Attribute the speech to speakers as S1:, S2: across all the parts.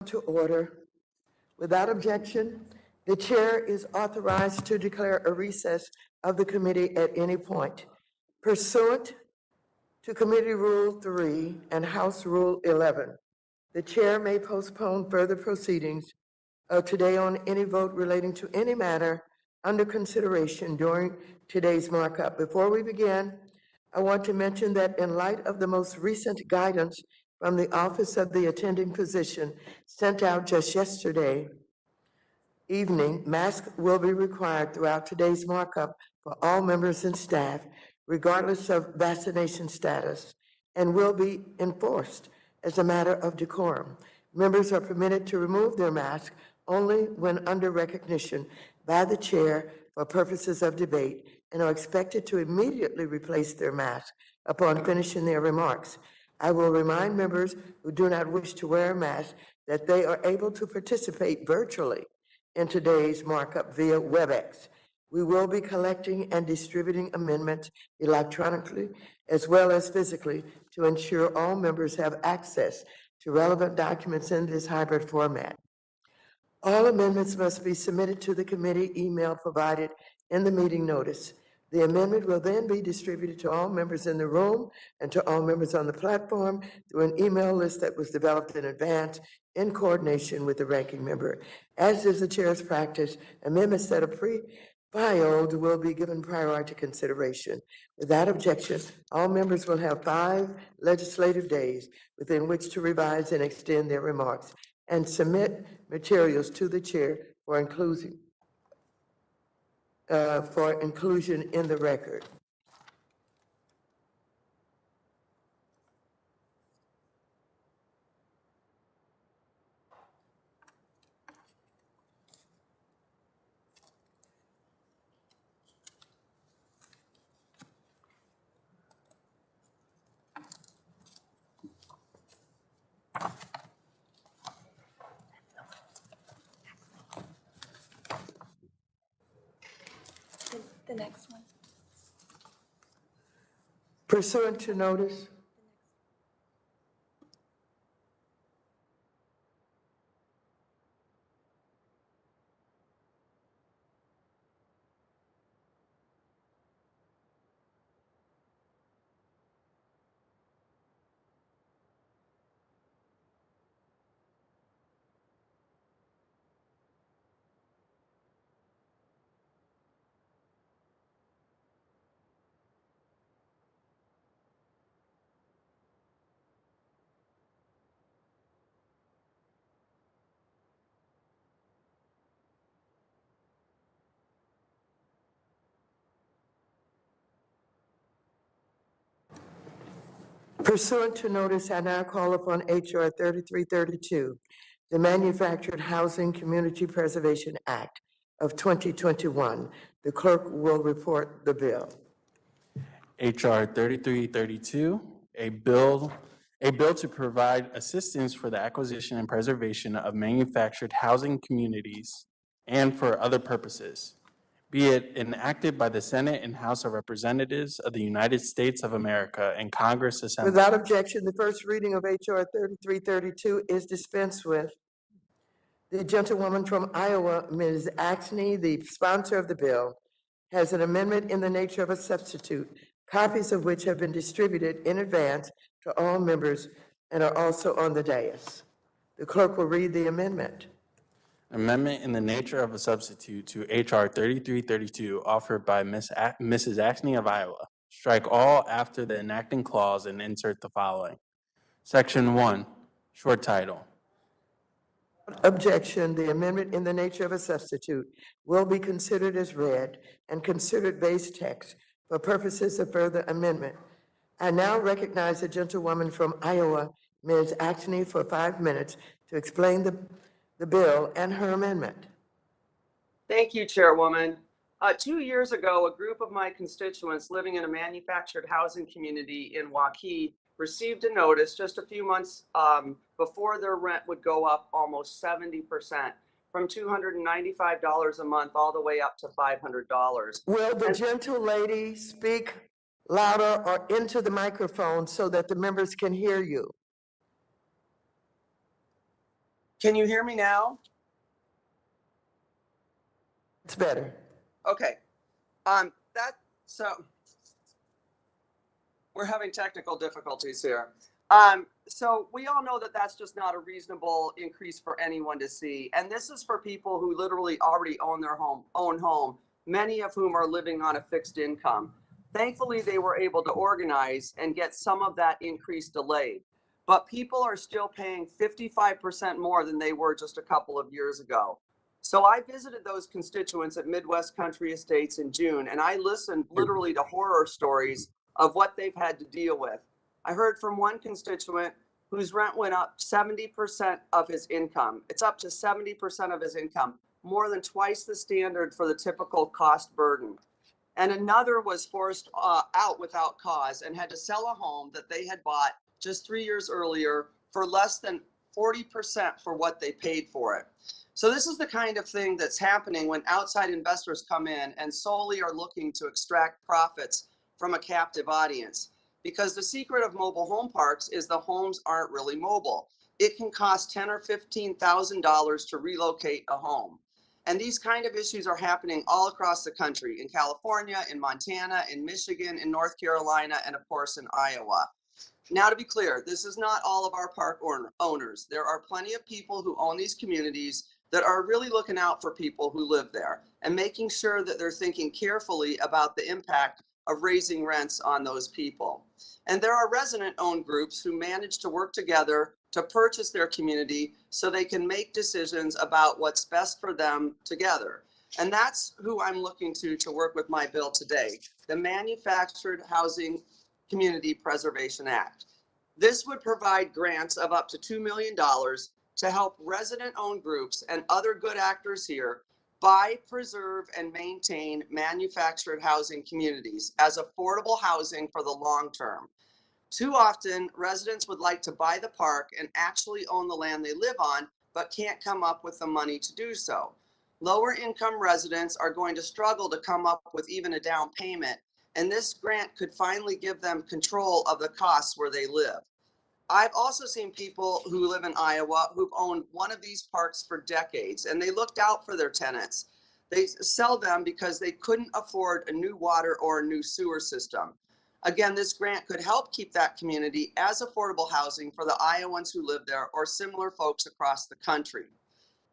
S1: To order. Without objection, the chair is authorized to declare a recess of the committee at any point. Pursuant to Committee Rule 3 and House Rule 11, the chair may postpone further proceedings of today on any vote relating to any matter under consideration during today's markup. Before we begin, I want to mention that in light of the most recent guidance from the Office of the Attending Physician sent out just yesterday evening, masks will be required throughout today's markup for all members and staff, regardless of vaccination status, and will be enforced as a matter of decorum. Members are permitted to remove their mask only when under recognition by the chair for purposes of debate, and are expected to immediately replace their mask upon finishing their remarks. I will remind members who do not wish to wear a mask that they are able to participate virtually in today's markup via WebEx. We will be collecting and distributing amendments electronically as well as physically to ensure all members have access to relevant documents in this hybrid format. All amendments must be submitted to the committee email provided in the meeting notice. The amendment will then be distributed to all members in the room and to all members on the platform through an email list that was developed in advance in coordination with the ranking member. As is the chair's practice, amendments that are pre-filed will be given priority consideration. Without objection, all members will have 5 legislative days within which to revise and extend their remarks and submit materials to the chair for inclusion in the record.
S2: The next one.
S1: Pursuant to notice, I now call upon H.R. 3332, the Manufactured Housing Community Preservation Act of 2021. The clerk will report the bill.
S3: H.R. 3332, a bill to provide assistance for the acquisition and preservation of manufactured housing communities and for other purposes, be it enacted by the Senate and House of Representatives of the United States of America and Congress assembled.
S1: Without objection, the first reading of H.R. 3332 is dispensed with. The gentlewoman from Iowa, Ms. Axne, the sponsor of the bill, has an amendment in the nature of a substitute, copies of which have been distributed in advance to all members and are also on the dais. The clerk will read the amendment.
S3: Amendment in the nature of a substitute to H.R. 3332 offered by Mrs. Axne of Iowa. Strike all after the enacting clause and insert the following. Section 1, short title.
S1: Objection, the amendment in the nature of a substitute will be considered as read and considered base text for purposes of further amendment. I now recognize the gentlewoman from Iowa, Ms. Axne, for 5 minutes to explain the bill and her amendment.
S4: Thank you, Chairwoman. 2 years ago, a group of my constituents living in a manufactured housing community in Waukee received a notice just a few months before their rent would go up almost 70%, from $295 a month all the way up to $500.
S1: Will the gentle lady speak louder or into the microphone so that the members can hear you?
S4: Can you hear me now?
S1: It's better.
S4: Okay. So we're having technical difficulties here. So we all know that that's just not a reasonable increase for anyone to see. And this is for people who literally already own their own home, many of whom are living on a fixed income. Thankfully, they were able to organize and get some of that increase delayed. But people are still paying 55% more than they were just a couple of years ago. So I visited those constituents at Midwest Country Estates in June, and I listened literally to horror stories of what they've had to deal with. I heard from one constituent whose rent went up 70% of his income. It's up to 70% of his income, more than twice the standard for the typical cost burden. And another was forced out without cause and had to sell a home that they had bought just 3 years earlier for less than 40% for what they paid for it. So this is the kind of thing that's happening when outside investors come in and solely are looking to extract profits from a captive audience. Because the secret of mobile home parks is the homes aren't really mobile. It can cost $10,000 or $15,000 to relocate a home. And these kind of issues are happening all across the country, in California, in Montana, in Michigan, in North Carolina, and of course in Iowa. Now, to be clear, this is not all of our park owners. There are plenty of people who own these communities that are really looking out for people who live there and making sure that they're thinking carefully about the impact of raising rents on those people. And there are resident-owned groups who manage to work together to purchase their community so they can make decisions about what's best for them together. And that's who I'm looking to work with my bill today, the Manufactured Housing Community Preservation Act. This would provide grants of up to $2 million to help resident-owned groups and other good actors here buy, preserve, and maintain manufactured housing communities as affordable housing for the long term. Too often, residents would like to buy the park and actually own the land they live on, but can't come up with the money to do so. Lower income residents are going to struggle to come up with even a down payment, and this grant could finally give them control of the costs where they live. I've also seen people who live in Iowa who've owned one of these parks for decades, and they looked out for their tenants. They sell them because they couldn't afford a new water or a new sewer system. Again, this grant could help keep that community as affordable housing for the Iowans who live there or similar folks across the country.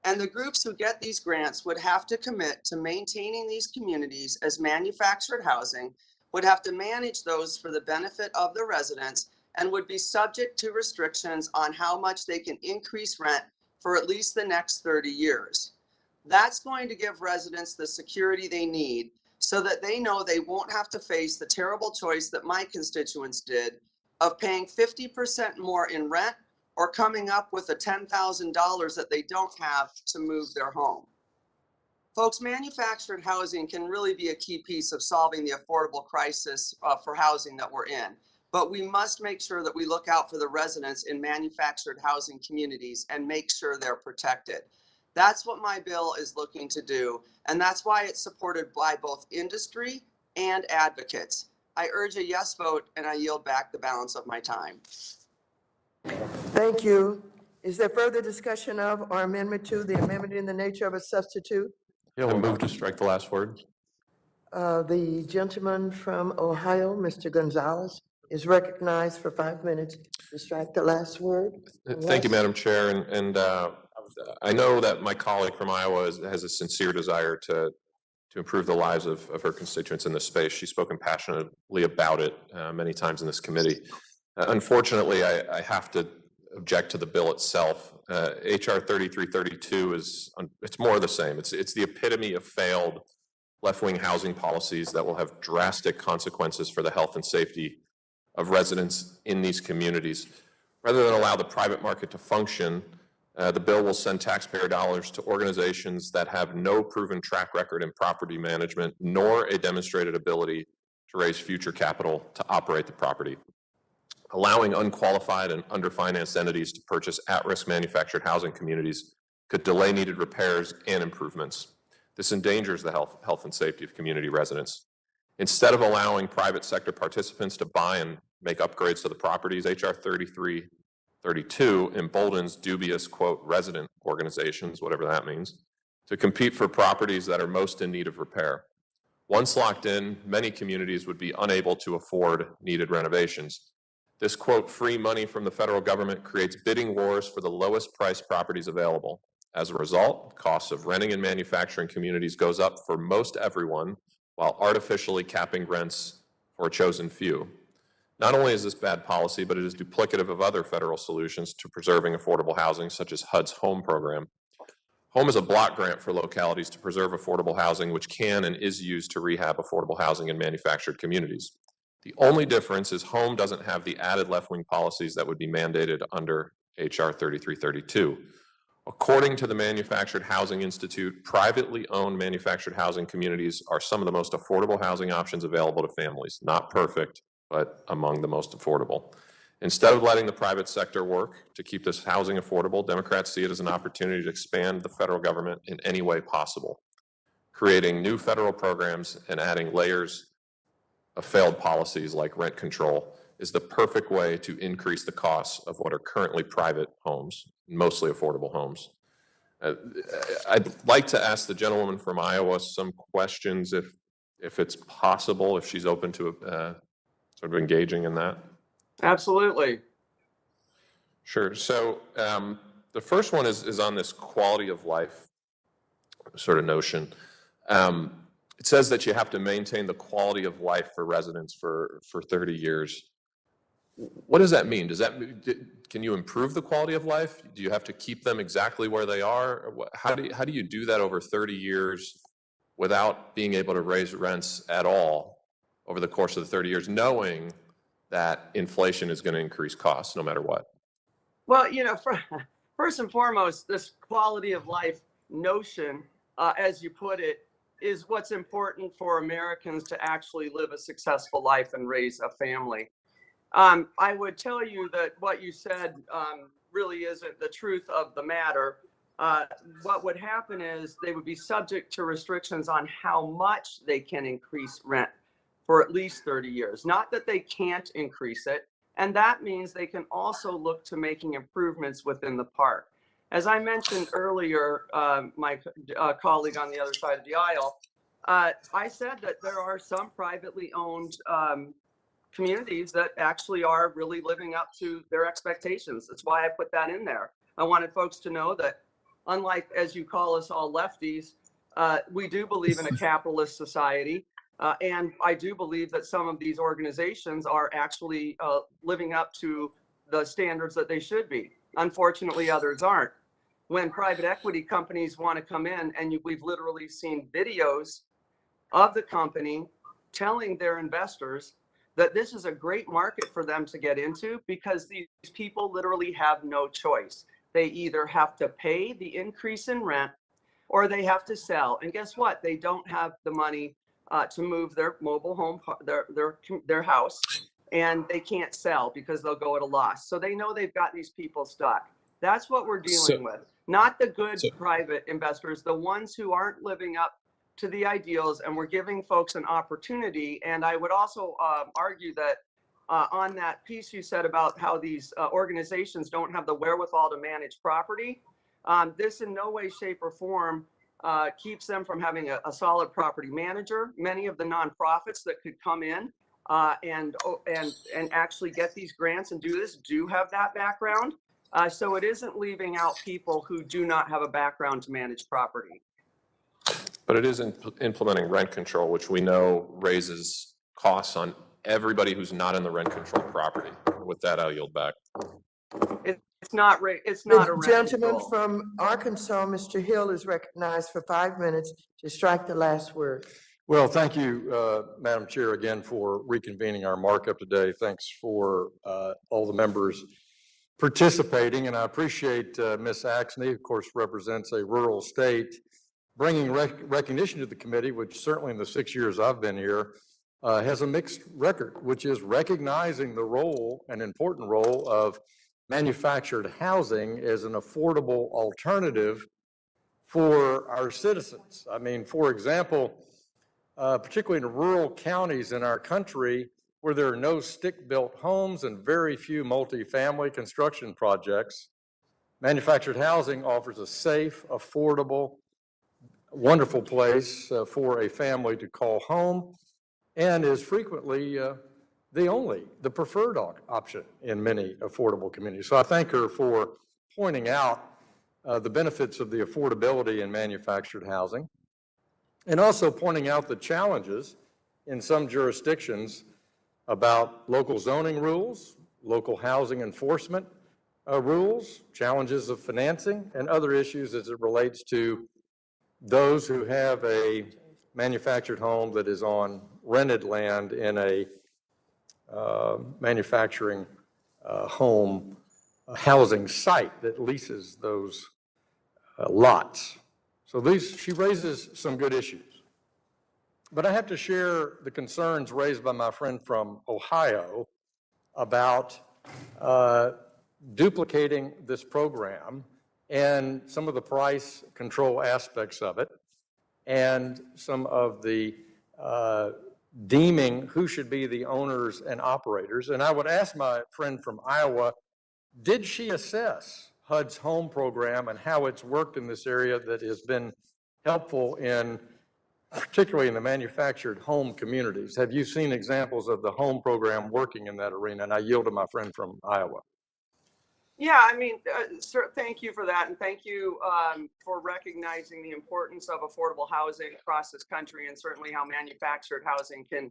S4: And the groups who get these grants would have to commit to maintaining these communities as manufactured housing, would have to manage those for the benefit of the residents, and would be subject to restrictions on how much they can increase rent for at least the next 30 years. That's going to give residents the security they need so that they know they won't have to face the terrible choice that my constituents did of paying 50% more in rent or coming up with the $10,000 that they don't have to move their home. Folks, manufactured housing can really be a key piece of solving the affordable crisis for housing that we're in. But we must make sure that we look out for the residents in manufactured housing communities and make sure they're protected. That's what my bill is looking to do, and that's why it's supported by both industry and advocates. I urge a yes vote, and I yield back the balance of my time.
S1: Thank you. Is there further discussion of or amendment to the amendment in the nature of a substitute?
S2: Yeah, we'll move to strike the last word.
S1: The gentleman from Ohio, Mr. Gonzalez, is recognized for 5 minutes to strike the last word.
S2: Thank you, Madam Chair. And I know that my colleague from Iowa has a sincere desire to improve the lives of her constituents in this space. She's spoken passionately about it many times in this committee. Unfortunately, I have to object to the bill itself. HR 3332 it's more of the same. It's the epitome of failed left-wing housing policies that will have drastic consequences for the health and safety of residents in these communities. Rather than allow the private market to function, the bill will send taxpayer dollars to organizations that have no proven track record in property management, nor a demonstrated ability to raise future capital to operate the property. Allowing unqualified and underfinanced entities to purchase at-risk manufactured housing communities could delay needed repairs and improvements. This endangers the health and safety of community residents. Instead of allowing private sector participants to buy and make upgrades to the properties, HR 33 32 emboldens dubious, quote, resident organizations, whatever that means, to compete for properties that are most in need of repair. Once locked in, many communities would be unable to afford needed renovations. This, quote, free money from the federal government creates bidding wars for the lowest priced properties available. As a result, costs of renting and manufacturing communities goes up for most everyone, while artificially capping rents for a chosen few. Not only is this bad policy, but it is duplicative of other federal solutions to preserving affordable housing, such as HUD's HOME program. HOME is a block grant for localities to preserve affordable housing, which can and is used to rehab affordable housing in manufactured communities. The only difference is HOME doesn't have the added left-wing policies that would be mandated under HR 3332. According to the Manufactured Housing Institute, privately owned manufactured housing communities are some of the most affordable housing options available to families. Not perfect, but among the most affordable. Instead of letting the private sector work to keep this housing affordable, Democrats see it as an opportunity to expand the federal government in any way possible. Creating new federal programs and adding layers of failed policies like rent control is the perfect way to increase the costs of what are currently private homes, mostly affordable homes. I'd like to ask the gentlewoman from Iowa some questions if it's possible, if she's open to sort of engaging in that.
S4: Absolutely.
S2: Sure. So the first one is on this quality of life sort of notion. It says that you have to maintain the quality of life for residents for 30 years. What does that mean? Can you improve the quality of life? Do you have to keep them exactly where they are? How do you do that over 30 years without being able to raise rents at all over the course of the 30 years, knowing that inflation is going to increase costs no matter what?
S4: Well, first and foremost, this quality of life notion, as you put it, is what's important for Americans to actually live a successful life and raise a family. I would tell you that what you said really isn't the truth of the matter. What would happen is they would be subject to restrictions on how much they can increase rent for at least 30 years. Not that they can't increase it. And that means they can also look to making improvements within the park. As I mentioned earlier, my colleague on the other side of the aisle, I said that there are some privately owned communities that actually are really living up to their expectations. That's why I put that in there. I wanted folks to know that, unlike, as you call us all lefties, we do believe in a capitalist society. And I do believe that some of these organizations are actually living up to the standards that they should be. Unfortunately, others aren't. When private equity companies want to come in, and we've literally seen videos of the company telling their investors that this is a great market for them to get into because these people literally have no choice. They either have to pay the increase in rent or they have to sell. And guess what? They don't have the money to move their mobile home, their house, and they can't sell because they'll go at a loss. So they know they've got these people stuck. That's what we're dealing with. Not the good private investors, the ones who aren't living up to the ideals, and we're giving folks an opportunity. And I would also argue that on that piece you said about how these organizations don't have the wherewithal to manage property, this in no way, shape, or form keeps them from having a solid property manager. Many of the nonprofits that could come in and actually get these grants and do this do have that background. So it isn't leaving out people who do not have a background to manage property.
S2: But it is implementing rent control, which we know raises costs on everybody who's not in the rent control property. With that, I'll yield back.
S4: It's not a rent
S1: The gentleman
S4: control.
S1: from Arkansas, Mr. Hill, is recognized for 5 minutes to strike the last word.
S5: Well, thank you, Madam Chair, again for reconvening our markup today. Thanks for all the members participating, and I appreciate Ms. Axne, of course, represents a rural state, bringing recognition to the committee, which certainly in the 6 years I've been here, has a mixed record, which is recognizing the role, an important role of manufactured housing as an affordable alternative for our citizens. I mean, for example, particularly in rural counties in our country, where there are no stick-built homes and very few multifamily construction projects, manufactured housing offers a safe, affordable, wonderful place for a family to call home, and is frequently the preferred option in many affordable communities. So I thank her for pointing out the benefits of the affordability in manufactured housing, and also pointing out the challenges in some jurisdictions about local zoning rules, local housing enforcement rules, challenges of financing, and other issues as it relates to those who have a manufactured home that is on rented land in a manufacturing home housing site that leases those lots. So she raises some good issues. But I have to share the concerns raised by my friend from Ohio about duplicating this program and some of the price control aspects of it, and some of the deeming who should be the owners and operators. And I would ask my friend from Iowa, did she assess HUD's home program and how it's worked in this area that has been helpful in, particularly in the manufactured home communities? Have you seen examples of the home program working in that arena? And I yield to my friend from Iowa.
S4: Yeah, I mean, sir, thank you for that. And thank you for recognizing the importance of affordable housing across this country, and certainly how manufactured housing can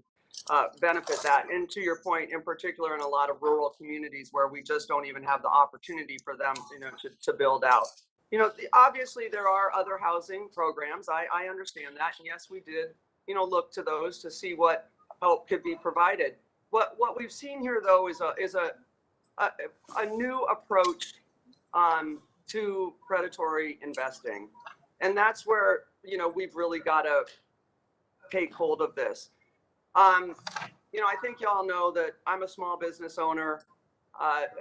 S4: benefit that. And to your point, in particular, in a lot of rural communities where we just don't even have the opportunity for them, to build out. Obviously there are other housing programs. I understand that. And yes, we did, look to those to see what help could be provided. What we've seen here, though, is a new approach to predatory investing. And that's where, we've really got to take hold of this. I think y'all know that I'm a small business owner.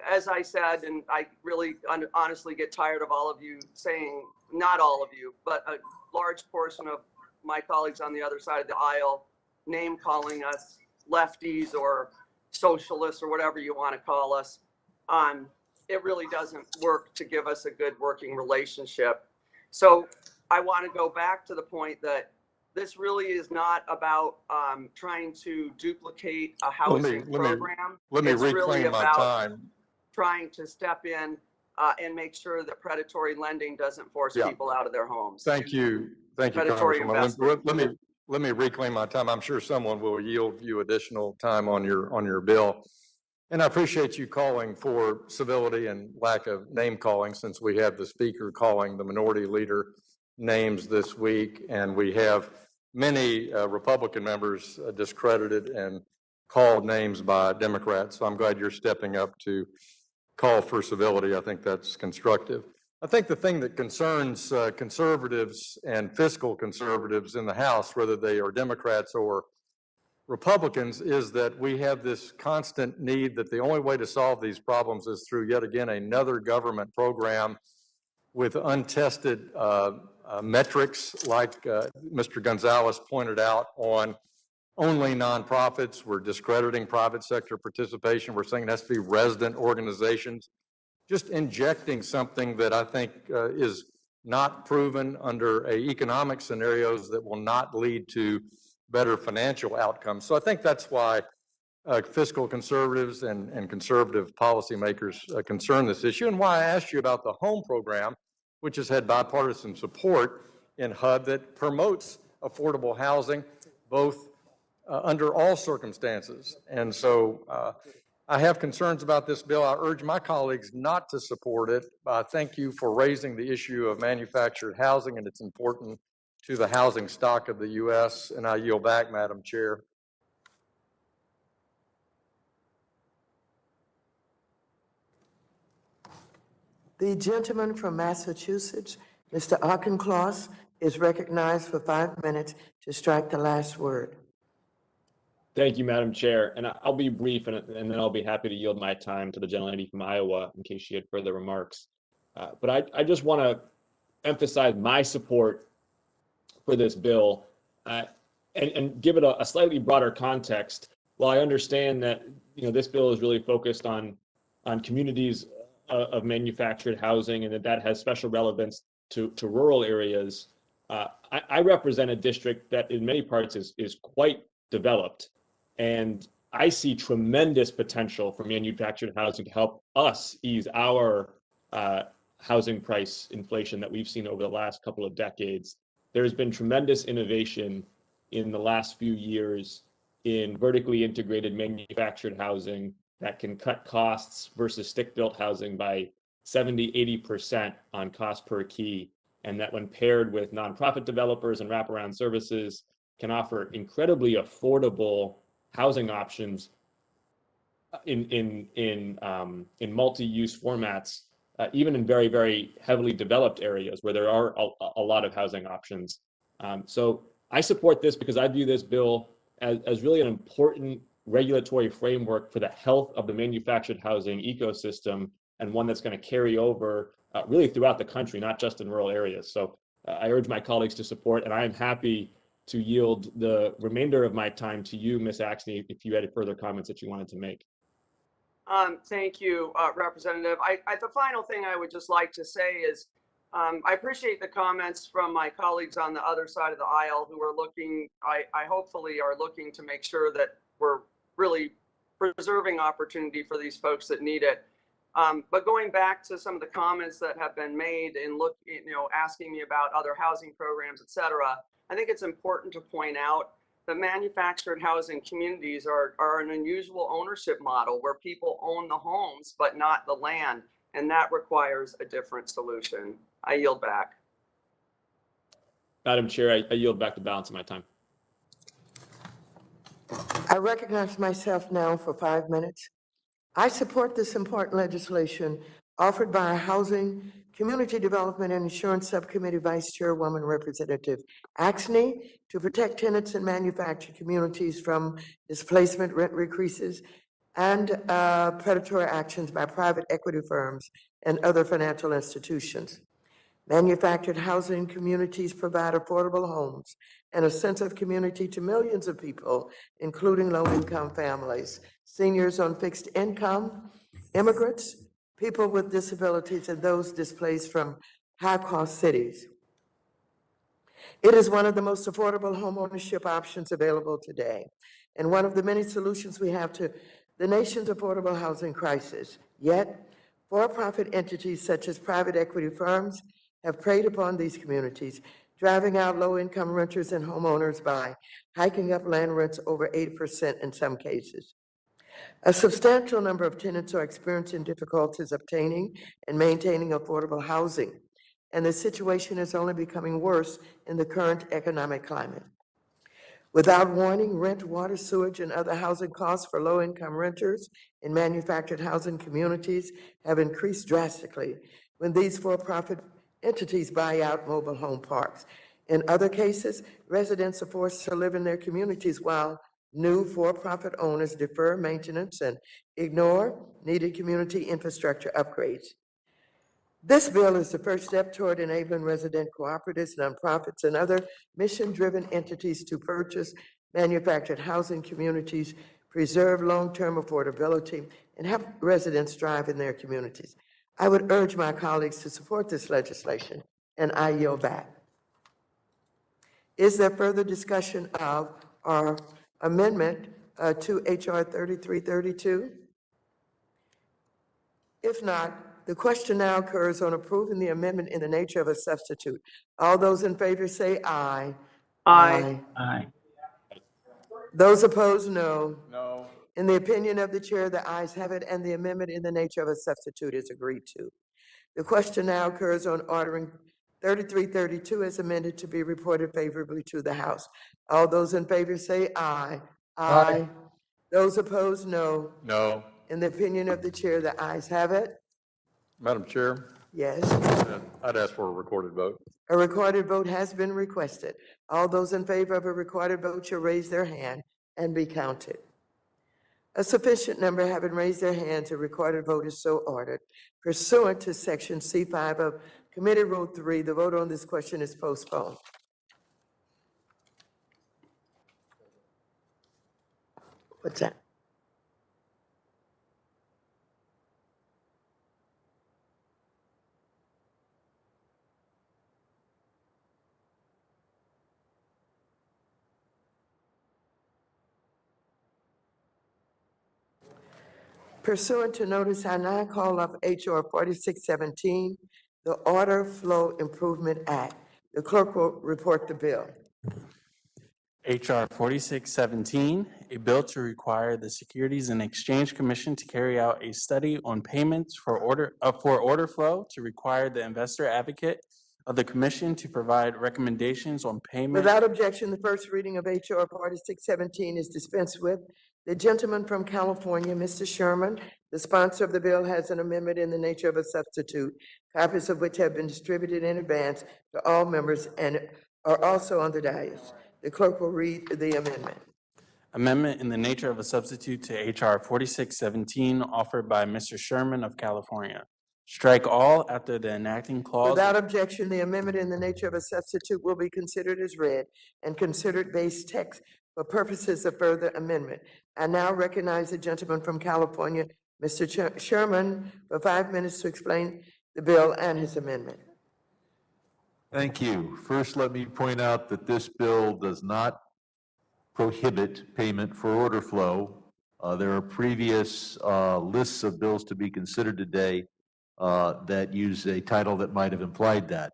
S4: As I said, and I really honestly get tired of all of you saying, not all of you, but a large portion of my colleagues on the other side of the aisle name calling us lefties or socialists or whatever you want to call us. It really doesn't work to give us a good working relationship. So I want to go back to the point that this really is not about trying to duplicate a housing program.
S5: Let me
S4: It's
S5: reclaim
S4: really
S5: my
S4: about
S5: time.
S4: trying to step in and make sure that predatory lending doesn't force people out of their homes.
S5: Thank you,
S4: Predatory
S5: Congresswoman. Let me reclaim my time. I'm sure someone will yield you additional time on your bill. And I appreciate you calling for civility and lack of name calling, since we have the speaker calling the minority leader names this week, and we have many Republican members discredited and called names by Democrats. So I'm glad you're stepping up to call for civility. I think that's constructive. I think the thing that concerns conservatives and fiscal conservatives in the House, whether they are Democrats or Republicans, is that we have this constant need that the only way to solve these problems is through, yet again, another government program with untested metrics, like Mr. Gonzalez pointed out, on only nonprofits. We're discrediting private sector participation. We're saying it has to be resident organizations, just injecting something that I think is not proven under economic scenarios that will not lead to better financial outcomes. So I think that's why fiscal conservatives and conservative policymakers concern this issue, and why I asked you about the home program, which has had bipartisan support in HUD, that promotes affordable housing, both under all circumstances. And so I have concerns about this bill. I urge my colleagues not to support it. Thank you for raising the issue of manufactured housing, and it's important to the housing stock of the U.S. And I yield back, Madam Chair.
S1: The gentleman from Massachusetts, Mr. Auchincloss, is recognized for 5 minutes to strike the last word.
S6: Thank you, Madam Chair. And I'll be brief, and then I'll be happy to yield my time to the gentlelady from Iowa in case she had further remarks. But I just want to emphasize my support for this bill and give it a slightly broader context. while I understand that, this bill is really focused on communities of manufactured housing and that has special relevance to rural areas, I represent a district that in many parts is quite developed. And I see tremendous potential for manufactured housing to help us ease our housing price inflation that we've seen over the last couple of decades. There's been tremendous innovation in the last few years in vertically integrated manufactured housing that can cut costs versus stick-built housing by 70, 80% on cost per key. And that when paired with nonprofit developers and wraparound services can offer incredibly affordable housing options in multi-use formats, even in very, very heavily developed areas where there are a lot of housing options. So I support this because I view this bill as really an important regulatory framework for the health of the manufactured housing ecosystem, and one that's going to carry over really throughout the country, not just in rural areas. So I urge my colleagues to support, and I am happy to yield the remainder of my time to you, Ms. Axne, if you had further comments that you wanted to make.
S4: Thank you, Representative. The final thing I would just like to say is I appreciate the comments from my colleagues on the other side of the aisle who are looking, I hopefully are looking to make sure that we're really preserving opportunity for these folks that need it. But going back to some of the comments that have been made and asking me about other housing programs, et cetera, I think it's important to point out that manufactured housing communities are an unusual ownership model where people own the homes, but not the land. And that requires a different solution. I yield back.
S6: Madam Chair, I yield back the balance of my time.
S1: I recognize myself now for 5 minutes. I support this important legislation offered by our Housing, Community Development and Insurance Subcommittee Vice Chairwoman Representative Axne to protect tenants in manufactured communities from displacement, rent increases, and predatory actions by private equity firms and other financial institutions. Manufactured housing communities provide affordable homes and a sense of community to millions of people, including low-income families, seniors on fixed income, immigrants, people with disabilities, and those displaced from high-cost cities. It is one of the most affordable homeownership options available today, and one of the many solutions we have to the nation's affordable housing crisis. Yet, for-profit entities such as private equity firms have preyed upon these communities, driving out low-income renters and homeowners by hiking up land rents over 8% in some cases. A substantial number of tenants are experiencing difficulties obtaining and maintaining affordable housing, and the situation is only becoming worse in the current economic climate. Without warning, rent, water, sewage, and other housing costs for low-income renters in manufactured housing communities have increased drastically when these for-profit entities buy out mobile home parks. In other cases, residents are forced to live in their communities while new for-profit owners defer maintenance and ignore needed community infrastructure upgrades. This bill is the first step toward enabling resident cooperatives, nonprofits, and other mission-driven entities to purchase manufactured housing communities, preserve long-term affordability, and help residents thrive in their communities. I would urge my colleagues to support this legislation, and I yield back. Is there further discussion of our amendment to H.R. 3332? If not, the question now occurs on approving the amendment in the nature of a substitute. All those in favor say aye.
S4: Aye.
S3: Aye.
S1: Those opposed, no.
S5: No.
S1: In the opinion of the chair, the ayes have it, and the amendment in the nature of a substitute is agreed to. The question now occurs on ordering 3332 as amended to be reported favorably to the House. All those in favor say aye.
S5: Aye.
S1: Those opposed, no.
S5: No.
S1: In the opinion of the chair, the ayes have it.
S5: Madam Chair,
S1: Yes.
S5: I'd ask for a recorded vote.
S1: A recorded vote has been requested. All those in favor of a recorded vote shall raise their hand and be counted. A sufficient number having raised their hands, a recorded vote is so ordered. Pursuant to Section C5 of Committee Rule 3, the vote on this question is postponed. What's that? Pursuant to notice I now call up HR 4617, the Order Flow Improvement Act. The clerk will report the bill.
S3: HR 4617, a bill to require the Securities and Exchange Commission to carry out a study on payments for order flow, to require the investor advocate of the commission to provide recommendations on payment.
S1: Without objection, the first reading of HR 4617 is dispensed with. The gentleman from California, Mr. Sherman, the sponsor of the bill, has an amendment in the nature of a substitute, copies of which have been distributed in advance to all members and are also on the dais. The clerk will read the amendment.
S3: Amendment in the nature of a substitute to HR 4617 offered by Mr. Sherman of California. Strike all after the enacting clause.
S1: Without objection, the amendment in the nature of a substitute will be considered as read and considered base text for purposes of further amendment. I now recognize the gentleman from California, Mr. Sherman, for 5 minutes to explain the bill and his amendment.
S7: Thank you. First, let me point out that this bill does not prohibit payment for order flow. There are previous lists of bills to be considered today that use a title that might have implied that.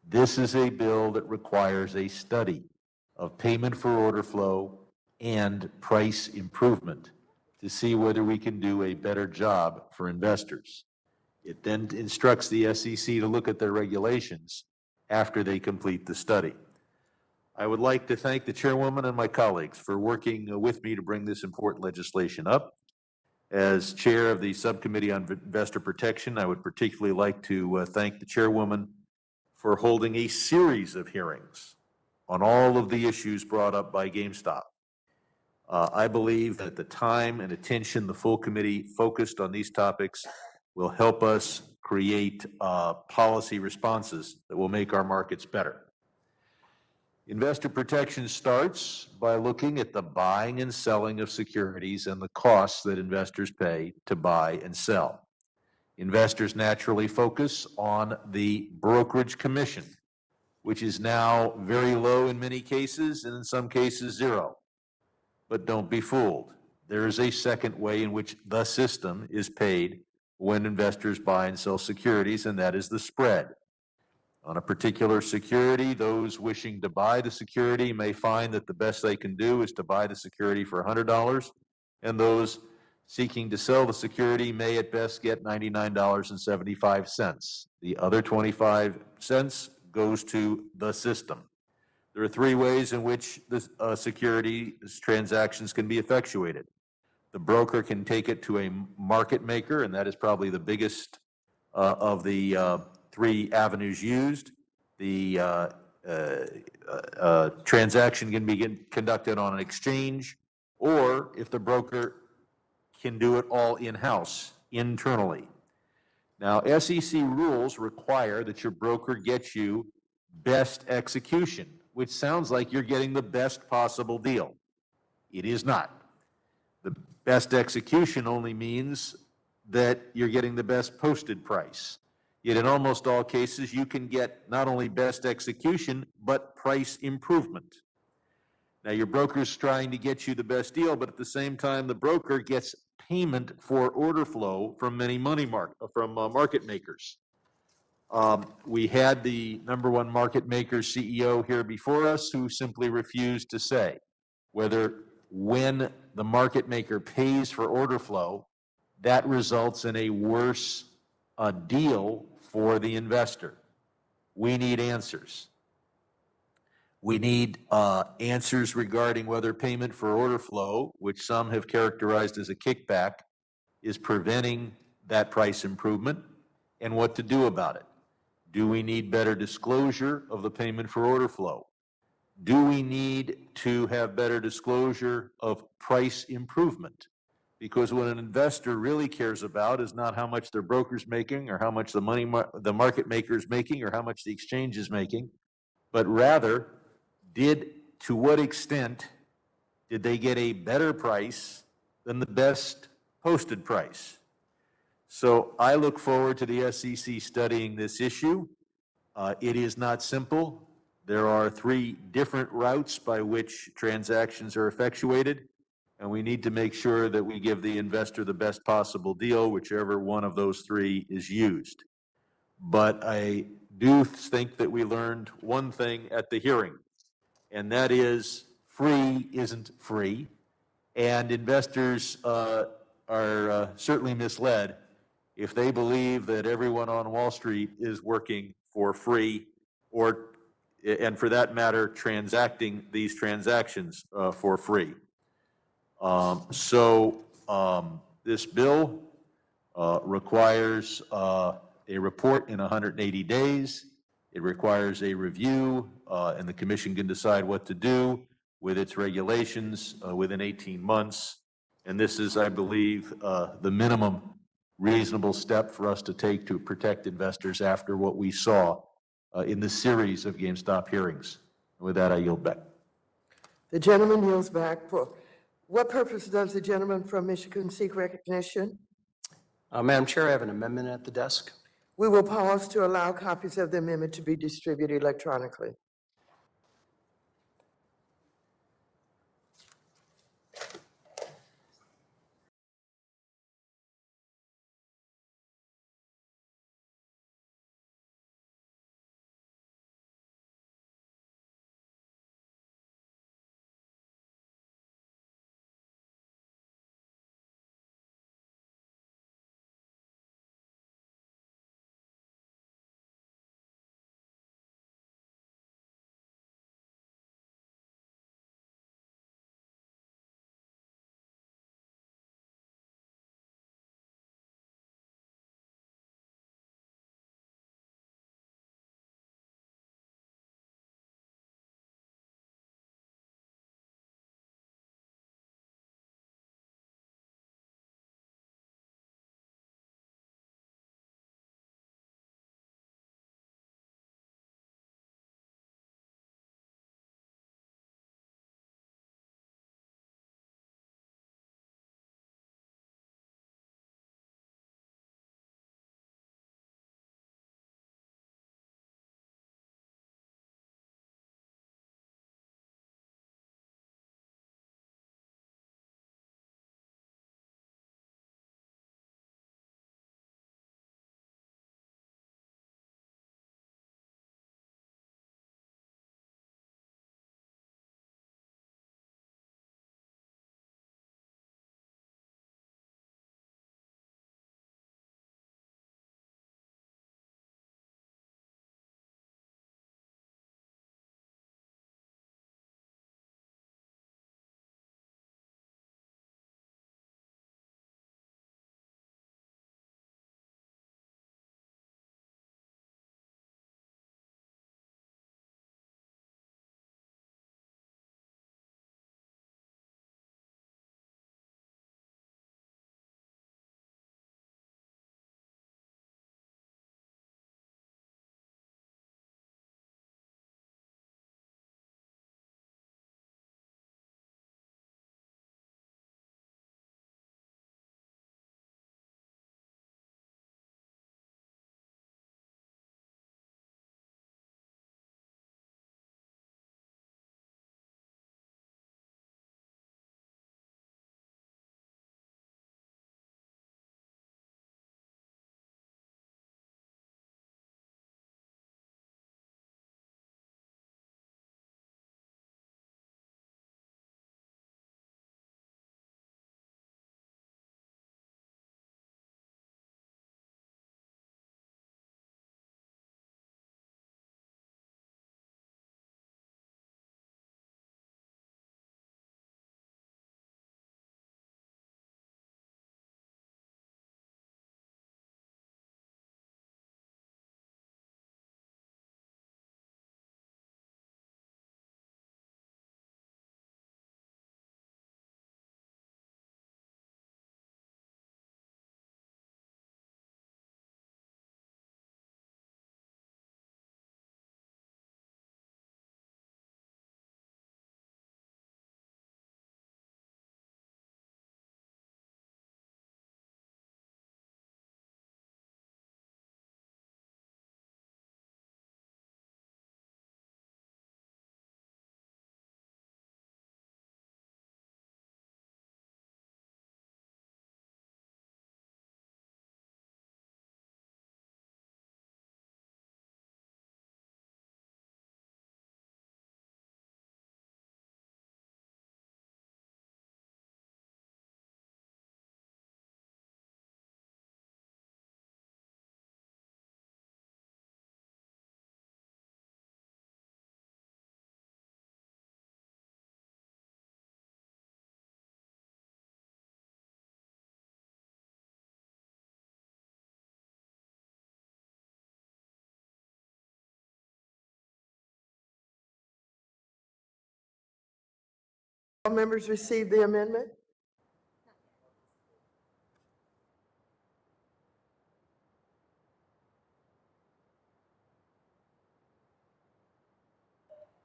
S7: This is a bill that requires a study of payment for order flow and price improvement to see whether we can do a better job for investors. It then instructs the SEC to look at their regulations after they complete the study. I would like to thank the chairwoman and my colleagues for working with me to bring this important legislation up. As chair of the Subcommittee on Investor Protection, I would particularly like to thank the chairwoman for holding a series of hearings on all of the issues brought up by GameStop. I believe that the time and attention the full committee focused on these topics will help us create policy responses that will make our markets better. Investor protection starts by looking at the buying and selling of securities and the costs that investors pay to buy and sell. Investors naturally focus on the brokerage commission, which is now very low in many cases and in some cases zero. But don't be fooled. There is a second way in which the system is paid when investors buy and sell securities, and that is the spread. On a particular security, those wishing to buy the security may find that the best they can do is to buy the security for $100, and those seeking to sell the security may at best get $99.75. The other 25 cents goes to the system. There are three ways in which the securities transactions can be effectuated. The broker can take it to a market maker, and that is probably the biggest of the three avenues used. The transaction can be conducted on an exchange, or if the broker can do it all in-house, internally. Now, SEC rules require that your broker gets you best execution, which sounds like you're getting the best possible deal. It is not. The best execution only means that you're getting the best posted price. Yet in almost all cases, you can get not only best execution, but price improvement. Now, your broker's trying to get you the best deal, but at the same time, the broker gets payment for order flow from many market makers. We had the number one market maker CEO here before us who simply refused to say whether when the market maker pays for order flow, that results in a worse deal for the investor. We need answers. We need answers regarding whether payment for order flow, which some have characterized as a kickback, is preventing that price improvement, and what to do about it. Do we need better disclosure of the payment for order flow? Do we need to have better disclosure of price improvement? Because what an investor really cares about is not how much their broker's making or how much the market maker is making or how much the exchange is making, but rather, to what extent Did they get a better price than the best posted price? So I look forward to the SEC studying this issue. It is not simple. There are 3 different routes by which transactions are effectuated, and we need to make sure that we give the investor the best possible deal, whichever one of those 3 is used. But I do think that we learned one thing at the hearing, and that is free isn't free, and investors are certainly misled if they believe that everyone on Wall Street is working for free or, and for that matter, transacting these transactions for free. This bill requires a report in 180 days. It requires a review, and the commission can decide what to do with its regulations within 18 months. And this is, I believe, the minimum reasonable step for us to take to protect investors after what we saw in the series of GameStop hearings. With that, I yield back.
S1: The gentleman yields back. For what purpose does the gentleman from Michigan seek recognition?
S8: Madam Chair, I have an amendment at the desk.
S1: We will pause to allow copies of the amendment to be distributed electronically. All members received the amendment?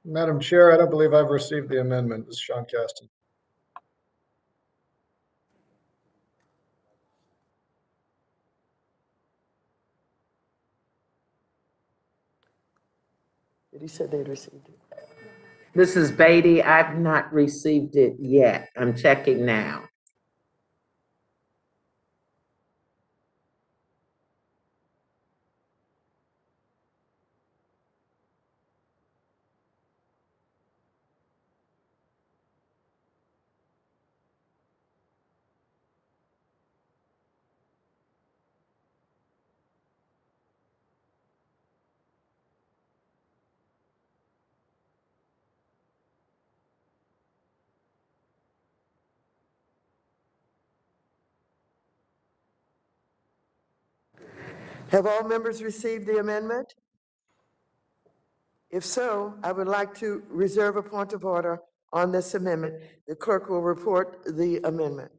S9: Madam Chair, I don't believe I've received the amendment. This is Sean Casten.
S1: Did he say they'd received it?
S10: This is Beatty. I've not received it yet. I'm checking now.
S1: Have all members received the amendment? If so, I would like to reserve a point of order on this amendment. The clerk will report the amendment.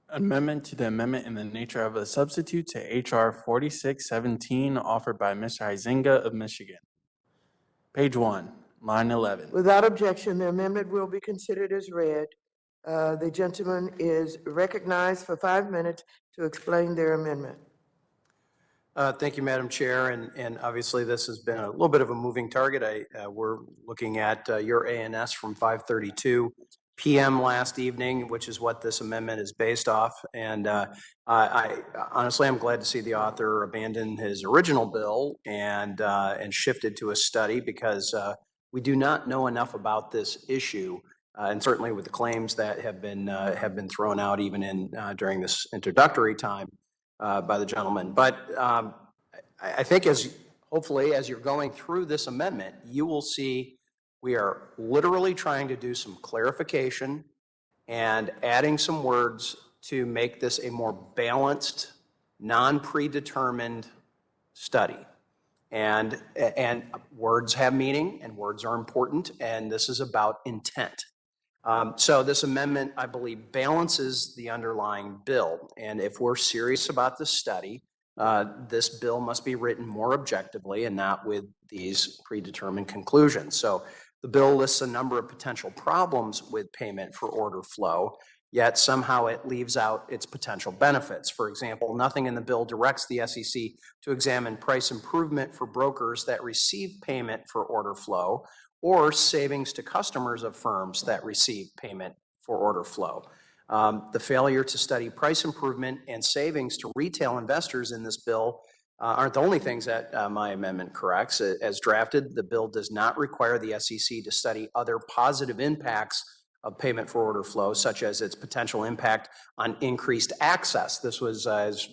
S3: Amendment to the amendment in the nature of a substitute to H.R. 4617 offered by Mr. Huizinga of Michigan. Page 1, line 11.
S1: Without objection, the amendment will be considered as read. The gentleman is recognized for 5 minutes to explain their amendment.
S8: Thank you, Madam Chair, and obviously this has been a little bit of a moving target. We're looking at your ANS from 5:32 p.m. last evening, which is what this amendment is based off. And I honestly, I'm glad to see the author abandon his original bill and shifted to a study, because we do not know enough about this issue, and certainly with the claims that have been thrown out even in during this introductory time by the gentleman. But I think hopefully as you're going through this amendment, you will see we are literally trying to do some clarification and adding some words to make this a more balanced, non-predetermined study. And words have meaning, and words are important, and this is about intent. So this amendment, I believe, balances the underlying bill. And if we're serious about this study, this bill must be written more objectively and not with these predetermined conclusions. So the bill lists a number of potential problems with payment for order flow, yet somehow it leaves out its potential benefits. For example, nothing in the bill directs the SEC to examine price improvement for brokers that receive payment for order flow, or savings to customers of firms that receive payment for order flow. The failure to study price improvement and savings to retail investors in this bill aren't the only things that my amendment corrects. As drafted, the bill does not require the SEC to study other positive impacts of payment for order flow, such as its potential impact on increased access. This was, as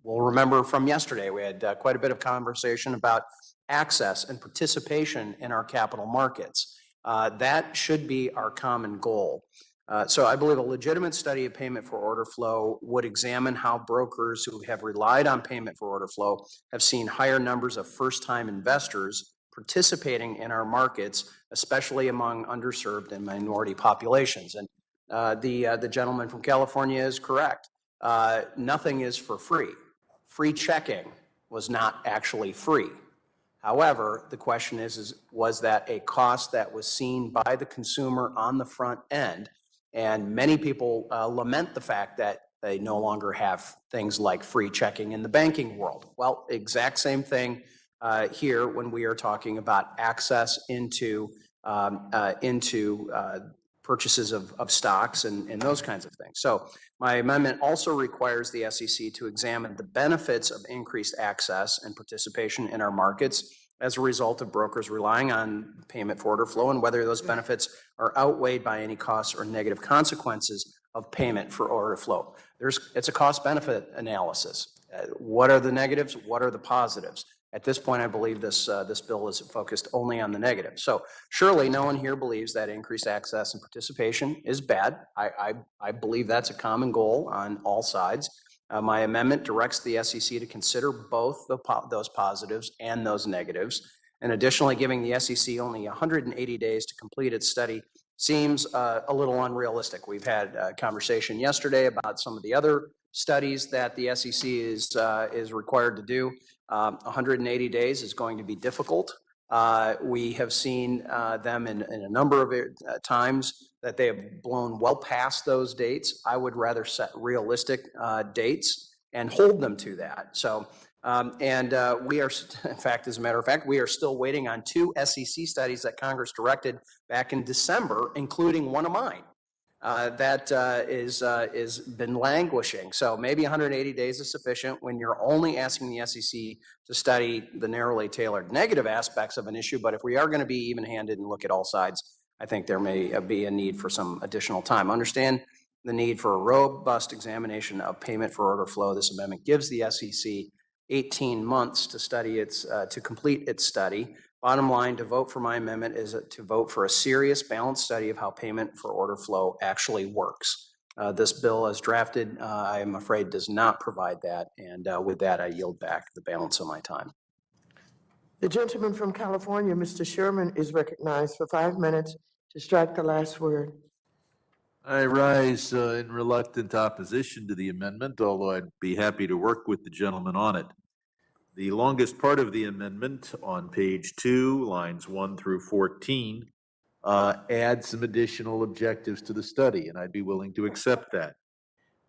S8: we'll remember from yesterday, we had quite a bit of conversation about access and participation in our capital markets. That should be our common goal. So I believe a legitimate study of payment for order flow would examine how brokers who have relied on payment for order flow have seen higher numbers of first-time investors participating in our markets, especially among underserved and minority populations. And the gentleman from California is correct. Nothing is for free. Free checking was not actually free. However, the question is was that a cost that was seen by the consumer on the front end? And many people lament the fact that they no longer have things like free checking in the banking world. Well, exact same thing here when we are talking about access into purchases of stocks and those kinds of things. So my amendment also requires the SEC to examine the benefits of increased access and participation in our markets as a result of brokers relying on payment for order flow, and whether those benefits are outweighed by any costs or negative consequences of payment for order flow. It's a cost-benefit analysis. What are the negatives? What are the positives? At this point, I believe this bill is focused only on the negatives. So surely no one here believes that increased access and participation is bad. I believe that's a common goal on all sides. My amendment directs the SEC to consider both those positives and those negatives, and additionally giving the SEC only 180 days to complete its study seems a little unrealistic. We've had a conversation yesterday about some of the other studies that the SEC is required to do. 180 days is going to be difficult. We have seen them in a number of times that they have blown well past those dates. I would rather set realistic dates and hold them to that. So, we are, in fact, as a matter of fact, we are still waiting on 2 SEC studies that Congress directed back in December, including one of mine. That is been languishing. So maybe 180 days is sufficient when you're only asking the SEC to study the narrowly tailored negative aspects of an issue. But if we are going to be even-handed and look at all sides, I think there may be a need for some additional time. Understand the need for a robust examination of payment for order flow. This amendment gives the SEC 18 months to study to complete its study. Bottom line, to vote for my amendment is to vote for a serious, balanced study of how payment for order flow actually works. This bill, as drafted, I am afraid does not provide that. And with that, I yield back the balance of my time.
S1: The gentleman from California, Mr. Sherman, is recognized for 5 minutes to strike the last word.
S7: I rise in reluctant opposition to the amendment, although I'd be happy to work with the gentleman on it. The longest part of the amendment on page 2, lines 1 through 14, adds some additional objectives to the study, and I'd be willing to accept that.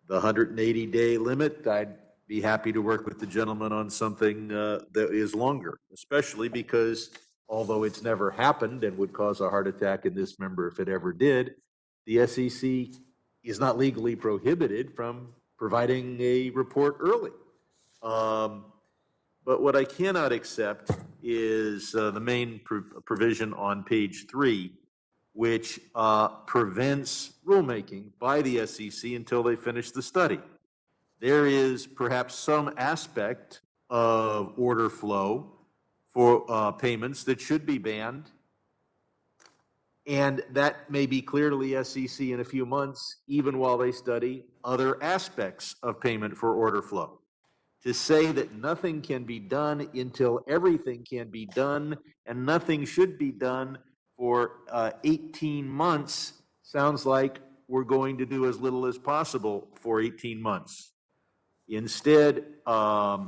S7: The 180-day limit, I'd be happy to work with the gentleman on something that is longer, especially because although it's never happened and would cause a heart attack in this member if it ever did, the SEC is not legally prohibited from providing a report early. But what I cannot accept is the main provision on page 3, which prevents rulemaking by the SEC until they finish the study. There is perhaps some aspect of order flow for payments that should be banned, and that may be clear to the SEC in a few months, even while they study other aspects of payment for order flow. To say that nothing can be done until everything can be done and nothing should be done for 18 months sounds like we're going to do as little as possible for 18 months. Instead, I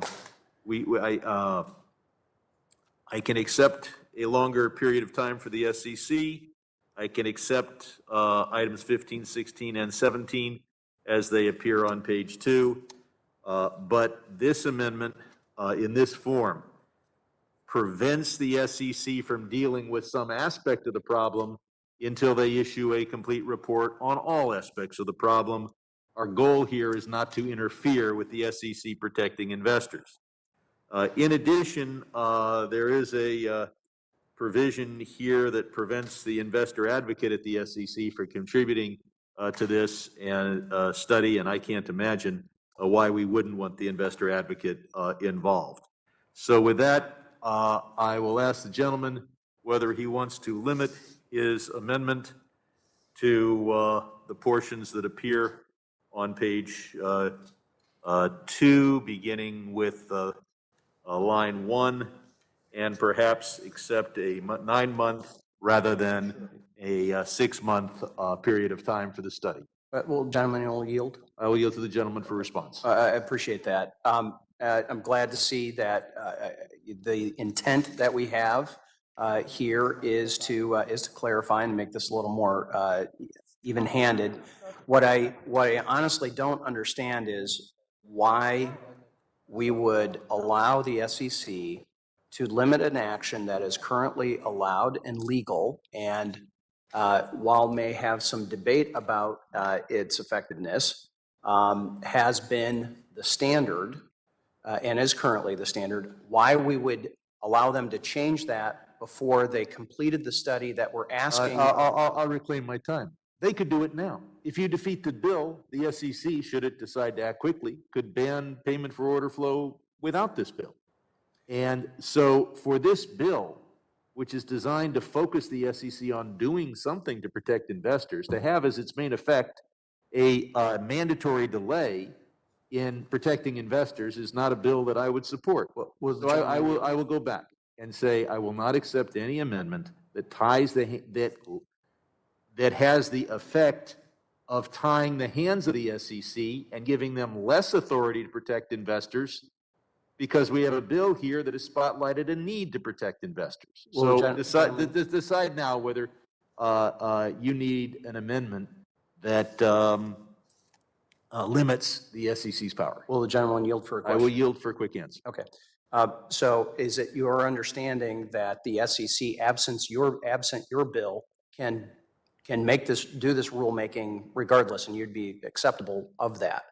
S7: can accept a longer period of time for the SEC. I can accept items 15, 16, and 17 as they appear on page 2. But this amendment in this form prevents the SEC from dealing with some aspect of the problem until they issue a complete report on all aspects of the problem. Our goal here is not to interfere with the SEC protecting investors. In addition, there is a provision here that prevents the investor advocate at the SEC from contributing to this study, and I can't imagine why we wouldn't want the investor advocate involved. So with that, I will ask the gentleman whether he wants to limit his amendment to the portions that appear on page 2, beginning with line 1, and perhaps accept a 9-month rather than a 6-month period of time for the study.
S8: Well, gentlemen, will yield?
S7: I will yield to the gentleman for response.
S8: I appreciate that. I'm glad to see that the intent that we have here is to clarify and make this a little more even-handed. What I honestly don't understand is why we would allow the SEC to limit an action that is currently allowed and legal, and while may have some debate about its effectiveness, has been the standard and is currently the standard, why we would allow them to change that before they completed the study that we're asking.
S7: I'll reclaim my time. They could do it now. If you defeat the bill, the SEC, should it decide to act quickly, could ban payment for order flow without this bill. And so for this bill, which is designed to focus the SEC on doing something to protect investors, to have as its main effect a mandatory delay in protecting investors is not a bill that I would support. So I will go back and say I will not accept any amendment that ties that that has the effect of tying the hands of the SEC and giving them less authority to protect investors, because we have a bill here that has spotlighted a need to protect investors.
S8: Well,
S7: So decide now whether you need an amendment that limits the SEC's power.
S8: Will the gentleman yield for a
S7: I
S8: question?
S7: will yield for a quick answer.
S8: Okay. So is it your understanding that the SEC, absent your bill, can do this rulemaking regardless, and you'd be acceptable of that?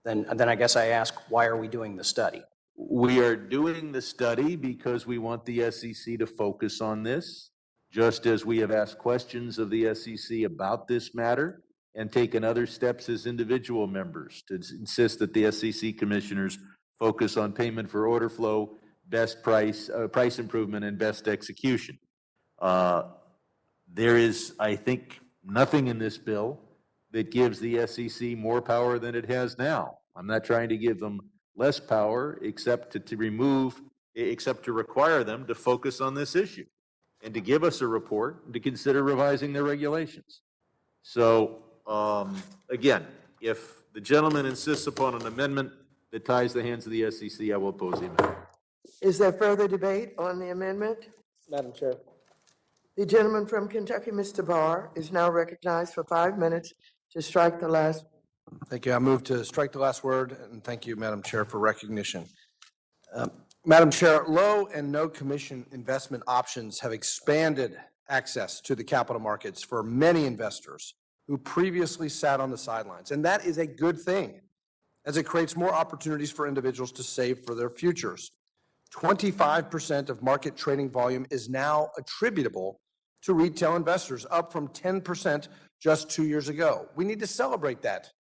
S8: Then I guess I ask, why are we doing the study?
S7: We are doing the study because we want the SEC to focus on this, just as we have asked questions of the SEC about this matter and taken other steps as individual members to insist that the SEC commissioners focus on payment for order flow, best price improvement, and best execution. There is, I think, nothing in this bill that gives the SEC more power than it has now. I'm not trying to give them less power, except to require them to focus on this issue and to give us a report and to consider revising their regulations. So, again, if the gentleman insists upon an amendment that ties the hands of the SEC, I will oppose the amendment.
S1: Is there further debate on the amendment?
S9: Madam Chair.
S1: The gentleman from Kentucky, Mr. Barr, is now recognized for 5 minutes to strike the last.
S11: Thank you. I move to strike the last word, and thank you, Madam Chair, for recognition. Madam Chair, low and no commission investment options have expanded access to the capital markets for many investors who previously sat on the sidelines. And that is a good thing, as it creates more opportunities for individuals to save for their futures. 25% of market trading volume is now attributable to retail investors, up from 10% just 2 years ago. We need to celebrate that.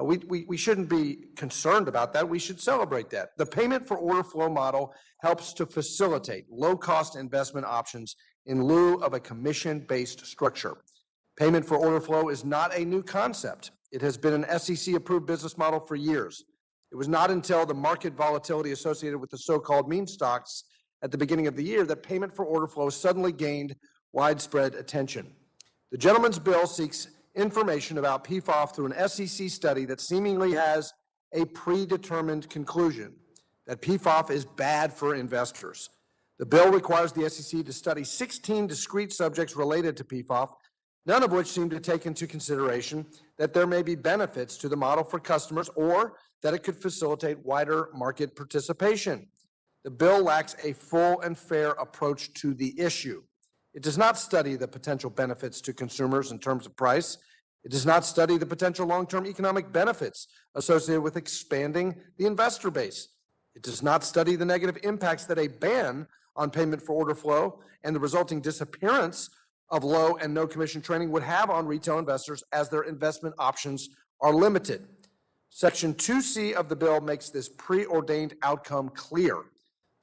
S11: We shouldn't be concerned about that. We should celebrate that. The payment for order flow model helps to facilitate low-cost investment options in lieu of a commission-based structure. Payment for order flow is not a new concept. It has been an SEC-approved business model for years. It was not until the market volatility associated with the so-called meme stocks at the beginning of the year that payment for order flow suddenly gained widespread attention. The gentleman's bill seeks information about PFOF through an SEC study that seemingly has a predetermined conclusion that PFOF is bad for investors. The bill requires the SEC to study 16 discrete subjects related to PFOF, none of which seem to take into consideration that there may be benefits to the model for customers or that it could facilitate wider market participation. The bill lacks a full and fair approach to the issue. It does not study the potential benefits to consumers in terms of price. It does not study the potential long-term economic benefits associated with expanding the investor base. It does not study the negative impacts that a ban on payment for order flow and the resulting disappearance of low and no commission trading would have on retail investors as their investment options are limited. Section 2C of the bill makes this preordained outcome clear.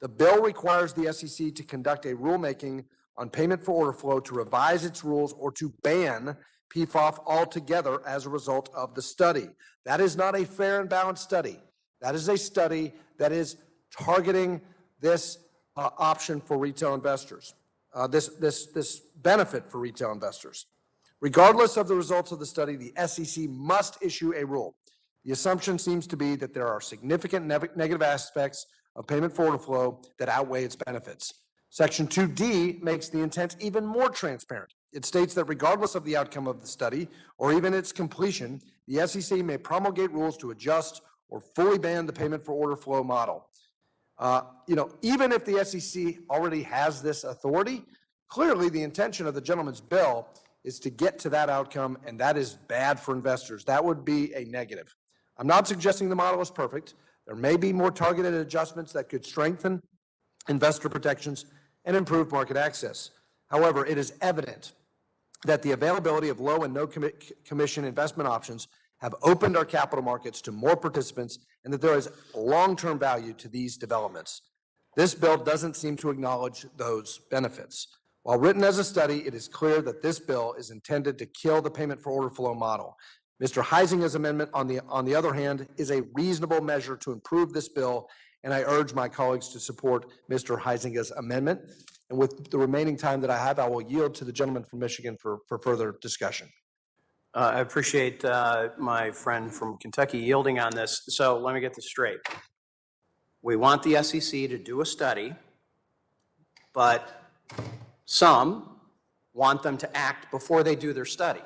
S11: The bill requires the SEC to conduct a rulemaking on payment for order flow to revise its rules or to ban PFOF altogether as a result of the study. That is not a fair and balanced study. That is a study that is targeting this option for retail investors, this benefit for retail investors. Regardless of the results of the study, the SEC must issue a rule. The assumption seems to be that there are significant negative aspects of payment for order flow that outweigh its benefits. Section 2D makes the intent even more transparent. It states that regardless of the outcome of the study or even its completion, the SEC may promulgate rules to adjust or fully ban the payment for order flow model. Even if the SEC already has this authority, clearly the intention of the gentleman's bill is to get to that outcome, and that is bad for investors. That would be a negative. I'm not suggesting the model is perfect. There may be more targeted adjustments that could strengthen investor protections and improve market access. However, it is evident that the availability of low and no commission investment options have opened our capital markets to more participants and that there is long-term value to these developments. This bill doesn't seem to acknowledge those benefits. While written as a study, it is clear that this bill is intended to kill the payment for order flow model. Mr. Heisinger's amendment, on the other hand, is a reasonable measure to improve this bill, and I urge my colleagues to support Mr. Heisinger's amendment. And with the remaining time that I have, I will yield to the gentleman from Michigan for further discussion.
S8: I appreciate my friend from Kentucky yielding on this. So let me get this straight. We want the SEC to do a study, but some want them to act before they do their study.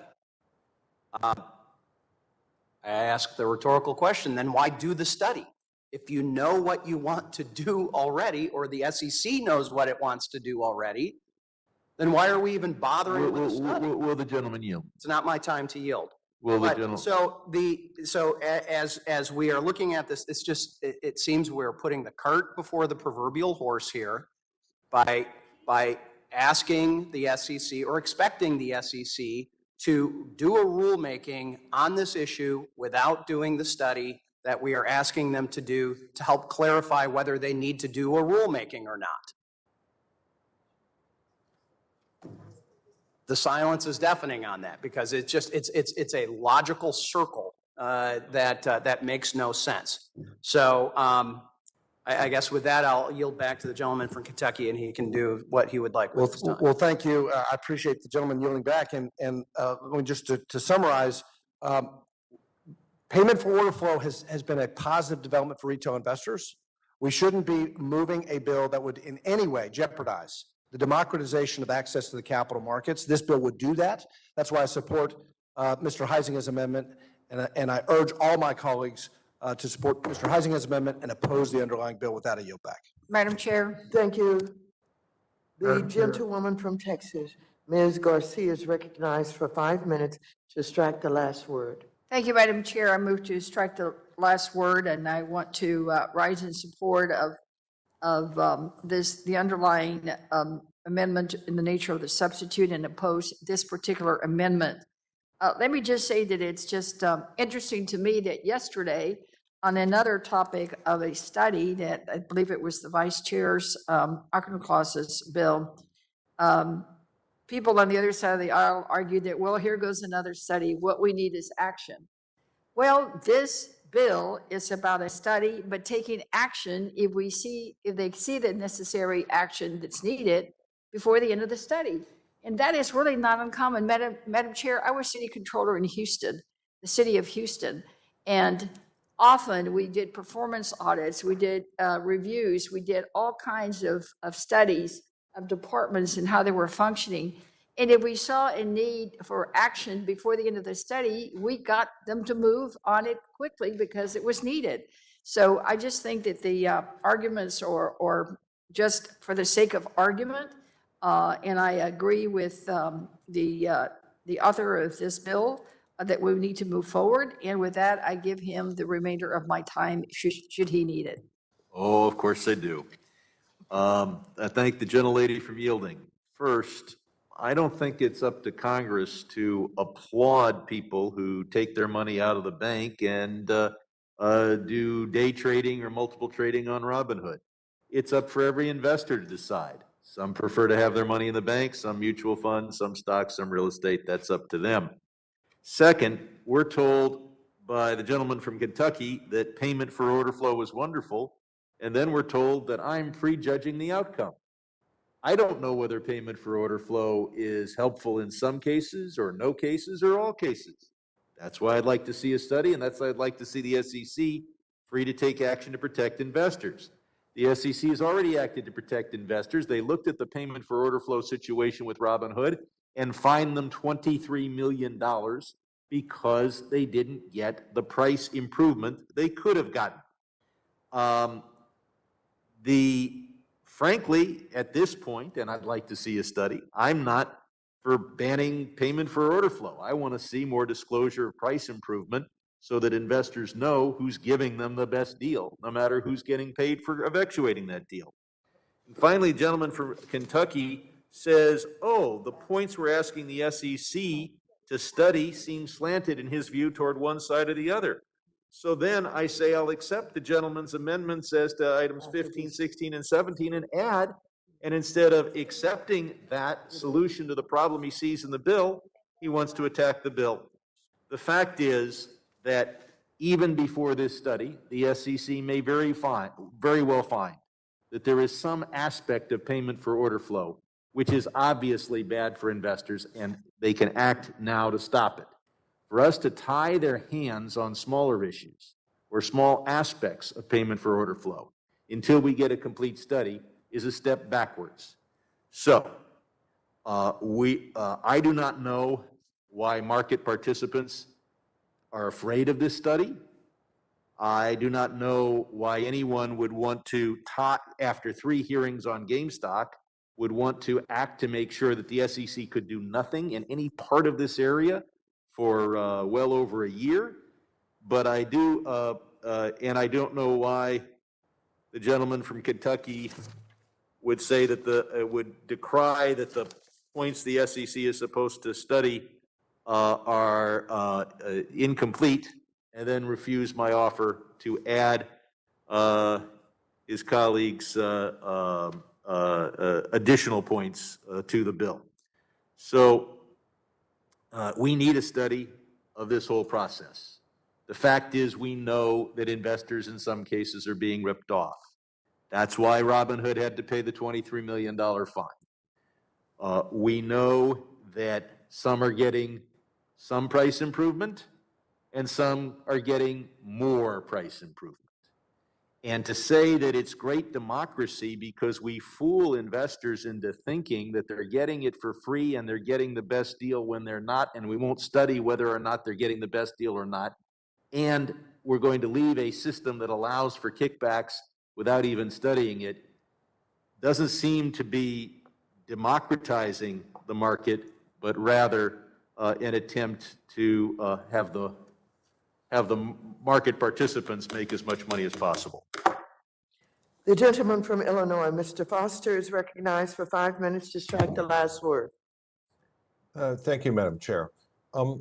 S8: I ask the rhetorical question, then why do the study? If you know what you want to do already, or the SEC knows what it wants to do already, then why are we even bothering with the study?
S7: Will the gentleman yield?
S8: It's not my time to yield.
S7: Will the
S8: But
S7: gentleman?
S8: so as we are looking at this, it seems we're putting the cart before the proverbial horse here by asking the SEC or expecting the SEC to do a rulemaking on this issue without doing the study that we are asking them to do to help clarify whether they need to do a rulemaking or not. The silence is deafening on that because it's a logical circle that makes no sense. So I guess with that, I'll yield back to the gentleman from Kentucky, and he can do what he would like with his time.
S11: Well, thank you. I appreciate the gentleman yielding back. And let me just to summarize, payment for order flow has been a positive development for retail investors. We shouldn't be moving a bill that would in any way jeopardize the democratization of access to the capital markets. This bill would do that. That's why I support Mr. Heisinger's amendment, and I urge all my colleagues to support Mr. Heisinger's amendment and oppose the underlying bill. Without a yield back.
S1: Madam Chair. Thank you. The gentlewoman from Texas, Ms. Garcia, is recognized for 5 minutes to strike the last word.
S12: Thank you, Madam Chair. I move to strike the last word, and I want to rise in support of the underlying amendment in the nature of the substitute and oppose this particular amendment. Let me just say that it's just interesting to me that yesterday on another topic of a study that I believe it was the Vice Chair's Auchincloss's bill, people on the other side of the aisle argued that, well, here goes another study. What we need is action. Well, this bill is about a study, but taking action if they see the necessary action that's needed before the end of the study. And that is really not uncommon. Madam Chair, I was city controller in Houston, the city of Houston, and often we did performance audits, we did reviews, we did all kinds of studies of departments and how they were functioning. And if we saw a need for action before the end of the study, we got them to move on it quickly because it was needed. So I just think that the arguments or just for the sake of argument, and I agree with the author of this bill that we need to move forward. And with that, I give him the remainder of my time should he need it.
S7: Oh, of course I do. I thank the gentlelady for yielding. First, I don't think it's up to Congress to applaud people who take their money out of the bank and do day trading or multiple trading on Robinhood. It's up for every investor to decide. Some prefer to have their money in the bank, some mutual funds, some stocks, some real estate. That's up to them. Second, we're told by the gentleman from Kentucky that payment for order flow is wonderful, and then we're told that I'm prejudging the outcome. I don't know whether payment for order flow is helpful in some cases or no cases or all cases. That's why I'd like to see a study, and that's why I'd like to see the SEC free to take action to protect investors. The SEC has already acted to protect investors. They looked at the payment for order flow situation with Robinhood and fined them $23 million because they didn't get the price improvement they could have gotten. Frankly, at this point, and I'd like to see a study, I'm not for banning payment for order flow. I want to see more disclosure of price improvement so that investors know who's giving them the best deal, no matter who's getting paid for effectuating that deal. And finally, the gentleman from Kentucky says, oh, the points we're asking the SEC to study seem slanted in his view toward one side or the other. So then I say I'll accept the gentleman's amendments as to items 15, 16, and 17 and add, and instead of accepting that solution to the problem he sees in the bill, he wants to attack the bill. The fact is that even before this study, the SEC may very well find that there is some aspect of payment for order flow which is obviously bad for investors, and they can act now to stop it. For us to tie their hands on smaller issues or small aspects of payment for order flow until we get a complete study is a step backwards. So I do not know why market participants are afraid of this study. I do not know why anyone would want to, after 3 hearings on GameStop, would want to act to make sure that the SEC could do nothing in any part of this area for well over a year. But I do, and I don't know why the gentleman from Kentucky would say that would decry that the points the SEC is supposed to study are incomplete, and then refuse my offer to add his colleagues' additional points to the bill. So we need a study of this whole process. The fact is, we know that investors in some cases are being ripped off. That's why Robinhood had to pay the $23 million fine. We know that some are getting some price improvement and some are getting more price improvement. And to say that it's great democracy because we fool investors into thinking that they're getting it for free and they're getting the best deal when they're not, and we won't study whether or not they're getting the best deal or not, and we're going to leave a system that allows for kickbacks without even studying it, doesn't seem to be democratizing the market, but rather an attempt to have the market participants make as much money as possible.
S1: The gentleman from Illinois, Mr. Foster, is recognized for 5 minutes to strike the last word.
S13: Thank you, Madam Chair.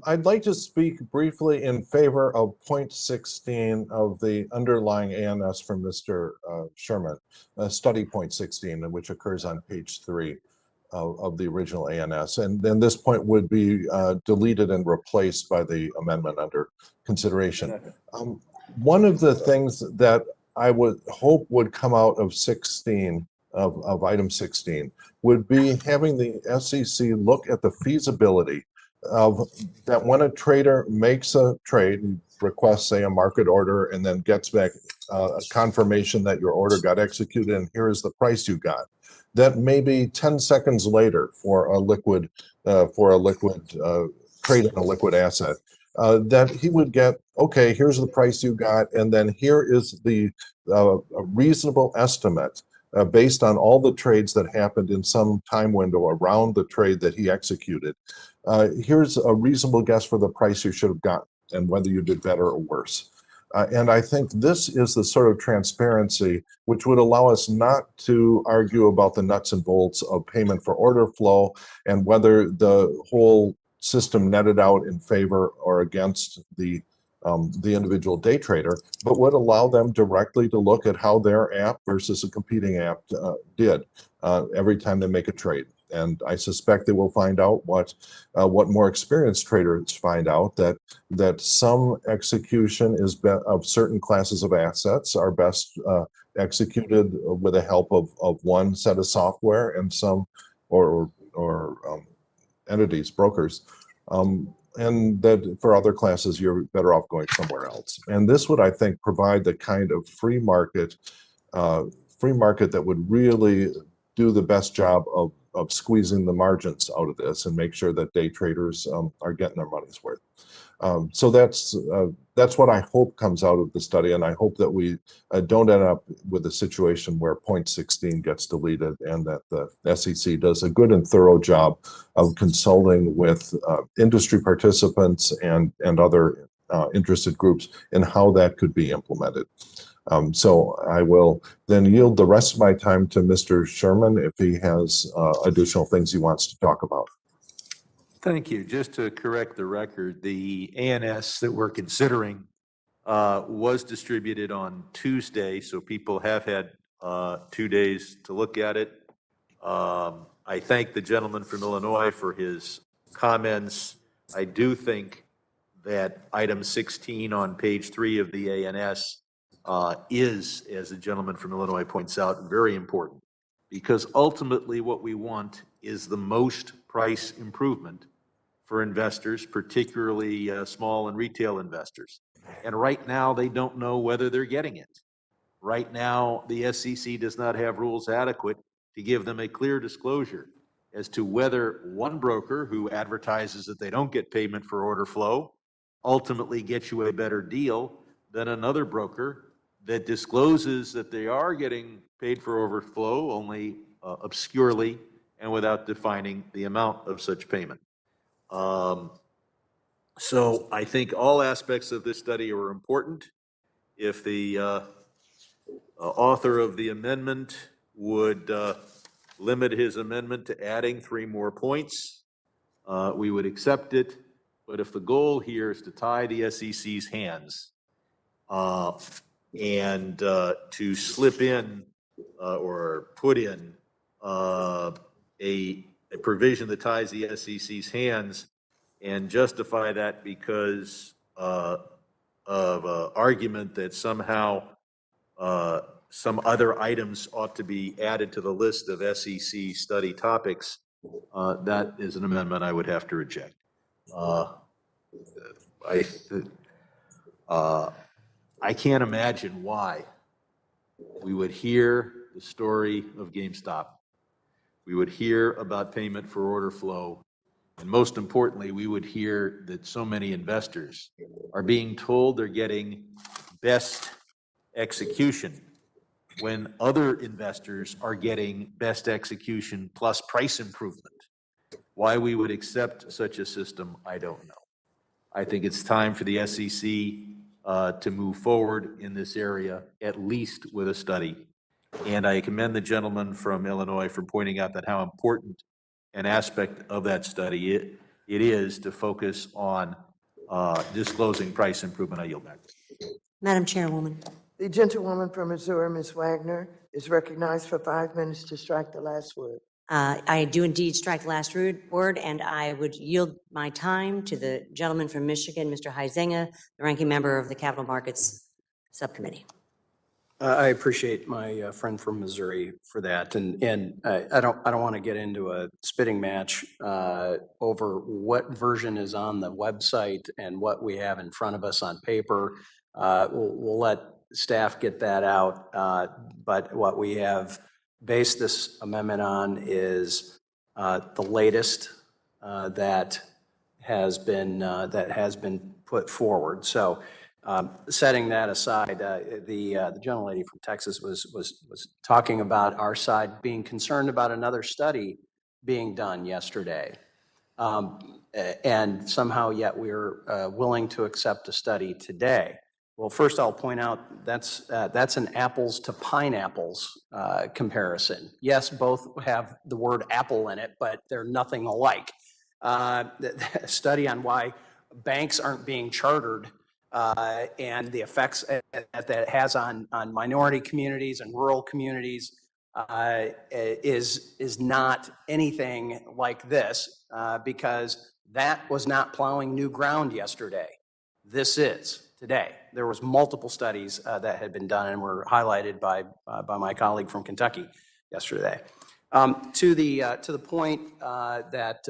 S13: I'd like to speak briefly in favor of point 16 of the underlying ANS from Mr. Sherman, study point 16, which occurs on page 3 of the original ANS. And then this point would be deleted and replaced by the amendment under consideration. One of the things that I would hope would come out of 16, of item 16, would be having the SEC look at the feasibility of that when a trader makes a trade, requests, say, a market order, and then gets back a confirmation that your order got executed and here is the price you got, that maybe 10 seconds later for a liquid trade in a liquid asset, that he would get, okay, here's the price you got, and then here is the reasonable estimate based on all the trades that happened in some time window around the trade that he executed. Here's a reasonable guess for the price you should have gotten and whether you did better or worse. And I think this is the sort of transparency which would allow us not to argue about the nuts and bolts of payment for order flow and whether the whole system netted out in favor or against the individual day trader, but would allow them directly to look at how their app versus a competing app did every time they make a trade. And I suspect they will find out what more experienced traders find out, that some execution of certain classes of assets are best executed with the help of one set of software and some or entities, brokers, and that for other classes you're better off going somewhere else. And this would, I think, provide the kind of free market that would really do the best job of squeezing the margins out of this and make sure that day traders are getting their money's worth. So that's what I hope comes out of the study, and I hope that we don't end up with a situation where point 16 gets deleted and that the SEC does a good and thorough job of consulting with industry participants and other interested groups in how that could be implemented. So I will then yield the rest of my time to Mr. Sherman if he has additional things he wants to talk about.
S7: Thank you. Just to correct the record, the ANS that we're considering was distributed on Tuesday, so people have had 2 days to look at it. I thank the gentleman from Illinois for his comments. I do think that item 16 on page 3 of the ANS is, as the gentleman from Illinois points out, very important. Because ultimately what we want is the most price improvement for investors, particularly small and retail investors. And right now, they don't know whether they're getting it. Right now, the SEC does not have rules adequate to give them a clear disclosure as to whether one broker who advertises that they don't get payment for order flow ultimately gets you a better deal than another broker that discloses that they are getting paid for overflow only obscurely and without defining the amount of such payment. So I think all aspects of this study are important. If the author of the amendment would limit his amendment to adding 3 more points, we would accept it. But if the goal here is to tie the SEC's hands and to slip in or put in a provision that ties the SEC's hands and justify that because of an argument that somehow some other items ought to be added to the list of SEC study topics, that is an amendment I would have to reject. I can't imagine why we would hear the story of GameStop. We would hear about payment for order flow. And most importantly, we would hear that so many investors are being told they're getting best execution when other investors are getting best execution plus price improvement. Why we would accept such a system, I don't know. I think it's time for the SEC to move forward in this area, at least with a study. And I commend the gentleman from Illinois for pointing out that how important an aspect of that study it is to focus on disclosing price improvement. I yield back.
S14: Madam Chairwoman.
S1: The gentlewoman from Missouri, Ms. Wagner, is recognized for 5 minutes to strike the last word.
S14: I do indeed strike the last word, and I would yield my time to the gentleman from Michigan, Mr. Huizenga, the ranking member of the Capital Markets Subcommittee.
S8: I appreciate my friend from Missouri for that, and I don't want to get into a spitting match over what version is on the website and what we have in front of us on paper. We'll let staff get that out, but what we have based this amendment on is the latest that has been put forward. So. Setting that aside, the gentlelady from Texas was talking about our side being concerned about another study being done yesterday, and somehow yet we're willing to accept a study today. Well, first I'll point out that's an apples to pineapples comparison. Yes, both have the word apple in it, but they're nothing alike. The study on why banks aren't being chartered and the effects that it has on minority communities and rural communities is not anything like this because that was not plowing new ground yesterday. This is today. There was multiple studies that had been done and were highlighted by my colleague from Kentucky yesterday. To the point that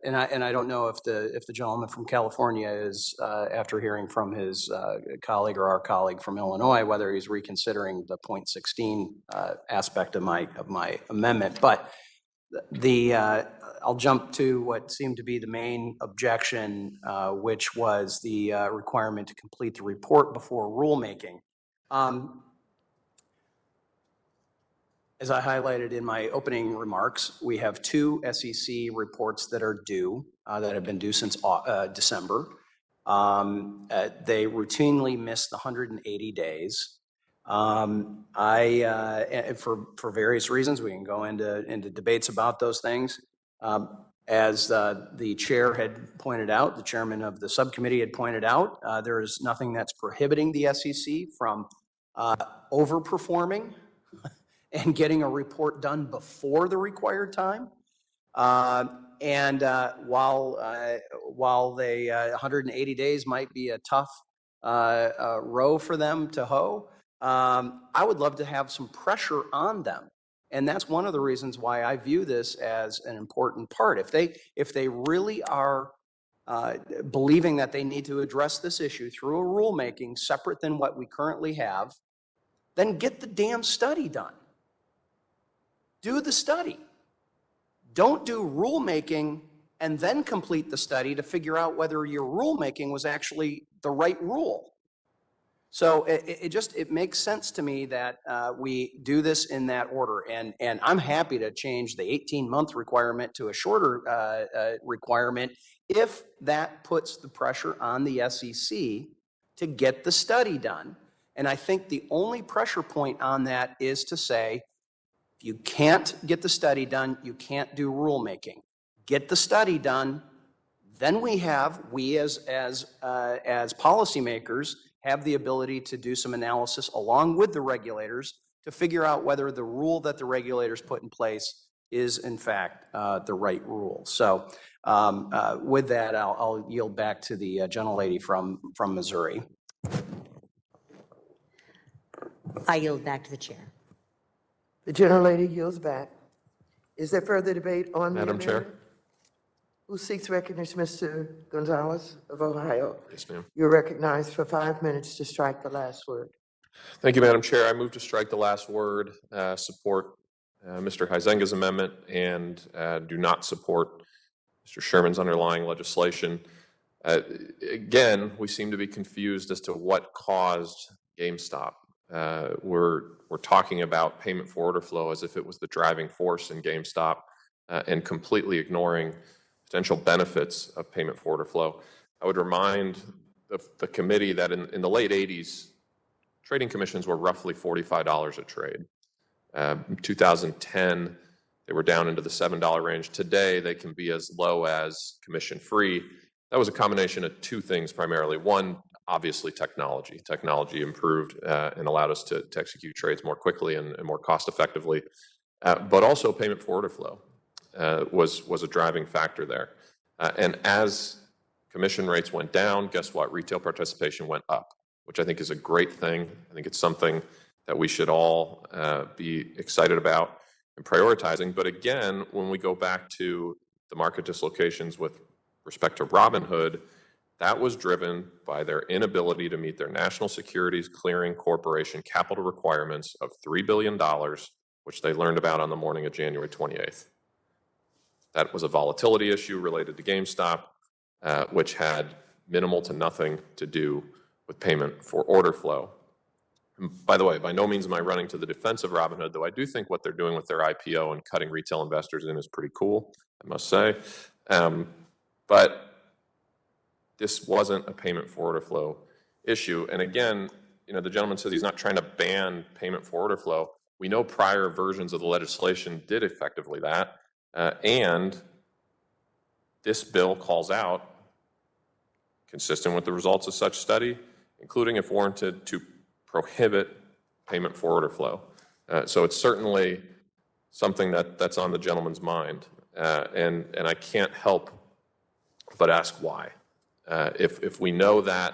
S8: and I don't know if the gentleman from California is after hearing from his colleague or our colleague from Illinois whether he's reconsidering the point 16 aspect of my amendment, but I'll jump to what seemed to be the main objection, which was the requirement to complete the report before rulemaking. As I highlighted in my opening remarks, we have 2 SEC reports that are due, that have been due since December. They routinely miss the 180 days. For various reasons, we can go into debates about those things. As the chair had pointed out, the chairman of the subcommittee had pointed out, there is nothing that's prohibiting the SEC from overperforming and getting a report done before the required time. While the 180 days might be a tough row for them to hoe, I would love to have some pressure on them. And that's one of the reasons why I view this as an important part. If they really are believing that they need to address this issue through a rulemaking separate than what we currently have, then get the damn study done. Do the study. Don't do rulemaking and then complete the study to figure out whether your rulemaking was actually the right rule. So it makes sense to me that we do this in that order. And I'm happy to change the 18-month requirement to a shorter requirement if that puts the pressure on the SEC to get the study done. And I think the only pressure point on that is to say, if you can't get the study done, you can't do rulemaking. Get the study done, then we as policymakers have the ability to do some analysis along with the regulators to figure out whether the rule that the regulators put in place is in fact the right rule. So with that, I'll yield back to the gentlelady from Missouri.
S14: I yield back to the chair.
S1: The gentlelady yields back. Is there further debate on the
S2: Madam
S1: amendment?
S2: Chair?
S1: Who seeks recognition? Mr. Gonzalez of Ohio.
S2: Yes, ma'am.
S1: You're recognized for 5 minutes to strike the last word.
S2: Thank you, Madam Chair. I move to strike the last word, support Mr. Huizenga's amendment, and do not support Mr. Sherman's underlying legislation. Again, we seem to be confused as to what caused GameStop. We're talking about payment for order flow as if it was the driving force in GameStop and completely ignoring potential benefits of payment for order flow. I would remind the committee that in the late 80s, trading commissions were roughly $45 a trade. 2010, they were down into the $7 range. Today, they can be as low as commission-free. That was a combination of two things primarily. One, obviously technology. Technology improved and allowed us to execute trades more quickly and more cost effectively. But also payment for order flow was a driving factor there. And as commission rates went down, guess what? Retail participation went up, which I think is a great thing. I think it's something that we should all be excited about and prioritizing. But again, when we go back to the market dislocations with respect to Robinhood, that was driven by their inability to meet their national securities clearing corporation capital requirements of $3 billion, which they learned about on the morning of January 28th. That was a volatility issue related to GameStop, which had minimal to nothing to do with payment for order flow. And by the way, by no means am I running to the defense of Robinhood, though I do think what they're doing with their IPO and cutting retail investors in is pretty cool, I must say. But this wasn't a payment for order flow issue. And again, the gentleman says he's not trying to ban payment for order flow. We know prior versions of the legislation did effectively that. And this bill calls out, consistent with the results of such study, including if warranted, to prohibit payment for order flow. So it's certainly something that's on the gentleman's mind. And I can't help but ask why. If we know that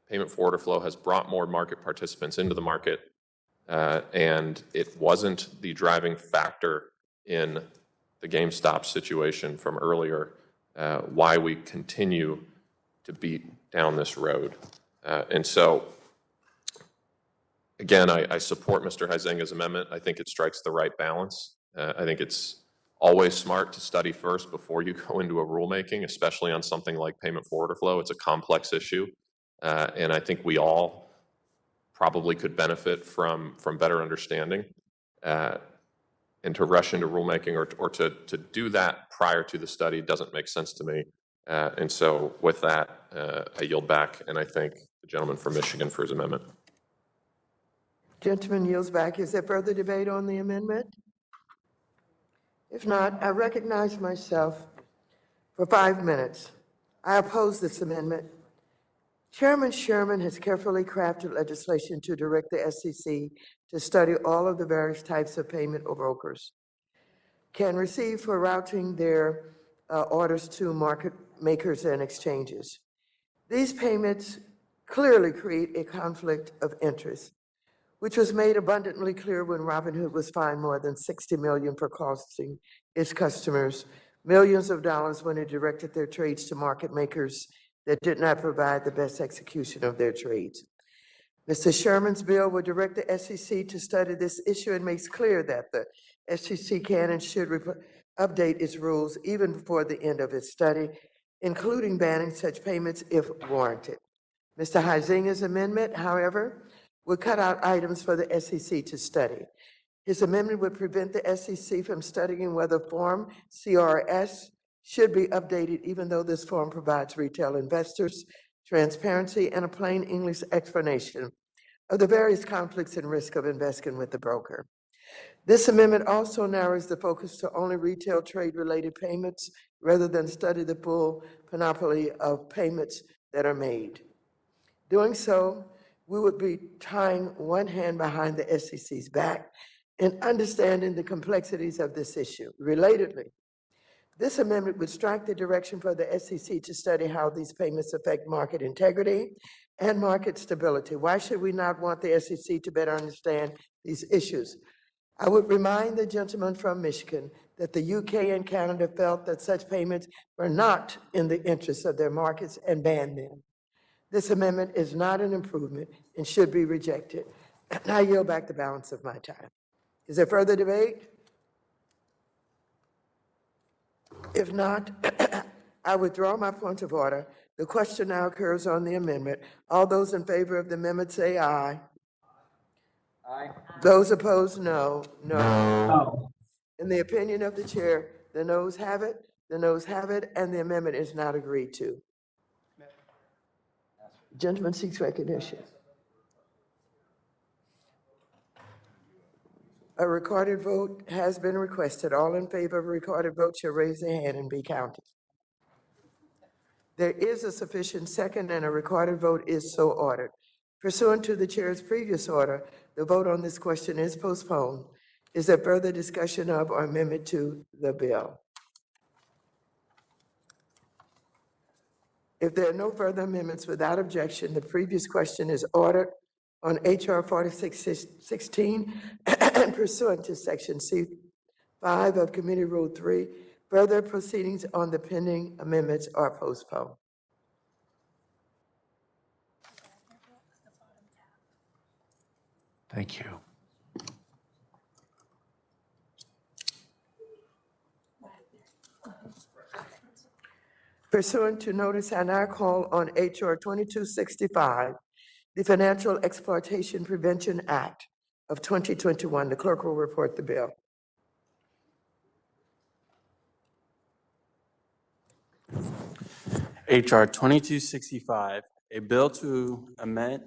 S2: payment for order flow has brought more market participants into the market and it wasn't the driving factor in the GameStop situation from earlier, why we continue to beat down this road. And so, again, I support Mr. Huizenga's amendment. I think it strikes the right balance. I think it's always smart to study first before you go into a rulemaking, especially on something like payment for order flow. It's a complex issue, and I think we all probably could benefit from better understanding. And to rush into rulemaking or to do that prior to the study doesn't make sense to me. And so with that, I yield back, and I thank the gentleman from Michigan for his amendment.
S1: Gentleman yields back. Is there further debate on the amendment? If not, I recognize myself for 5 minutes. I oppose this amendment. Chairman Sherman has carefully crafted legislation to direct the SEC to study all of the various types of payment or brokers can receive for routing their orders to market makers and exchanges. These payments clearly create a conflict of interest. which was made abundantly clear when Robinhood was fined more than $60 million for costing its customers millions of dollars when it directed their trades to market makers that did not provide the best execution of their trades. Mr. Sherman's bill would direct the SEC to study this issue and makes clear that the SEC can and should update its rules even before the end of its study, including banning such payments if warranted. Mr. Huizinga's amendment, however, would cut out items for the SEC to study. His amendment would prevent the SEC from studying whether Form CRS should be updated, even though this form provides retail investors transparency and a plain English explanation of the various conflicts and risk of investing with the broker. This amendment also narrows the focus to only retail trade-related payments rather than study the full panoply of payments that are made. Doing so, we would be tying one hand behind the SEC's back and understanding the complexities of this issue. Relatedly, this amendment would strike the direction for the SEC to study how these payments affect market integrity and market stability. Why should we not want the SEC to better understand these issues? I would remind the gentleman from Michigan that the UK and Canada felt that such payments were not in the interests of their markets and banned them. This amendment is not an improvement and should be rejected. And I yield back the balance of my time. Is there further debate? If not, I withdraw my point of order. The question now occurs on the amendment. All those in favor of the amendment say aye. Aye. Those opposed, no. No. In the opinion of the chair, the noes have it, and the amendment is not agreed to. Gentleman seeks recognition. A recorded vote has been requested. All in favor of a recorded vote shall raise their hand and be counted. There is a sufficient second and a recorded vote is so ordered. Pursuant to the chair's previous order, the vote on this question is postponed. Is there further discussion of or amendment to the bill? If there are no further amendments without objection, the previous question is ordered on HR 4616 and pursuant to Section C5 of Committee Rule 3, further proceedings on the pending amendments are postponed.
S7: Thank you.
S1: Pursuant to notice, I now call on HR 2265, the Financial Exploitation Prevention Act of 2021. The clerk will report the bill.
S3: HR 2265, a bill to amend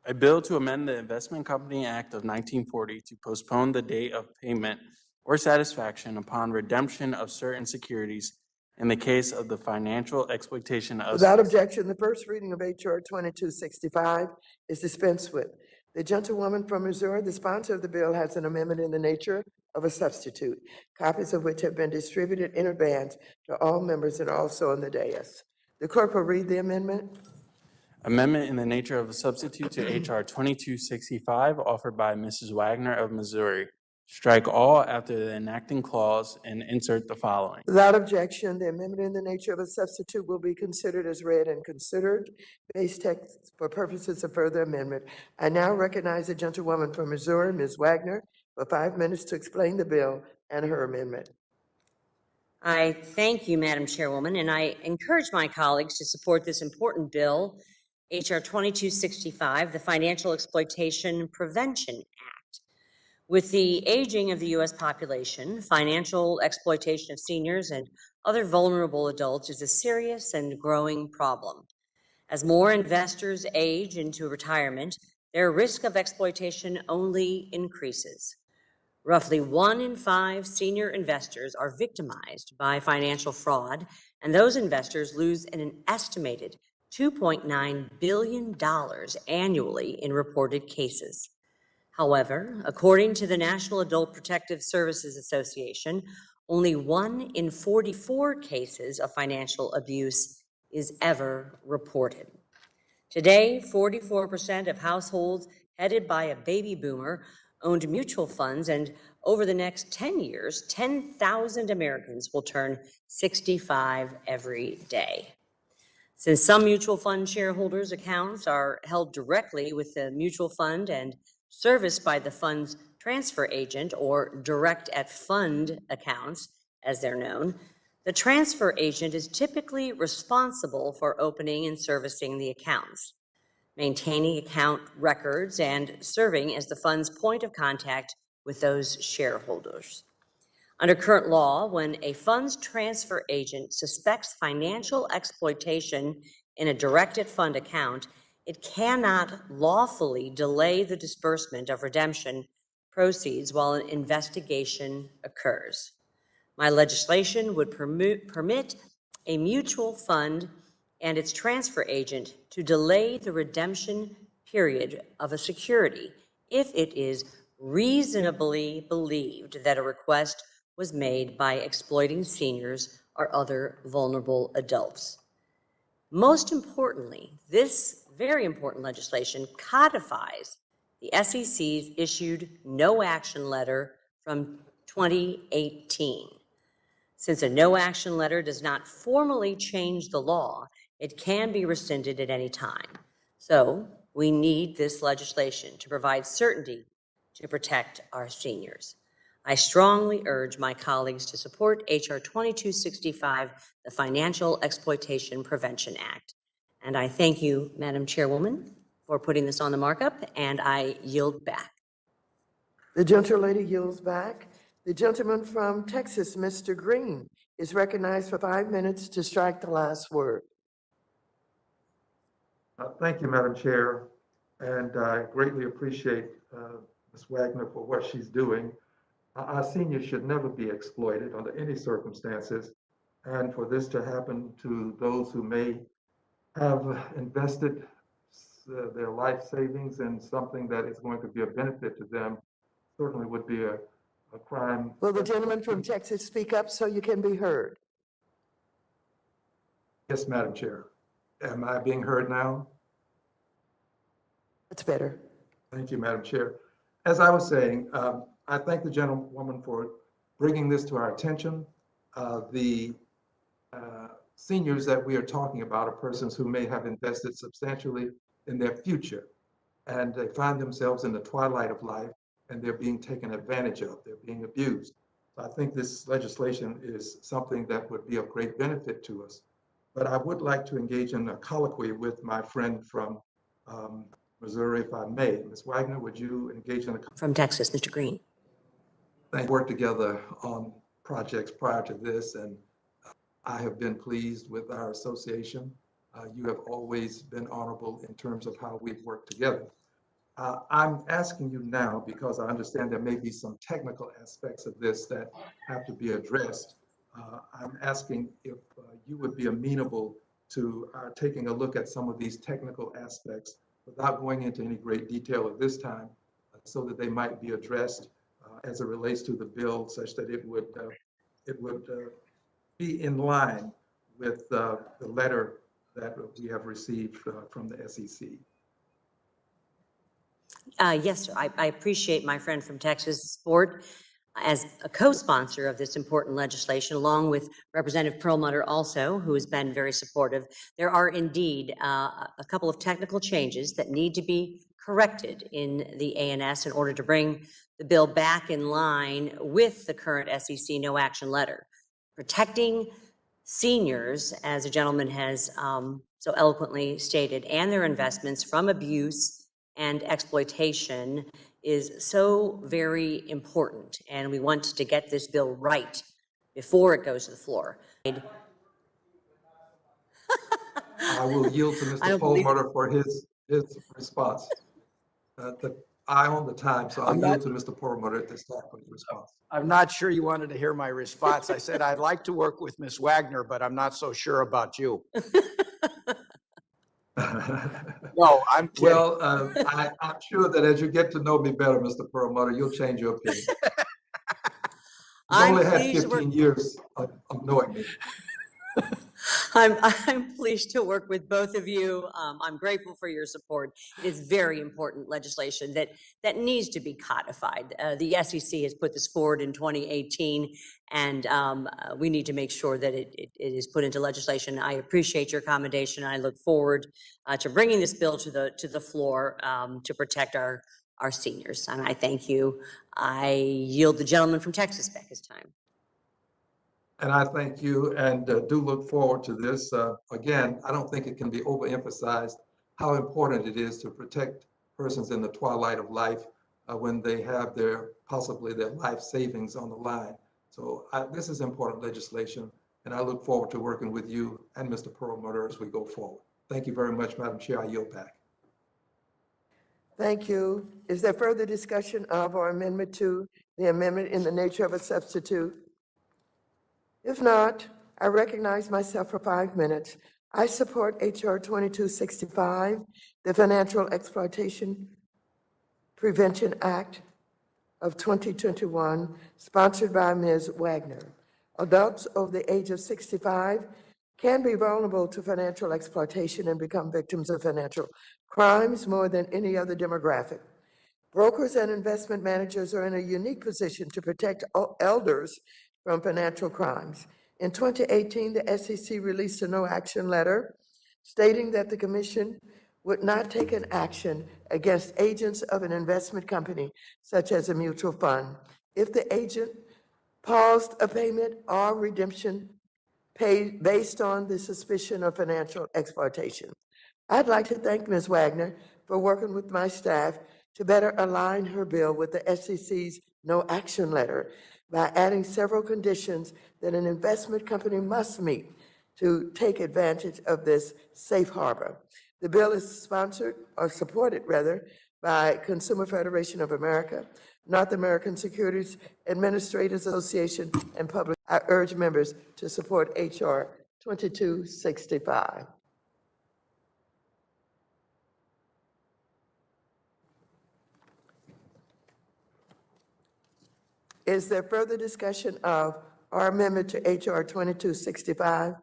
S3: the Investment Company Act of 1940 to postpone the date of payment or satisfaction upon redemption of certain securities in the case of the financial exploitation of...
S1: Without objection, the first reading of HR 2265 is dispensed with. The gentlewoman from Missouri, the sponsor of the bill, has an amendment in the nature of a substitute, copies of which have been distributed in advance to all members and also on the dais. The clerk will read the amendment.
S3: Amendment in the nature of a substitute to HR 2265 offered by Mrs. Wagner of Missouri. Strike all after the enacting clause and insert the following.
S1: Without objection, the amendment in the nature of a substitute will be considered as read and considered base text for purposes of further amendment. I now recognize the gentlewoman from Missouri, Ms. Wagner, for 5 minutes to explain the bill and her amendment.
S14: I thank you, Madam Chairwoman, and I encourage my colleagues to support this important bill, HR 2265, the Financial Exploitation Prevention Act. With the aging of the U.S. population, financial exploitation of seniors and other vulnerable adults is a serious and growing problem. As more investors age into retirement, their risk of exploitation only increases. Roughly 1 in 5 senior investors are victimized by financial fraud, and those investors lose an estimated $2.9 billion annually in reported cases. However, according to the National Adult Protective Services Association, only 1 in 44 cases of financial abuse is ever reported. Today, 44% of households headed by a baby boomer, owned mutual funds, and over the next 10 years, 10,000 Americans will turn 65 every day. Since some mutual fund shareholders' accounts are held directly with the mutual fund and serviced by the fund's transfer agent, or direct at fund accounts, as they're known, the transfer agent is typically responsible for opening and servicing the accounts, maintaining account records, and serving as the fund's point of contact with those shareholders. Under current law, when a fund's transfer agent suspects financial exploitation in a directed fund account, it cannot lawfully delay the disbursement of redemption proceeds while an investigation occurs. My legislation would permit a mutual fund and its transfer agent to delay the redemption period of a security if it is reasonably believed that a request was made by exploiting seniors or other vulnerable adults. Most importantly, this very important legislation codifies the SEC's issued no action letter from 2018. Since a no action letter does not formally change the law, it can be rescinded at any time. So we need this legislation to provide certainty to protect our seniors. I strongly urge my colleagues to support H.R. 2265, the Financial Exploitation Prevention Act. And I thank you, Madam Chairwoman, for putting this on the markup, and I yield back.
S1: The gentlelady yields back. The gentleman from Texas, Mr. Green, is recognized for 5 minutes to strike the last word.
S15: Thank you, Madam Chair, and I greatly appreciate Ms. Wagner for what she's doing. Our seniors should never be exploited under any circumstances, and for this to happen to those who may have invested their life savings in something that is going to be a benefit to them certainly would be a crime.
S1: Will the gentleman from Texas speak up so you can be heard?
S15: Yes, Madam Chair. Am I being heard now?
S1: That's better.
S15: Thank you, Madam Chair. As I was saying, I thank the gentlewoman for bringing this to our attention. The seniors that we are talking about are persons who may have invested substantially in their future, and they find themselves in the twilight of life, and they're being taken advantage of, they're being abused. So I think this legislation is something that would be of great benefit to us. But I would like to engage in a colloquy with my friend from Missouri, if I may. Ms. Wagner, would you engage in a...
S14: From Texas, Mr. Green.
S15: Thank you. Worked together on projects prior to this, and I have been pleased with our association. You have always been honorable in terms of how we've worked together. I'm asking you now, because I understand there may be some technical aspects of this that have to be addressed. I'm asking if you would be amenable to taking a look at some of these technical aspects without going into any great detail at this time, so that they might be addressed as it relates to the bill, such that it would be in line with the letter that we have received from the SEC.
S14: Yes, sir. I appreciate my friend from Texas' support as a co-sponsor of this important legislation, along with Representative Perlmutter also, who has been very supportive. There are indeed a couple of technical changes that need to be corrected in the ANS in order to bring the bill back in line with the current SEC no action letter. Protecting seniors, as the gentleman has so eloquently stated, and their investments from abuse and exploitation is so very important, and we want to get this bill right before it goes to the floor.
S15: I will yield to Mr. Perlmutter for his response. I own the time, so I'll yield to Mr. Perlmutter at this time for his response.
S8: I'm not sure you wanted to hear my response. I said, I'd like to work with Ms. Wagner, but I'm not so sure about you. No, I'm kidding.
S15: Well, I'm sure that as you get to know me better, Mr. Perlmutter, you'll change your opinion. You've only had 15 years of knowing me.
S14: I'm pleased to work with both of you. I'm grateful for your support. It is very important legislation that needs to be codified. The SEC has put this forward in 2018, and we need to make sure that it is put into legislation. I appreciate your accommodation. I look forward to bringing this bill to the floor to protect our seniors, and I thank you. I yield the gentleman from Texas back his time.
S15: And I thank you and do look forward to this. Again, I don't think it can be overemphasized how important it is to protect persons in the twilight of life when they have possibly their life savings on the line. So this is important legislation, and I look forward to working with you and Mr. Perlmutter as we go forward. Thank you very much, Madam Chair. I yield back.
S1: Thank you. Is there further discussion of or amendment to the amendment in the nature of a substitute? If not, I recognize myself for 5 minutes. I support H.R. 2265, the Financial Exploitation Prevention Act of 2021, sponsored by Ms. Wagner. Adults over the age of 65 can be vulnerable to financial exploitation and become victims of financial crimes more than any other demographic. Brokers and investment managers are in a unique position to protect elders from financial crimes. In 2018, the SEC released a no-action letter stating that the Commission would not take an action against agents of an investment company, such as a mutual fund, if the agent paused a payment or redemption paid based on the suspicion of financial exploitation. I'd like to thank Ms. Wagner for working with my staff to better align her bill with the SEC's no-action letter by adding several conditions that an investment company must meet to take advantage of this safe harbor. The bill is sponsored, or supported rather, by Consumer Federation of America, North American Securities Administrators Association, and public. I urge members to support H.R. 2265. Is there further discussion of or amendment to H.R. 2265?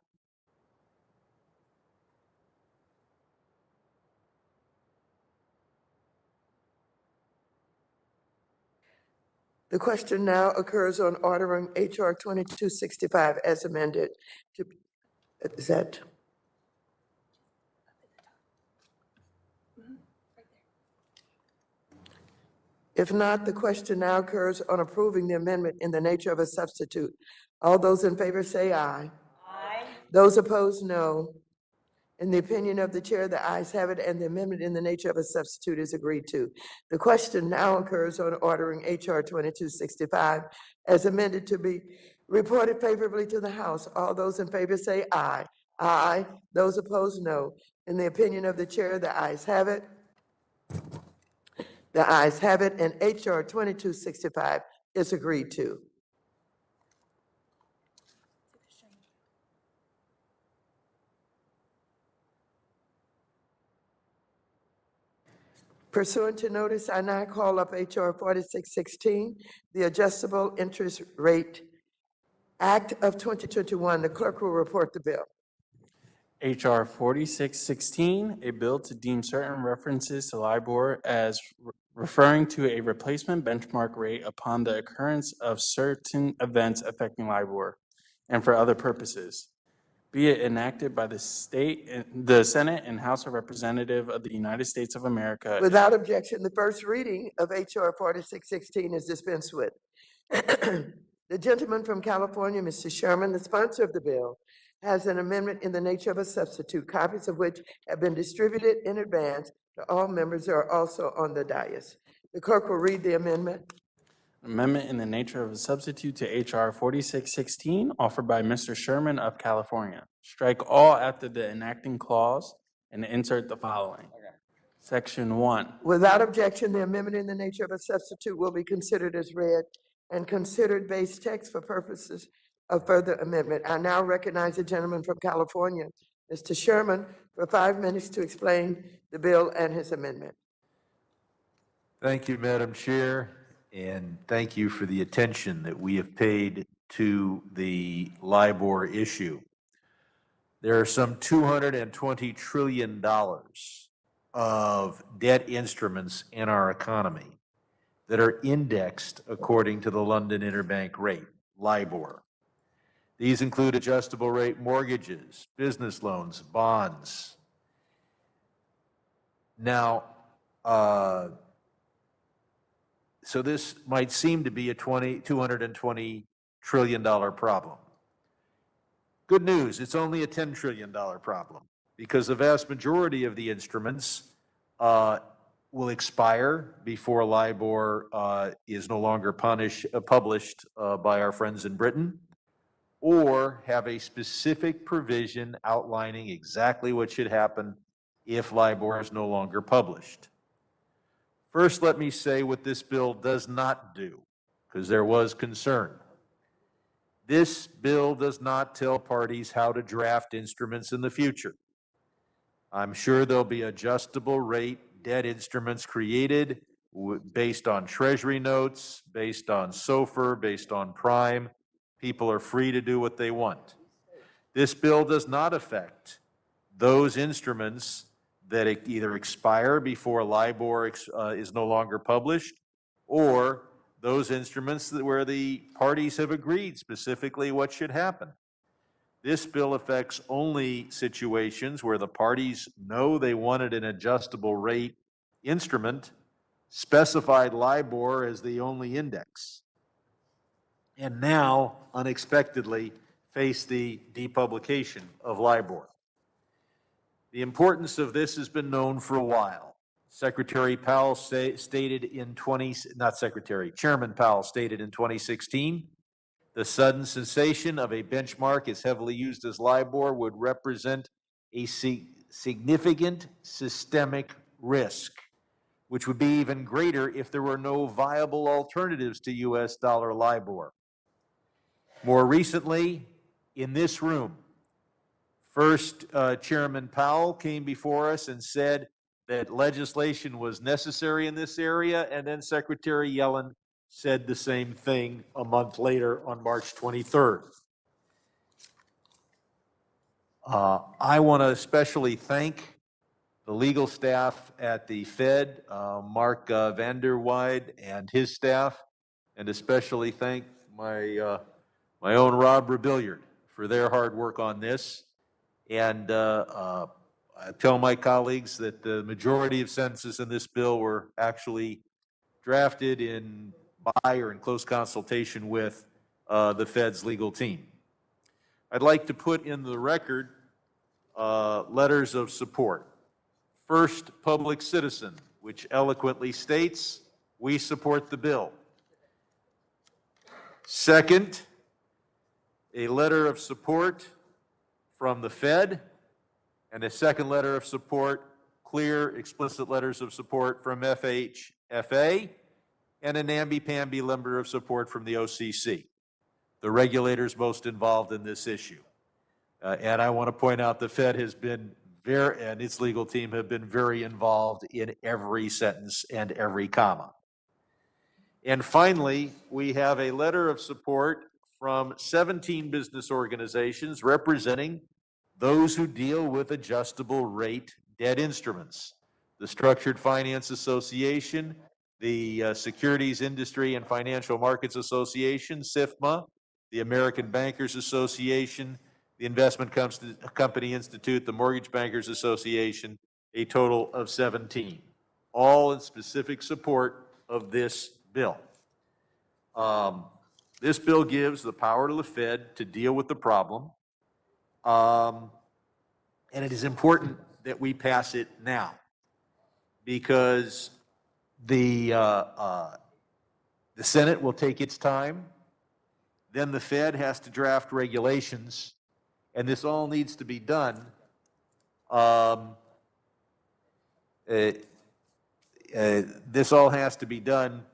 S1: The question now occurs on ordering H.R. 2265 as amended. Is that? If not, the question now occurs on approving the amendment in the nature of a substitute. All those in favor say aye. Aye. Those opposed, no. In the opinion of the chair, the ayes have it, and the amendment in the nature of a substitute is agreed to. The question now occurs on ordering H.R. 2265 as amended to be reported favorably to the House. All those in favor say aye. Aye. Those opposed, no. In the opinion of the chair, the ayes have it. The ayes have it, and H.R. 2265 is agreed to. Pursuant to notice, I now call up H.R. 4616, the Adjustable Interest Rate Act of 2021. The clerk will report the bill.
S3: H.R. 4616, a bill to deem certain references to LIBOR as referring to a replacement benchmark rate upon the occurrence of certain events affecting LIBOR and for other purposes. Be it enacted by the Senate and House of Representatives of the United States of America.
S1: Without objection, the first reading of H.R. 4616 is dispensed with. The gentleman from California, Mr. Sherman, the sponsor of the bill, has an amendment in the nature of a substitute, copies of which have been distributed in advance to all members who are also on the dais. The clerk will read the amendment.
S3: Amendment in the nature of a substitute to H.R. 4616, offered by Mr. Sherman of California. Strike all after the enacting clause and insert the following. Section 1.
S1: Without objection, the amendment in the nature of a substitute will be considered as read and considered base text for purposes of further amendment. I now recognize the gentleman from California, Mr. Sherman, for 5 minutes to explain the bill and his amendment.
S7: Thank you, Madam Chair, and thank you for the attention that we have paid to the LIBOR issue. There are some $220 trillion of debt instruments in our economy that are indexed according to the London Interbank Rate, LIBOR. These include adjustable rate mortgages, business loans, bonds. Now, so this might seem to be a $220 trillion problem. Good news, it's only a $10 trillion problem because the vast majority of the instruments will expire before LIBOR is no longer published by our friends in Britain, or have a specific provision outlining exactly what should happen if LIBOR is no longer published. First, let me say what this bill does not do, because there was concern. This bill does not tell parties how to draft instruments in the future. I'm sure there'll be adjustable rate debt instruments created based on Treasury notes, based on SOFR, based on Prime. People are free to do what they want. This bill does not affect those instruments that either expire before LIBOR is no longer published, or those instruments where the parties have agreed specifically what should happen. This bill affects only situations where the parties know they wanted an adjustable rate instrument, specified LIBOR as the only index, and now unexpectedly face the depublication of LIBOR. The importance of this has been known for a while. Chairman Powell stated in 2016, the sudden cessation of a benchmark as heavily used as LIBOR would represent a significant systemic risk, which would be even greater if there were no viable alternatives to US dollar LIBOR. More recently, in this room, first, Chairman Powell came before us and said that legislation was necessary in this area, and then Secretary Yellen said the same thing a month later on March 23rd. I want to especially thank the legal staff at the Fed, Mark Vanderweide and his staff, and especially thank my own Rob Rebillard for their hard work on this. And I tell my colleagues that the majority of sentences in this bill were actually drafted by or in close consultation with the Fed's legal team. I'd like to put in the record letters of support. First, Public Citizen, which eloquently states, "We support the bill." Second, a letter of support from the Fed, and a second letter of support, clear, explicit letters of support from FHFA, and a namby-pamby letter of support from the OCC, the regulators most involved in this issue. And I want to point out the Fed has been and its legal team have been very involved in every sentence and every comma. And finally, we have a letter of support from 17 business organizations representing those who deal with adjustable rate debt instruments: the Structured Finance Association, the Securities Industry and Financial Markets Association, SIFMA, the American Bankers Association, the Investment Company Institute, the Mortgage Bankers Association, a total of 17, all in specific support of this bill. This bill gives the power to the Fed to deal with the problem, and it is important that we pass it now, because the Senate will take its time, then the Fed has to draft regulations, and this all needs to be done this all has to be done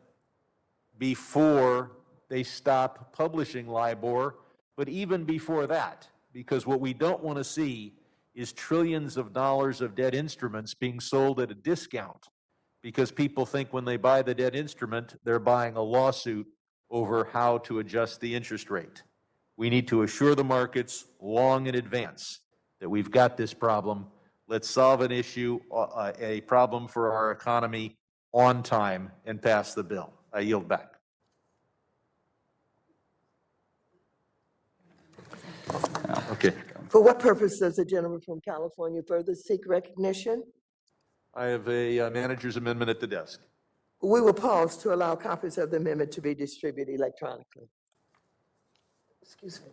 S7: before they stop publishing LIBOR, but even before that, because what we don't want to see is trillions of dollars of debt instruments being sold at a discount, because people think when they buy the debt instrument, they're buying a lawsuit over how to adjust the interest rate. We need to assure the markets long in advance that we've got this problem. Let's solve an issue, a problem for our economy on time and pass the bill. I yield back. Okay.
S1: For what purpose does the gentleman from California further seek recognition?
S7: I have a manager's amendment at the desk.
S1: We will pause to allow copies of the amendment to be distributed electronically. Excuse me.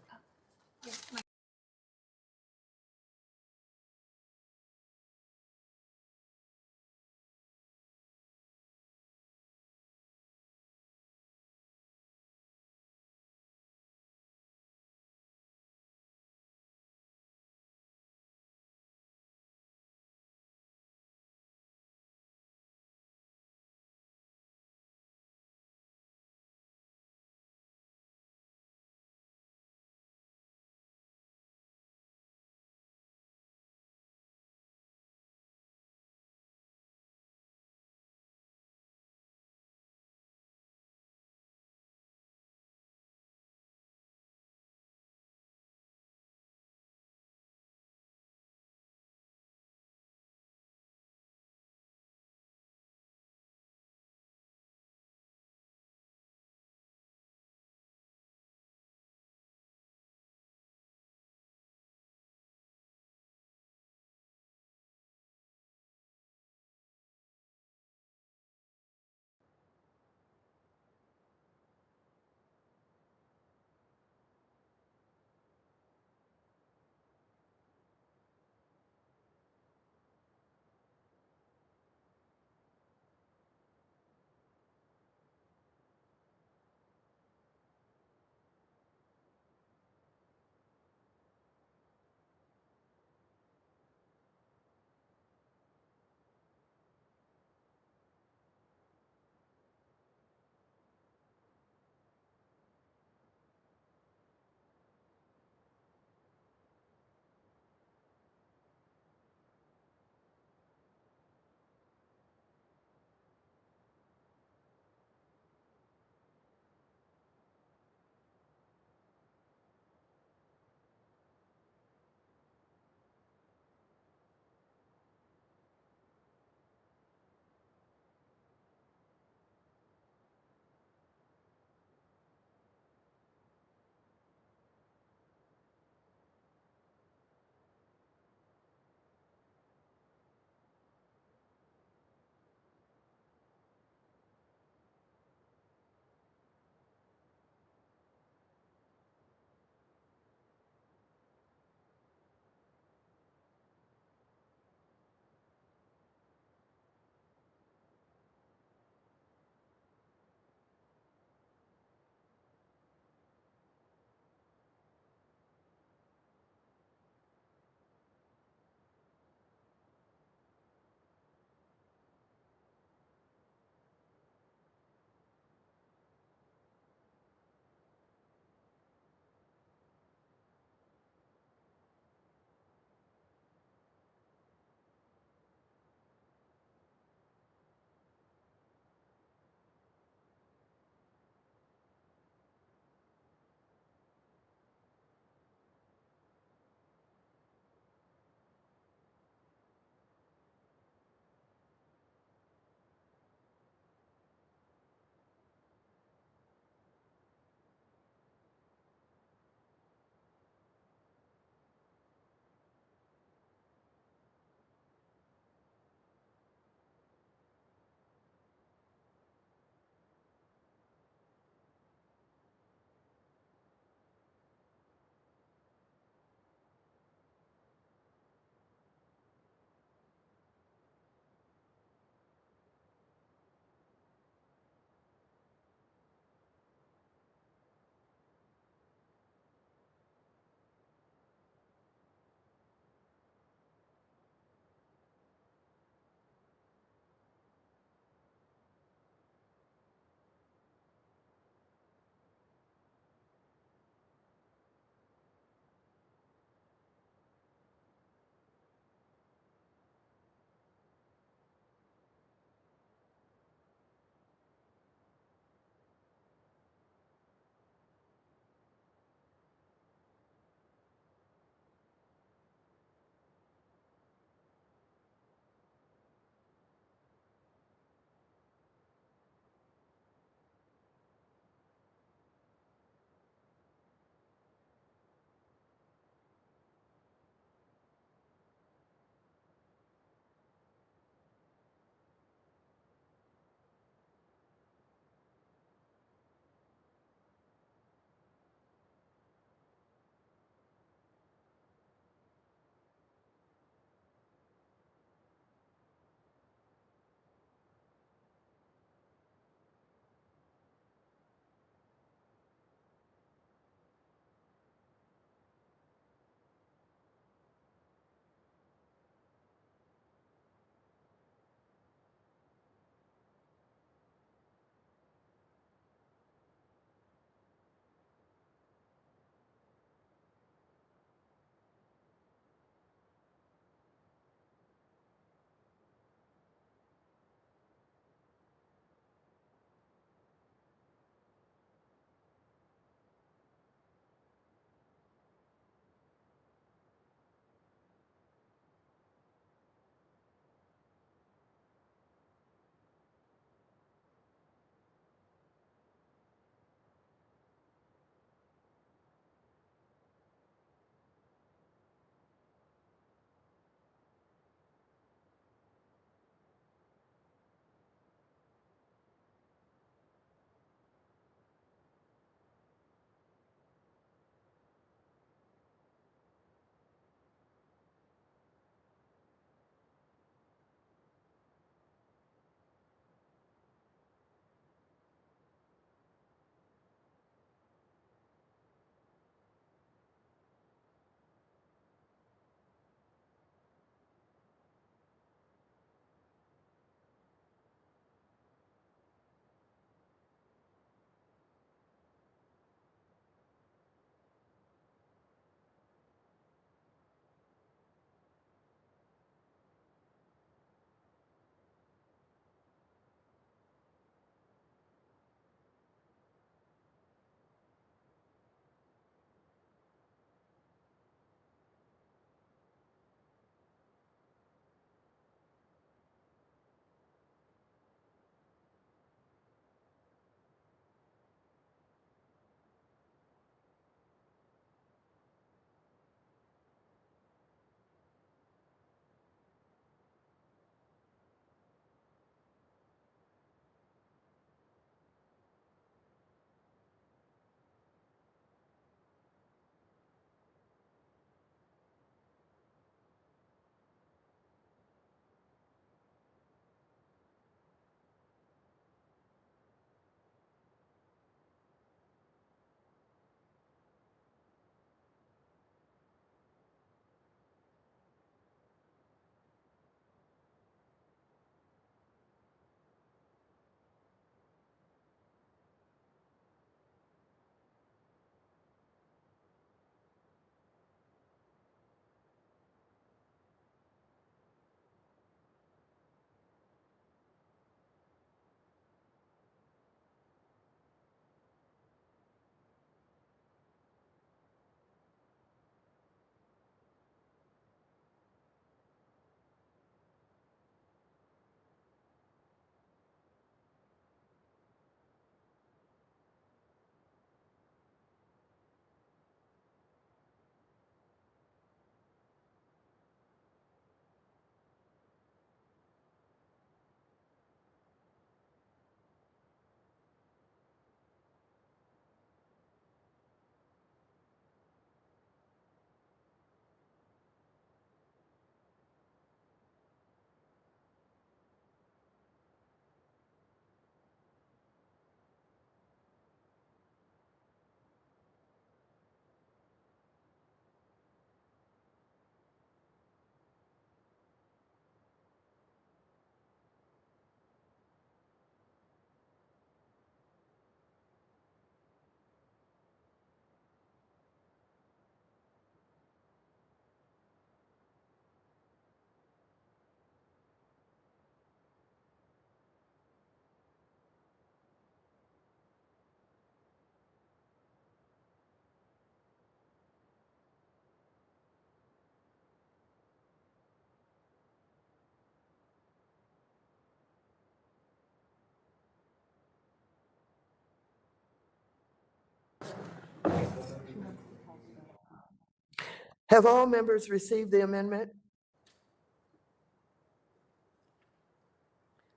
S1: Have all members received the amendment?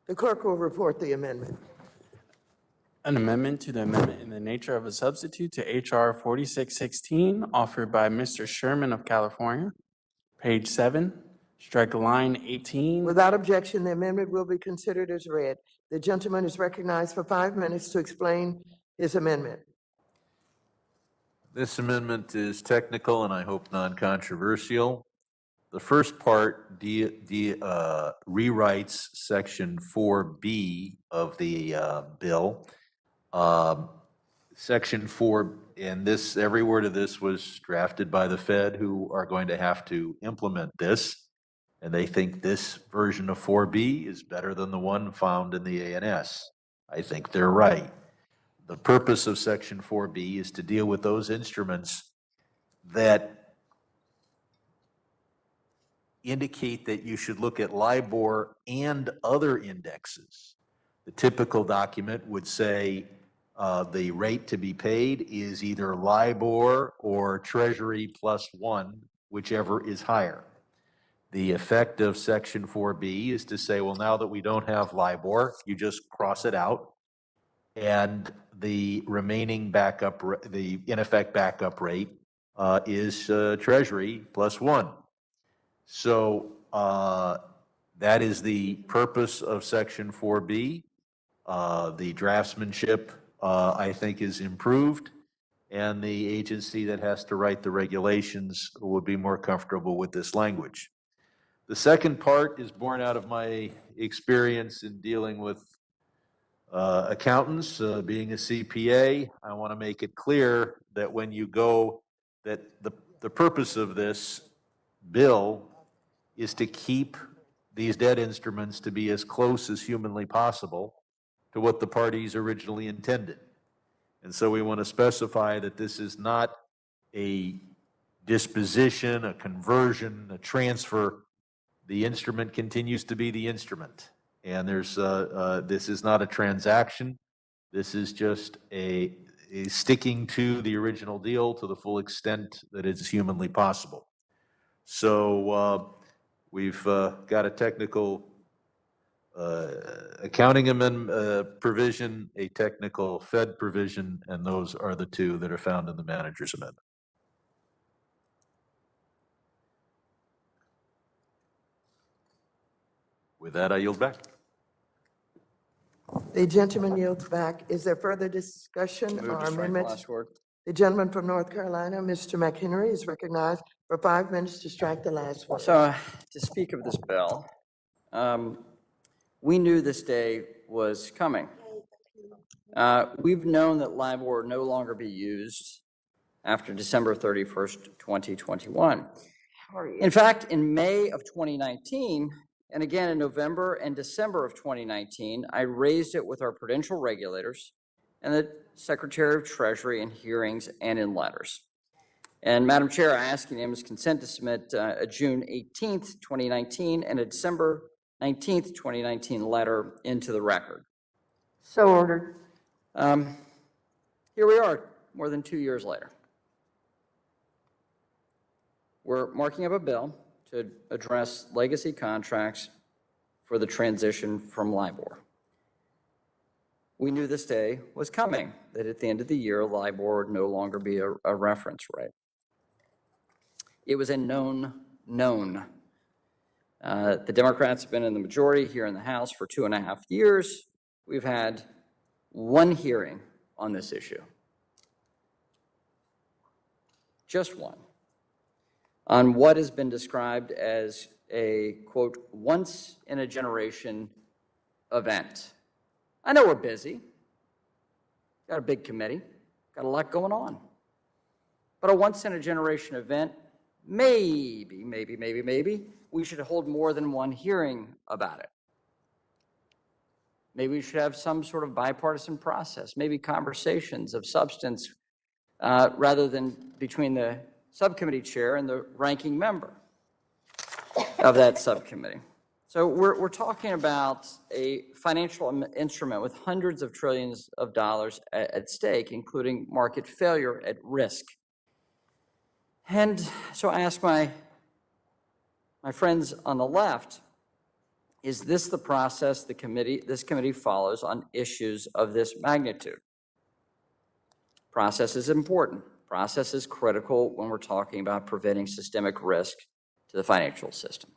S1: The clerk will report the amendment.
S3: An amendment to the amendment in the nature of a substitute to H.R. 4616, offered by Mr. Sherman of California. Page 7, strike line 18.
S1: Without objection, the amendment will be considered as read. The gentleman is recognized for 5 minutes to explain his amendment.
S7: This amendment is technical and I hope non-controversial. The first part rewrites Section 4B of the bill. Section 4, and this, every word of this was drafted by the Fed, who are going to have to implement this. And they think this version of 4B is better than the one found in the ANS. I think they're right. The purpose of Section 4B is to deal with those instruments that indicate that you should look at LIBOR and other indexes. The typical document would say the rate to be paid is either LIBOR or Treasury +1, whichever is higher. The effect of Section 4B is to say, well, now that we don't have LIBOR, you just cross it out, and the remaining backup, the in effect backup rate is Treasury +1. So that is the purpose of Section 4B. The draftsmanship, I think, is improved, and the agency that has to write the regulations would be more comfortable with this language. The second part is born out of my experience in dealing with accountants, being a CPA. I want to make it clear that when you go, that the purpose of this bill is to keep these debt instruments to be as close as humanly possible to what the parties originally intended. And so we want to specify that this is not a disposition, a conversion, a transfer. The instrument continues to be the instrument. And there's this is not a transaction. This is just a sticking to the original deal to the full extent that it's humanly possible. So we've got a technical accounting amendment provision, a technical Fed provision, and those are the two that are found in the manager's amendment. With that, I yield back.
S1: The gentleman yields back. Is there further discussion or amendments? The gentleman from North Carolina, Mr. McHenry, is recognized for 5 minutes to strike the last word.
S16: So to speak of this bill, we knew this day was coming. We've known that LIBOR will no longer be used after December 31st, 2021. In fact, in May of 2019, and again in November and December of 2019, I raised it with our prudential regulators and the Secretary of Treasury in hearings and in letters. And Madam Chair, I ask unanimous consent to submit a June 18th, 2019 and a December 19th, 2019 letter into the record.
S12: So ordered.
S16: Here we are, more than 2 years later. We're marking up a bill to address legacy contracts for the transition from LIBOR. We knew this day was coming, that at the end of the year, LIBOR would no longer be a reference rate. It was a known. The Democrats have been in the majority here in the House for 2.5 years. We've had one hearing on this issue. Just one. On what has been described as a, quote, once-in-a-generation event. I know we're busy. Got a big committee. Got a lot going on. But a once-in-a-generation event, maybe, we should hold more than one hearing about it. Maybe we should have some sort of bipartisan process, maybe conversations of substance rather than between the subcommittee chair and the ranking member of that subcommittee. So we're talking about a financial instrument with hundreds of trillions of dollars at stake, including market failure at risk. And so I asked my friends on the left, is this the process this committee follows on issues of this magnitude? Process is important. Process is critical when we're talking about preventing systemic risk to the financial system.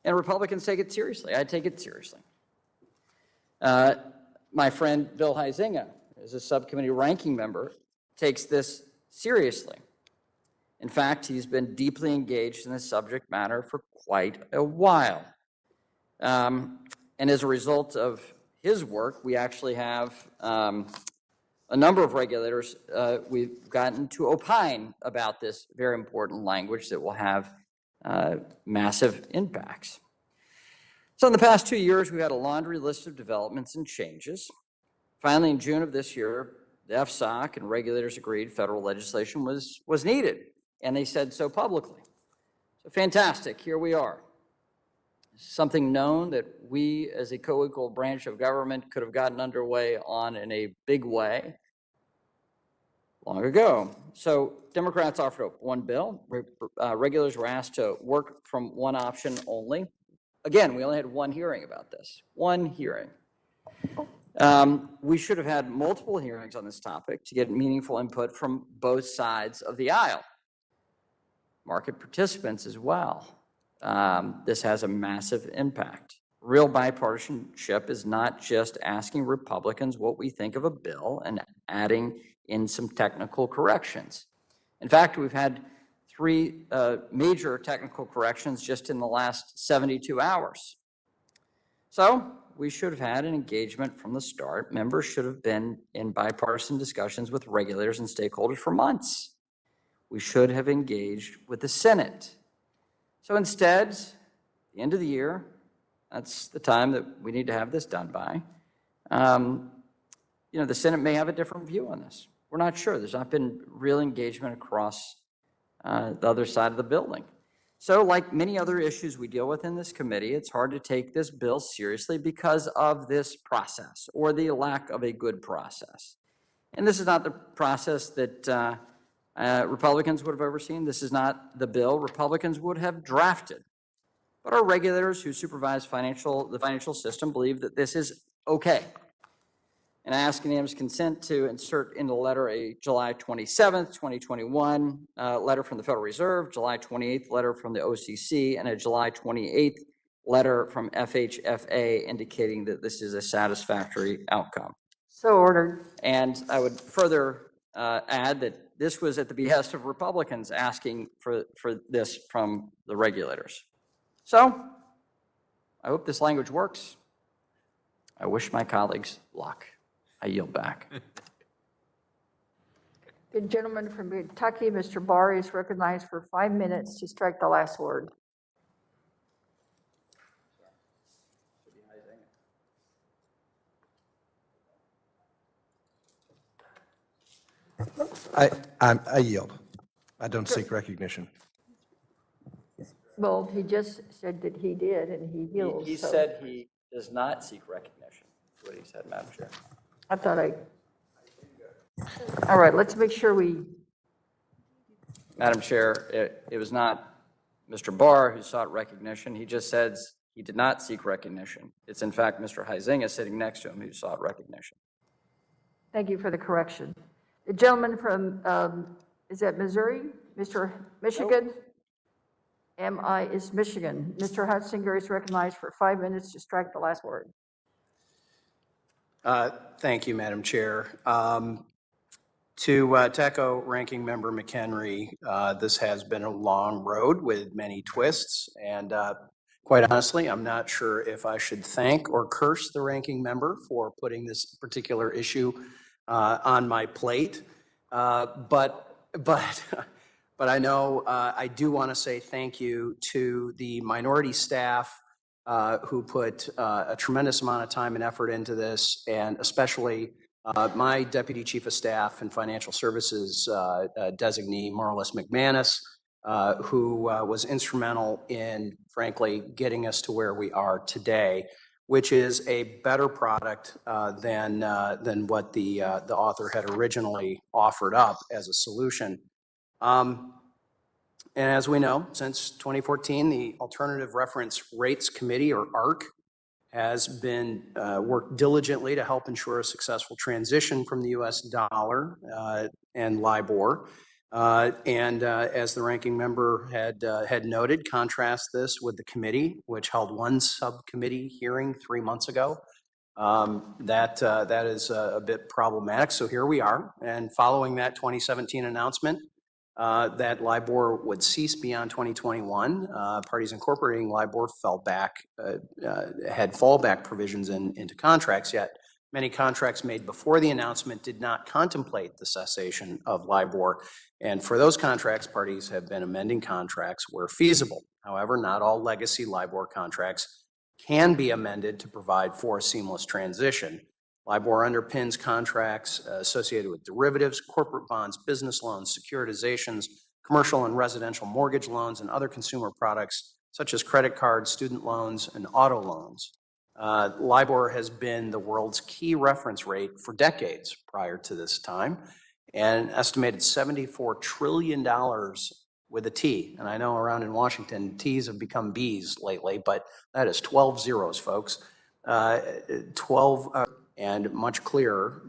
S16: And Republicans take it seriously. I take it seriously. My friend Bill Huizinga, as a subcommittee ranking member, takes this seriously. In fact, he's been deeply engaged in this subject matter for quite a while. And as a result of his work, we actually have a number of regulators we've gotten to opine about this very important language that will have massive impacts. So in the past 2 years, we've had a laundry list of developments and changes. Finally, in June of this year, the FSOC and regulators agreed federal legislation was needed, and they said so publicly. So fantastic, here we are. Something known that we as a co-equal branch of government could have gotten underway on in a big way long ago. So Democrats offered up one bill. Regulators were asked to work from one option only. Again, we only had one hearing about this, one hearing. We should have had multiple hearings on this topic to get meaningful input from both sides of the aisle, market participants as well. This has a massive impact. Real bipartisanship is not just asking Republicans what we think of a bill and adding in some technical corrections. In fact, we've had 3 major technical corrections just in the last 72 hours. So we should have had an engagement from the start. Members should have been in bipartisan discussions with regulators and stakeholders for months. We should have engaged with the Senate. So instead, at the end of the year, that's the time that we need to have this done by. The Senate may have a different view on this. We're not sure. There's not been real engagement across the other side of the building. So like many other issues we deal with in this committee, it's hard to take this bill seriously because of this process or the lack of a good process. And this is not the process that Republicans would have overseen. This is not the bill Republicans would have drafted. But our regulators who supervise the financial system believe that this is okay. And I ask unanimous consent to insert in the letter a July 27th, 2021 letter from the Federal Reserve, July 28th letter from the OCC, and a July 28th letter from FHFA indicating that this is a satisfactory outcome.
S12: So ordered.
S16: And I would further add that this was at the behest of Republicans asking for this from the regulators. So I hope this language works. I wish my colleagues luck. I yield back.
S12: The gentleman from Kentucky, Mr. Barr, is recognized for 5 minutes to strike the last word.
S11: I yield. I don't seek recognition.
S12: Well, he just said that he did, and he yields.
S16: He
S12: so
S16: said he does not seek recognition. That's what he said, Madam Chair.
S12: I thought all right, let's make sure we.
S16: Madam Chair, it was not Mr. Barr who sought recognition. He just says he did not seek recognition. It's in fact Mr. Huizinga sitting next to him who sought recognition.
S12: Thank you for the correction. The gentleman from, is that Missouri? Mr. Michigan? MI is Michigan. Mr. Huizinga is recognized for 5 minutes to strike the last word.
S8: Thank you, Madam Chair. To echo Ranking Member McHenry, this has been a long road with many twists, and quite honestly, I'm not sure if I should thank or curse the Ranking Member for putting this particular issue on my plate, but I know I do want to say thank you to the minority staff who put a tremendous amount of time and effort into this, and especially my Deputy Chief of Staff and Financial Services designee, Marlis McManus, who was instrumental in, frankly, getting us to where we are today, which is a better product than what the author had originally offered up as a solution. And as we know, since 2014, the Alternative Reference Rates Committee, or ARC, has been worked diligently to help ensure a successful transition from the US dollar and LIBOR. As the ranking member had noted, contrast this with the committee, which held one subcommittee hearing 3 months ago. That is a bit problematic. So here we are. And following that 2017 announcement that LIBOR would cease beyond 2021, parties incorporating LIBOR had fallback provisions into contracts, yet many contracts made before the announcement did not contemplate the cessation of LIBOR. And for those contracts, parties have been amending contracts where feasible. However, not all legacy LIBOR contracts can be amended to provide for a seamless transition. LIBOR underpins contracts associated with derivatives, corporate bonds, business loans, securitizations, commercial and residential mortgage loans, and other consumer products such as credit cards, student loans, and auto loans. LIBOR has been the world's key reference rate for decades prior to this time, and an estimated $74 trillion with a T. And I know around in Washington, T's have become B's lately, but that is 12 zeros, folks. 12 and much clearer,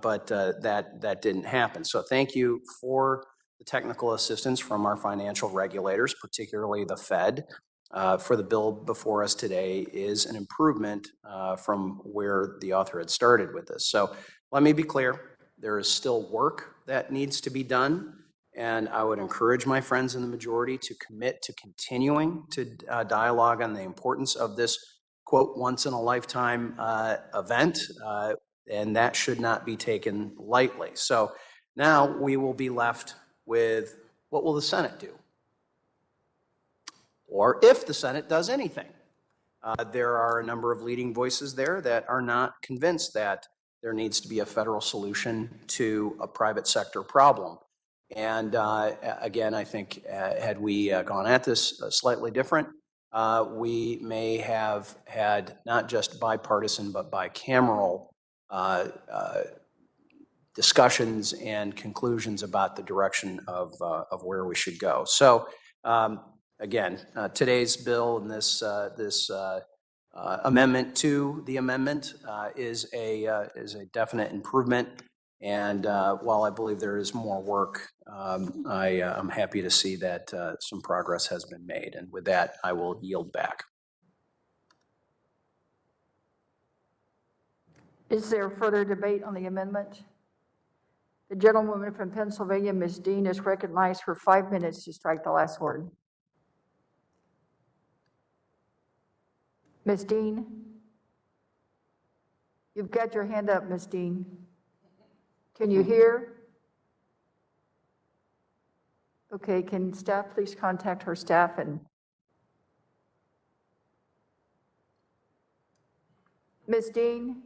S8: but that didn't happen. So thank you for the technical assistance from our financial regulators, particularly the Fed. For the bill before us today is an improvement from where the author had started with this. So let me be clear, there is still work that needs to be done, and I would encourage my friends in the majority to commit to continuing to dialogue on the importance of this, quote, once-in-a-lifetime event, and that should not be taken lightly. So now we will be left with, what will the Senate do? Or if the Senate does anything. There are a number of leading voices there that are not convinced that there needs to be a federal solution to a private sector problem. And again, I think had we gone at this slightly different, we may have had not just bipartisan but bicameral discussions and conclusions about the direction of where we should go. So again, today's bill and this amendment to the amendment is a definite improvement. And while I believe there is more work, I'm happy to see that some progress has been made. And with that, I will yield back.
S12: Is there further debate on the amendment? The gentlewoman from Pennsylvania, Ms. Dean, is recognized for 5 minutes to strike the last word. Ms. Dean? You've got your hand up, Ms. Dean. Can you hear? Okay, can staff please contact her staff and Ms. Dean?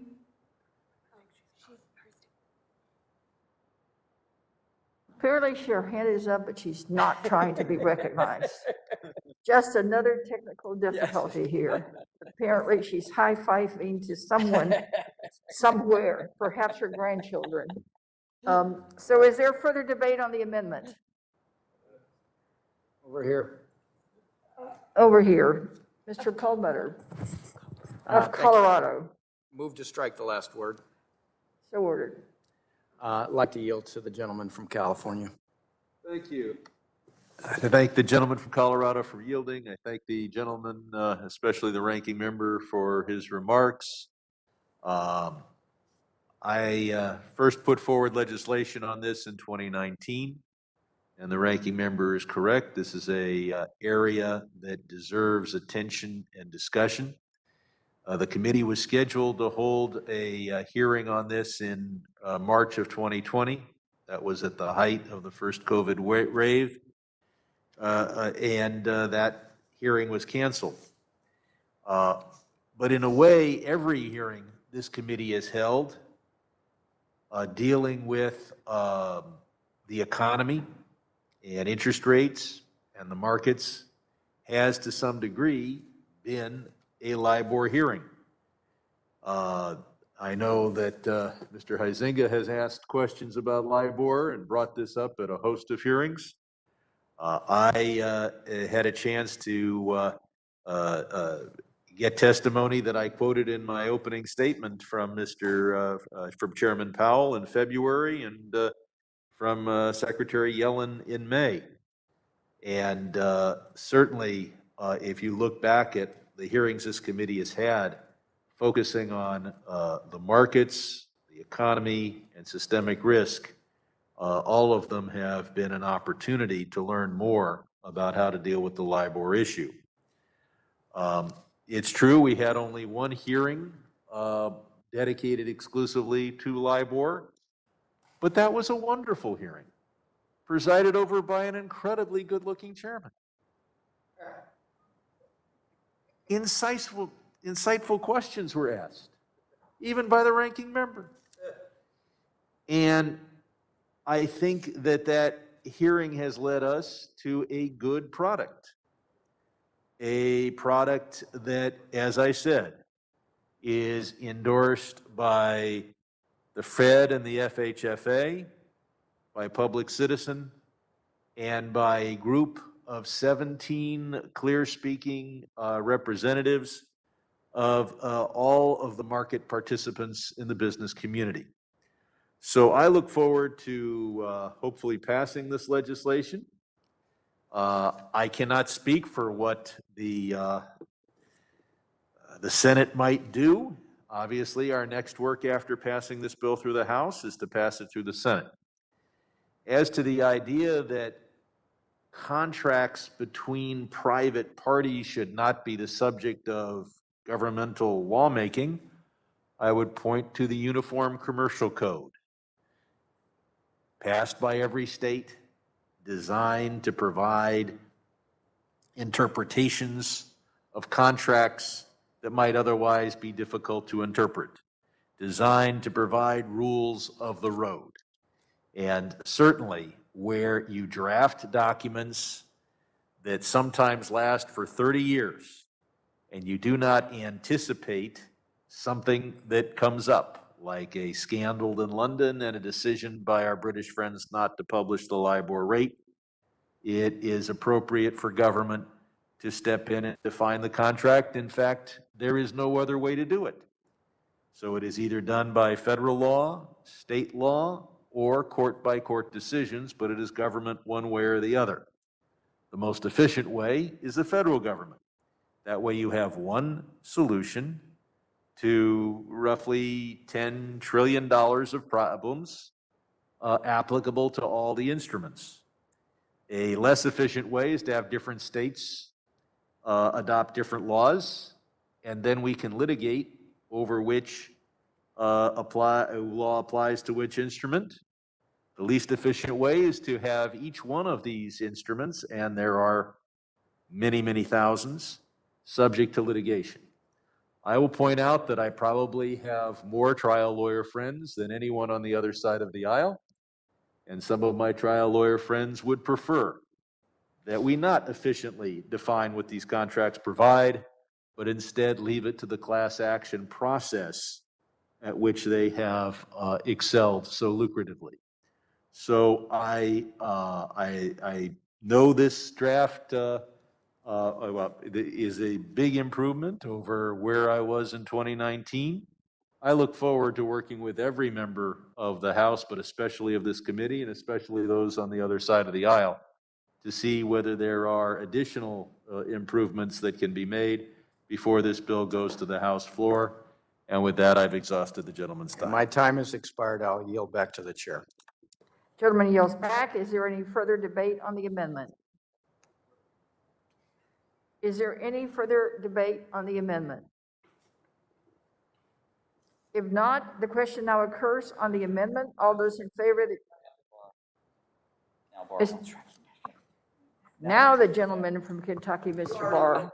S12: Apparently her hand is up, but she's not trying to be recognized. Just another technical difficulty here. Apparently she's high-fiving to someone somewhere, perhaps her grandchildren. So is there further debate on the amendment?
S11: Over here.
S12: Over here, Mr. Colbetter of Colorado.
S8: Move to strike the last word.
S12: So ordered.
S11: I'd like to yield to the gentleman from California.
S7: Thank you. I thank the gentleman from Colorado for yielding. I thank the gentleman, especially the ranking member, for his remarks. I first put forward legislation on this in 2019, and the ranking member is correct. This is a area that deserves attention and discussion. The committee was scheduled to hold a hearing on this in March of 2020. That was at the height of the first COVID wave, and that hearing was canceled. But in a way, every hearing this committee has held dealing with the economy and interest rates and the markets has to some degree been a LIBOR hearing. I know that Mr. Huizinga has asked questions about LIBOR and brought this up at a host of hearings. I had a chance to get testimony that I quoted in my opening statement from from Chairman Powell in February and from Secretary Yellen in May. And certainly, if you look back at the hearings this committee has had, focusing on the markets, the economy, and systemic risk, all of them have been an opportunity to learn more about how to deal with the LIBOR issue. It's true we had only one hearing dedicated exclusively to LIBOR, but that was a wonderful hearing, presided over by an incredibly good-looking chairman. Insightful questions were asked, even by the ranking member. And I think that hearing has led us to a good product. A product that, as I said, is endorsed by the Fed and the FHFA, by Public Citizen, and by a group of 17 clear-speaking representatives of all of the market participants in the business community. So I look forward to hopefully passing this legislation. I cannot speak for what the Senate might do. Obviously, our next work after passing this bill through the House is to pass it through the Senate. As to the idea that contracts between private parties should not be the subject of governmental lawmaking, I would point to the Uniform Commercial Code, passed by every state, designed to provide interpretations of contracts that might otherwise be difficult to interpret, designed to provide rules of the road. And certainly where you draft documents that sometimes last for 30 years and you do not anticipate something that comes up, like a scandal in London and a decision by our British friends not to publish the LIBOR rate, it is appropriate for government to step in and define the contract. In fact, there is no other way to do it. So it is either done by federal law, state law, or court-by-court decisions, but it is government one way or the other. The most efficient way is the federal government. That way you have one solution to roughly $10 trillion of problems applicable to all the instruments. A less efficient way is to have different states adopt different laws, and then we can litigate over which law applies to which instrument. The least efficient way is to have each one of these instruments, and there are many, many thousands, subject to litigation. I will point out that I probably have more trial lawyer friends than anyone on the other side of the aisle, and some of my trial lawyer friends would prefer that we not efficiently define what these contracts provide, but instead leave it to the class action process at which they have excelled so lucratively. So I know this draft is a big improvement over where I was in 2019. I look forward to working with every member of the House, but especially of this committee, and especially those on the other side of the aisle, to see whether there are additional improvements that can be made before this bill goes to the House floor. And with that, I've exhausted the gentleman's time.
S8: My time has expired. I'll yield back to the chair.
S12: Gentleman yields back. Is there any further debate on the amendment? Is there any further debate on the amendment? If not, the question now occurs on the amendment. All those in favor? Now the gentleman from Kentucky, Mr. Barr,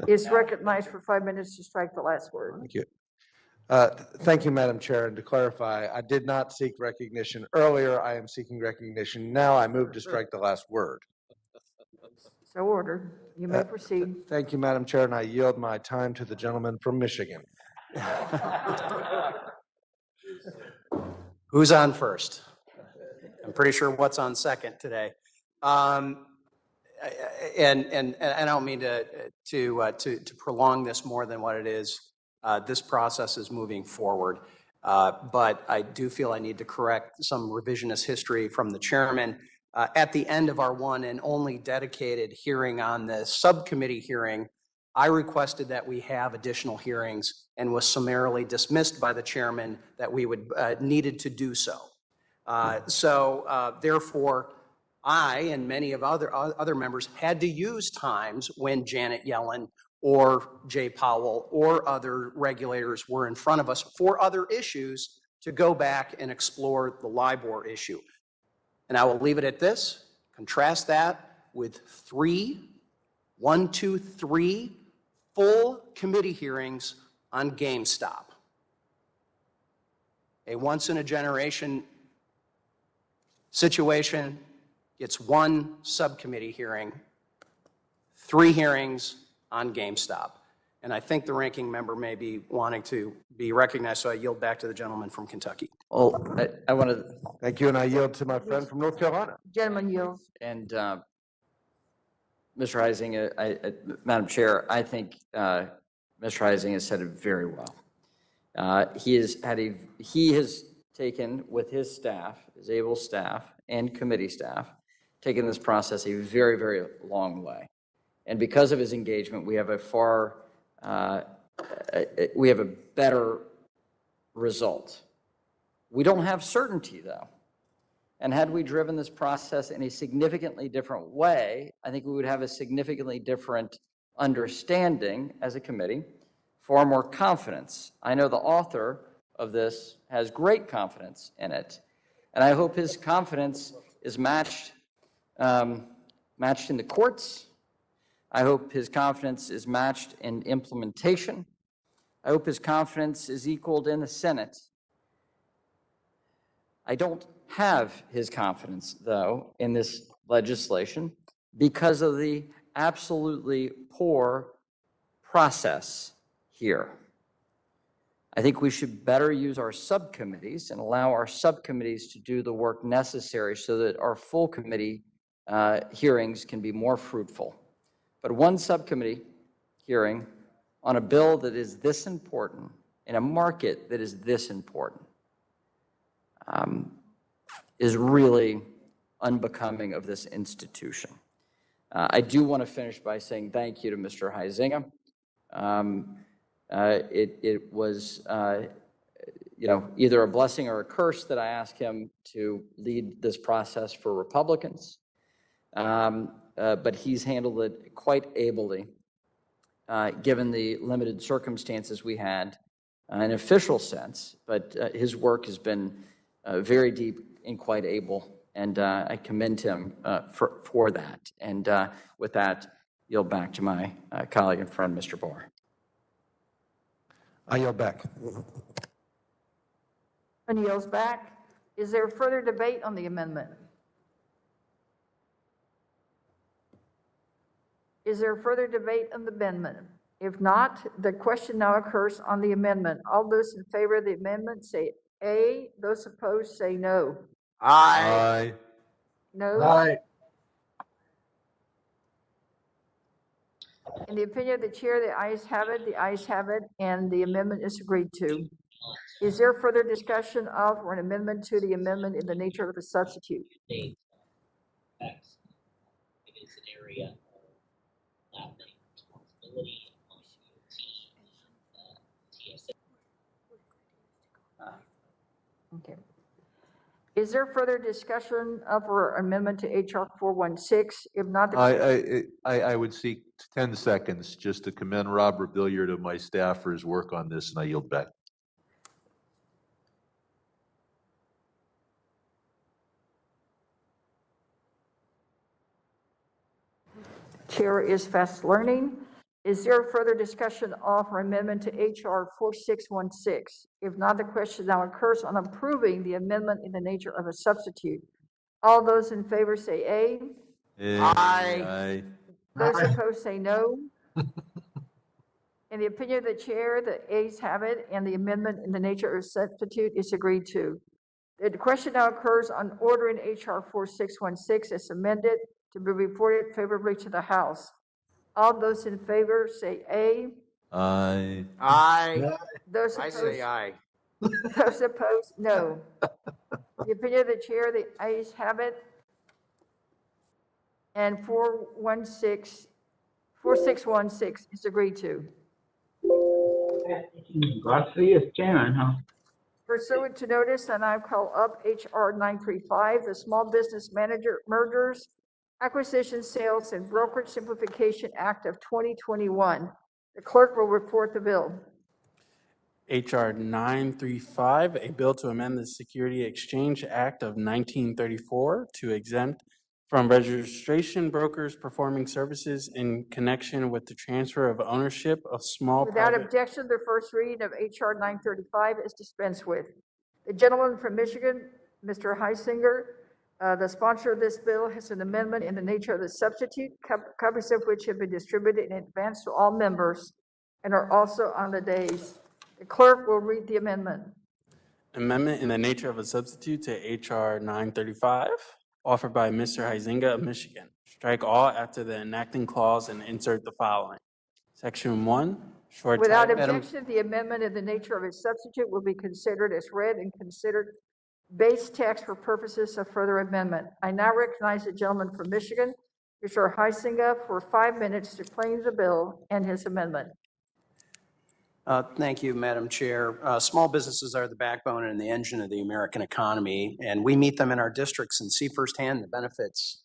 S12: is recognized for 5 minutes to strike the last word.
S11: Thank you. Thank you, Madam Chair. And to clarify, I did not seek recognition earlier. I am seeking recognition now. I move to strike the last word.
S12: So ordered. You may proceed.
S11: Thank you, Madam Chair, and I yield my time to the gentleman from Michigan.
S8: Who's on first? I'm pretty sure what's on second today. And I don't mean to prolong this more than what it is. This process is moving forward. But I do feel I need to correct some revisionist history from the chairman. At the end of our one and only dedicated hearing on the subcommittee hearing, I requested that we have additional hearings and was summarily dismissed by the chairman that we would needed to do so. Therefore, I and many of other members had to use times when Janet Yellen or Jay Powell or other regulators were in front of us for other issues to go back and explore the LIBOR issue. And I will leave it at this. Contrast that with 3 full committee hearings on GameStop. A once-in-a-generation situation gets 1 subcommittee hearing, 3 hearings on GameStop. And I think the ranking member may be wanting to be recognized, so I yield back to the gentleman from Kentucky.
S16: Well, I want to,
S11: Thank you, and I yield to my friend from North Carolina.
S12: Gentleman yields.
S16: and Mr. Huizinga, Madam Chair, I think Mr. Huizinga said it very well. He has taken with his staff, his able staff and committee staff, taken this process a very, very long way. And because of his engagement, we have a better result. We don't have certainty, though. And had we driven this process in a significantly different way, I think we would have a significantly different understanding as a committee, far more confidence. I know the author of this has great confidence in it, and I hope his confidence is matched in the courts. I hope his confidence is matched in implementation. I hope his confidence is equaled in the Senate. I don't have his confidence, though, in this legislation because of the absolutely poor process here. I think we should better use our subcommittees and allow our subcommittees to do the work necessary so that our full committee hearings can be more fruitful. But one subcommittee hearing on a bill that is this important, in a market that is this important, is really unbecoming of this institution. I do want to finish by saying thank you to Mr. Huizinga. It was, either a blessing or a curse that I asked him to lead this process for Republicans. But he's handled it quite ably, given the limited circumstances we had in an official sense. But his work has been very deep and quite able, and I commend him for that. And with that, yield back to my colleague and friend, Mr. Barr.
S11: I yield back.
S12: And yields back. Is there further debate on the amendment? Is there further debate on the amendment? If not, the question now occurs on the amendment. All those in favor of the amendment say aye. Those opposed say no.
S11: Aye.
S12: No?
S9: Aye.
S12: In the opinion of the chair, the ayes have it, and the amendment is agreed to. Is there further discussion of or an amendment to the amendment in the nature of a substitute?
S17: It is an area of lab responsibility amongst TSA.
S12: Okay. Is there further discussion of or amendment to HR 416? If not,
S7: I would seek 10 seconds just to commend Robert Billiard and my staff for his work on this, and I yield back.
S12: Chair is fast learning. Is there further discussion of or amendment to HR 4616? If not, the question now occurs on approving the amendment in the nature of a substitute. All those in favor say aye.
S11: Aye.
S12: Those opposed say no. In the opinion of the chair, the ayes have it, and the amendment in the nature of a substitute is agreed to. The question now occurs on ordering HR 4616 as amended. to be reported favorably to the House. All those in favor say aye.
S7: Aye.
S8: Aye.
S12: Those
S8: I say
S12: opposed,
S8: aye.
S12: those opposed, no. The opinion of the chair, the ayes have it. And 4616 is agreed to.
S10: Garcia is Chairman, huh?
S12: Pursuant to notice, and I call up HR 935, the Small Business Manager Mergers, Acquisition, Sales, and Brokerage Simplification Act of 2021. The clerk will report the bill.
S3: HR 935, a bill to amend the Security Exchange Act of 1934 to exempt from registration brokers performing services in connection with the transfer of ownership of small
S12: Without
S3: private.
S12: objection, the first reading of HR 935 is dispensed with. The gentleman from Michigan, Mr. Heisinger, the sponsor of this bill, has an amendment in the nature of the substitute, copies of which have been distributed in advance to all members and are also on the dais. The clerk will read the amendment.
S3: Amendment in the nature of a substitute to HR 935, offered by Mr. Heisinger of Michigan. Strike all after the enacting clause and insert the following. Section 1, short
S12: Without
S3: title.
S12: objection, the amendment in the nature of a substitute will be considered as read and considered base text for purposes of further amendment. I now recognize the gentleman from Michigan, Mr. Heisinger, for 5 minutes to claim the bill and his amendment.
S8: Thank you, Madam Chair. Small businesses are the backbone and the engine of the American economy, and we meet them in our districts and see firsthand the benefits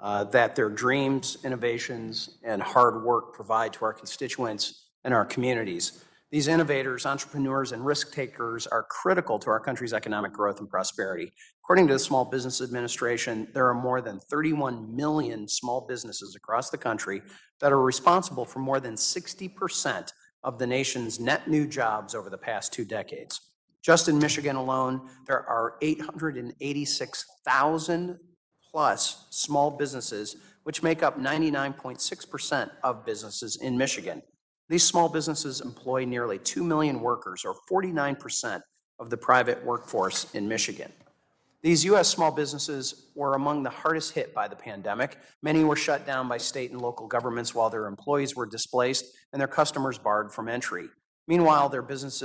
S8: that their dreams, innovations, and hard work provide to our constituents and our communities. These innovators, entrepreneurs, and risk takers are critical to our country's economic growth and prosperity. According to the Small Business Administration, there are more than 31 million small businesses across the country that are responsible for more than 60% of the nation's net new jobs over the past 2 decades. Just in Michigan alone, there are 886,000 plus small businesses, which make up 99.6% of businesses in Michigan. These small businesses employ nearly 2 million workers, or 49% of the private workforce in Michigan. These U.S. small businesses were among the hardest hit by the pandemic. Many were shut down by state and local governments while their employees were displaced and their customers barred from entry. Meanwhile, their business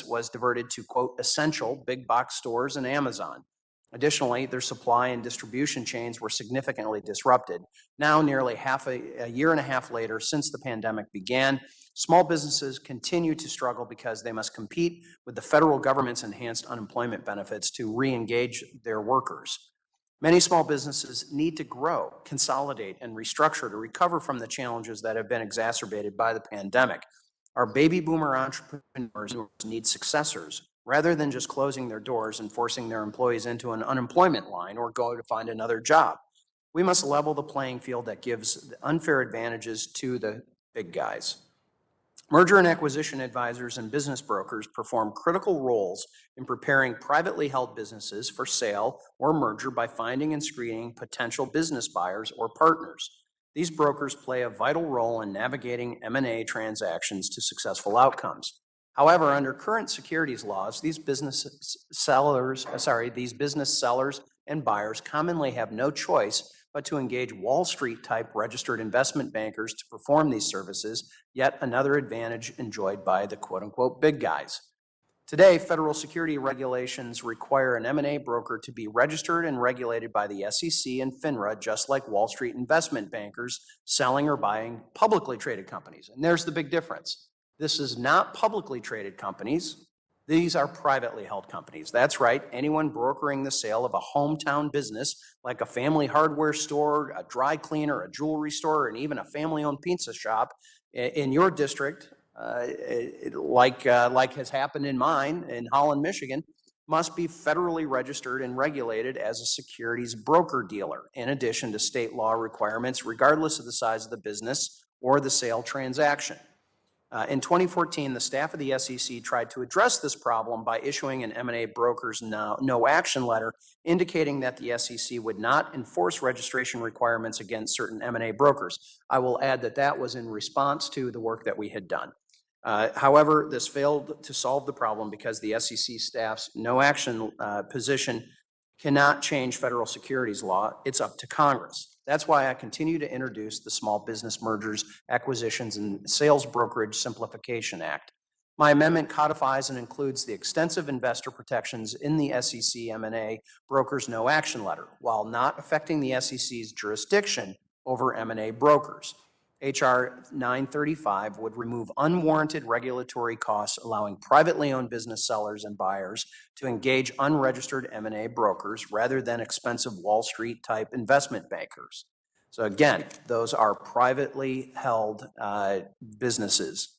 S8: was diverted to, quote, essential big box stores and Amazon. Additionally, their supply and distribution chains were significantly disrupted. Now, nearly a year and a half later, since the pandemic began, small businesses continue to struggle because they must compete with the federal government's enhanced unemployment benefits to re-engage their workers. Many small businesses need to grow, consolidate, and restructure to recover from the challenges that have been exacerbated by the pandemic. Our baby boomer entrepreneurs need successors rather than just closing their doors and forcing their employees into an unemployment line or go to find another job. We must level the playing field that gives unfair advantages to the big guys. Merger and acquisition advisors and business brokers perform critical roles in preparing privately held businesses for sale or merger by finding and screening potential business buyers or partners. These brokers play a vital role in navigating M&A transactions to successful outcomes. However, under current securities laws, these business sellers and buyers commonly have no choice but to engage Wall Street-type registered investment bankers to perform these services, yet another advantage enjoyed by the quote-unquote big guys. Today, federal security regulations require an M&A broker to be registered and regulated by the SEC and FINRA, just like Wall Street investment bankers selling or buying publicly traded companies. And there's the big difference. This is not publicly traded companies. These are privately held companies. That's right, anyone brokering the sale of a hometown business like a family hardware store, a dry cleaner, a jewelry store, and even a family-owned pizza shop in your district, like has happened in mine in Holland, Michigan, must be federally registered and regulated as a securities broker dealer, in addition to state law requirements, regardless of the size of the business or the sale transaction. In 2014, the staff of the SEC tried to address this problem by issuing an M&A broker's no action letter, indicating that the SEC would not enforce registration requirements against certain M&A brokers. I will add that that was in response to the work that we had done. However, this failed to solve the problem because the SEC staff's no action position cannot change federal securities law. It's up to Congress. That's why I continue to introduce the Small Business Mergers, Acquisitions, and Sales Brokerage Simplification Act. My amendment codifies and includes the extensive investor protections in the SEC M&A Brokers No Action Letter, while not affecting the SEC's jurisdiction over M&A brokers. H.R. 935 would remove unwarranted regulatory costs, allowing privately owned business sellers and buyers to engage unregistered M&A brokers rather than expensive Wall Street type investment bankers. So again, those are privately held businesses.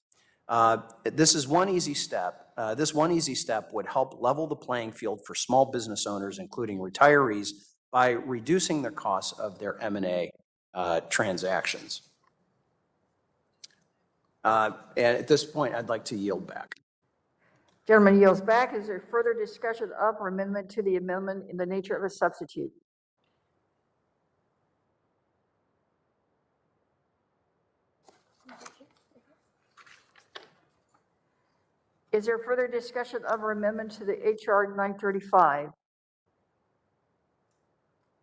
S8: This one easy step would help level the playing field for small business owners, including retirees, by reducing the costs of their M&A transactions. And at this point, I'd like to yield back.
S12: Gentleman yields back. Is there further discussion of or amendment to the amendment in the nature of a substitute? Is there further discussion of or amendment to the HR 935?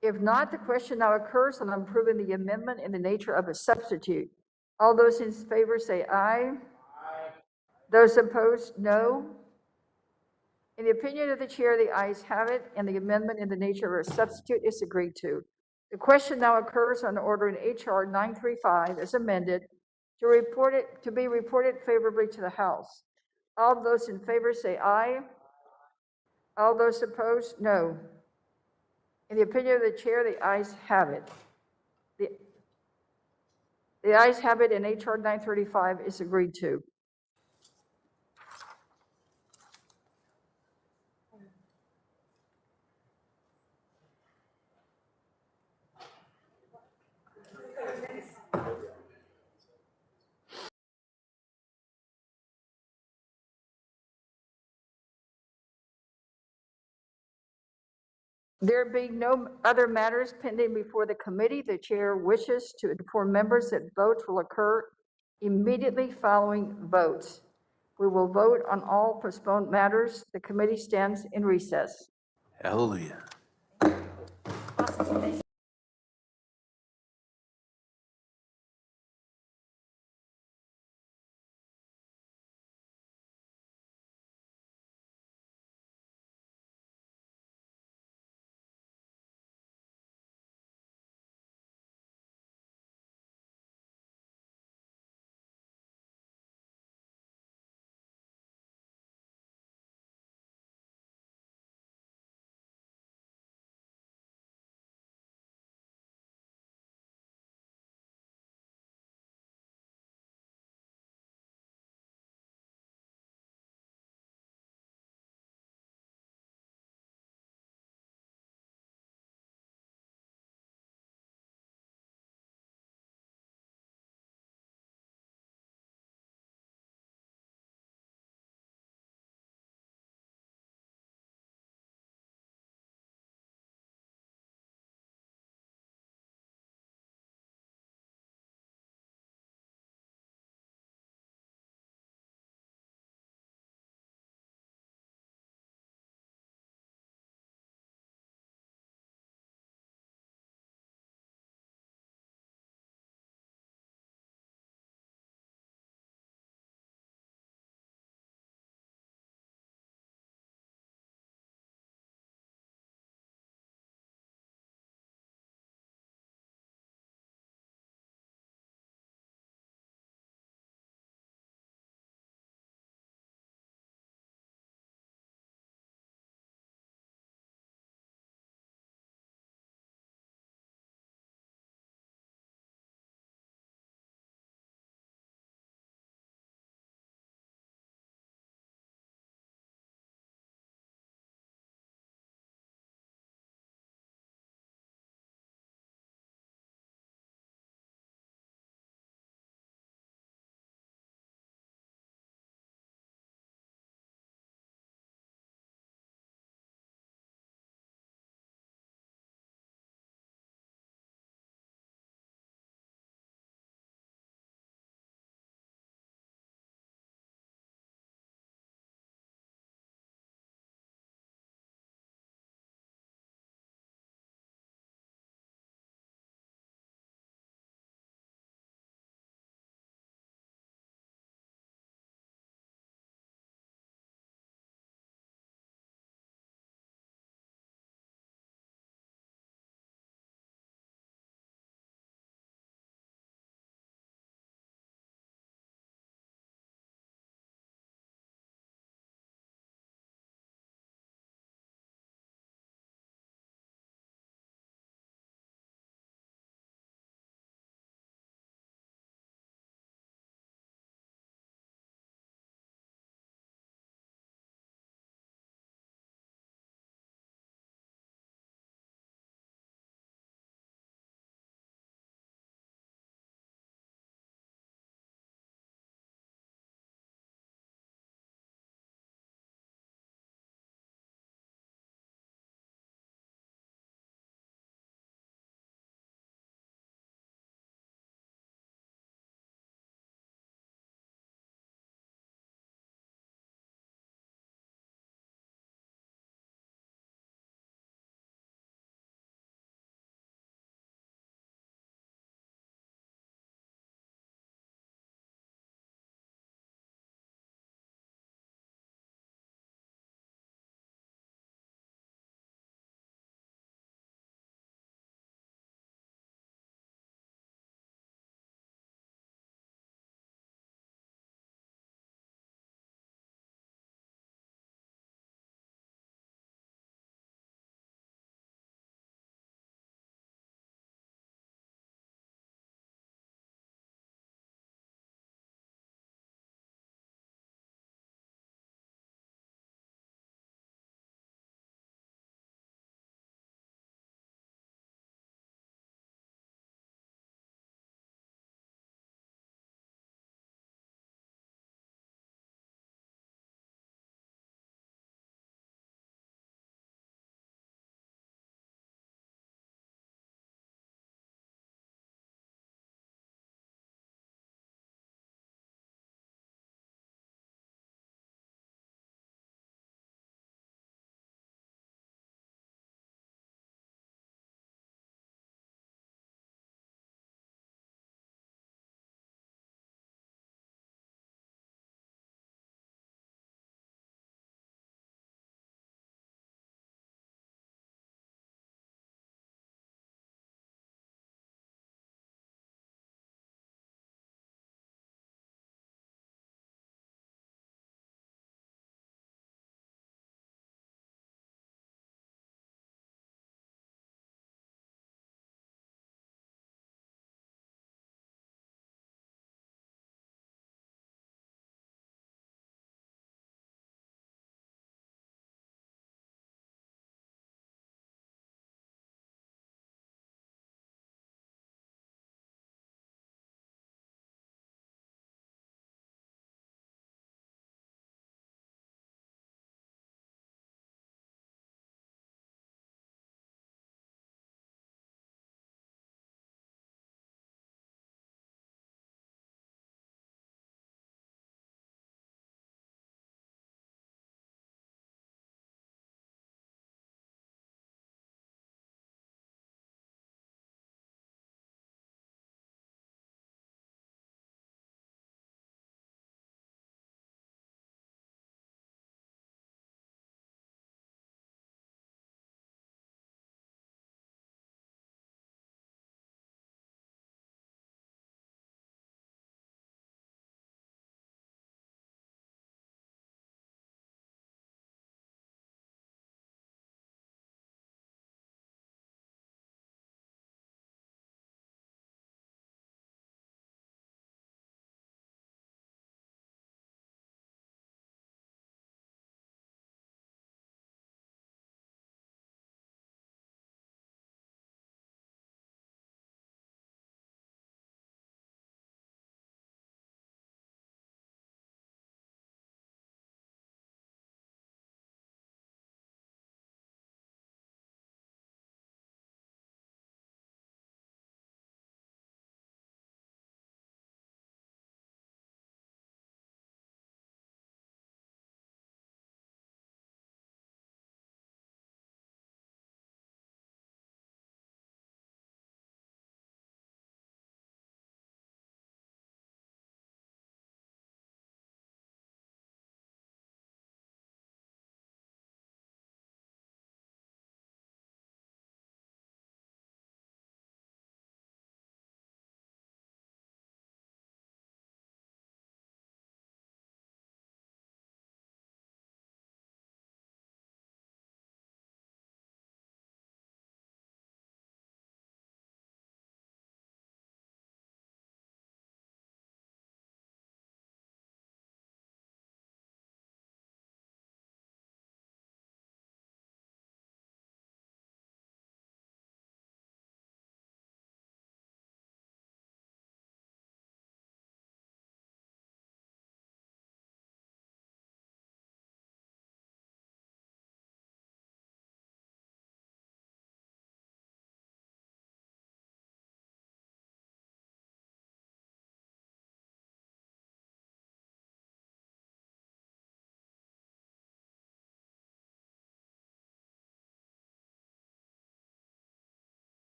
S12: If not, the question now occurs on approving the amendment in the nature of a substitute. All those in favor say aye. Aye. Those opposed, no. In the opinion of the chair, the ayes have it, and the amendment in the nature of a substitute is agreed to. The question now occurs on ordering HR 935 as amended to be reported favorably to the House. All those in favor say aye. All those opposed, no. In the opinion of the chair, the ayes have it. The ayes have it, and HR 935 is agreed to. There being no other matters pending before the committee, the chair wishes to inform members that votes will occur immediately following votes. We will vote on all postponed matters. The committee stands in recess.
S7: Hallelujah.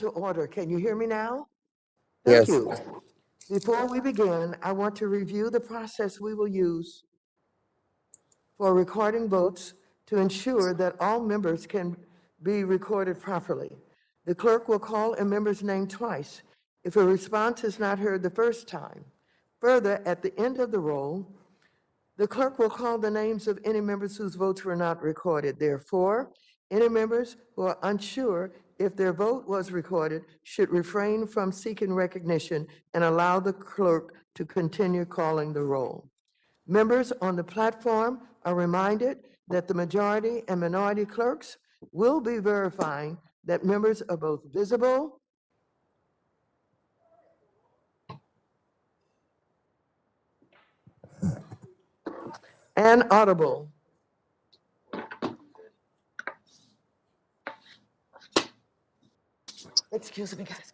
S1: to order. Can you hear me now? Thank you. Before we begin, I want to review the process we will use for recording votes to ensure that all members can be recorded properly. The clerk will call a member's name twice if a response is not heard the first time. Further, at the end of the roll, the clerk will call the names of any members whose votes were not recorded. Therefore, any members who are unsure if their vote was recorded should refrain from seeking recognition and allow the clerk to continue calling the roll. Members on the platform are reminded that the majority and minority clerks will be verifying that members are both visible and audible. Excuse me, guys.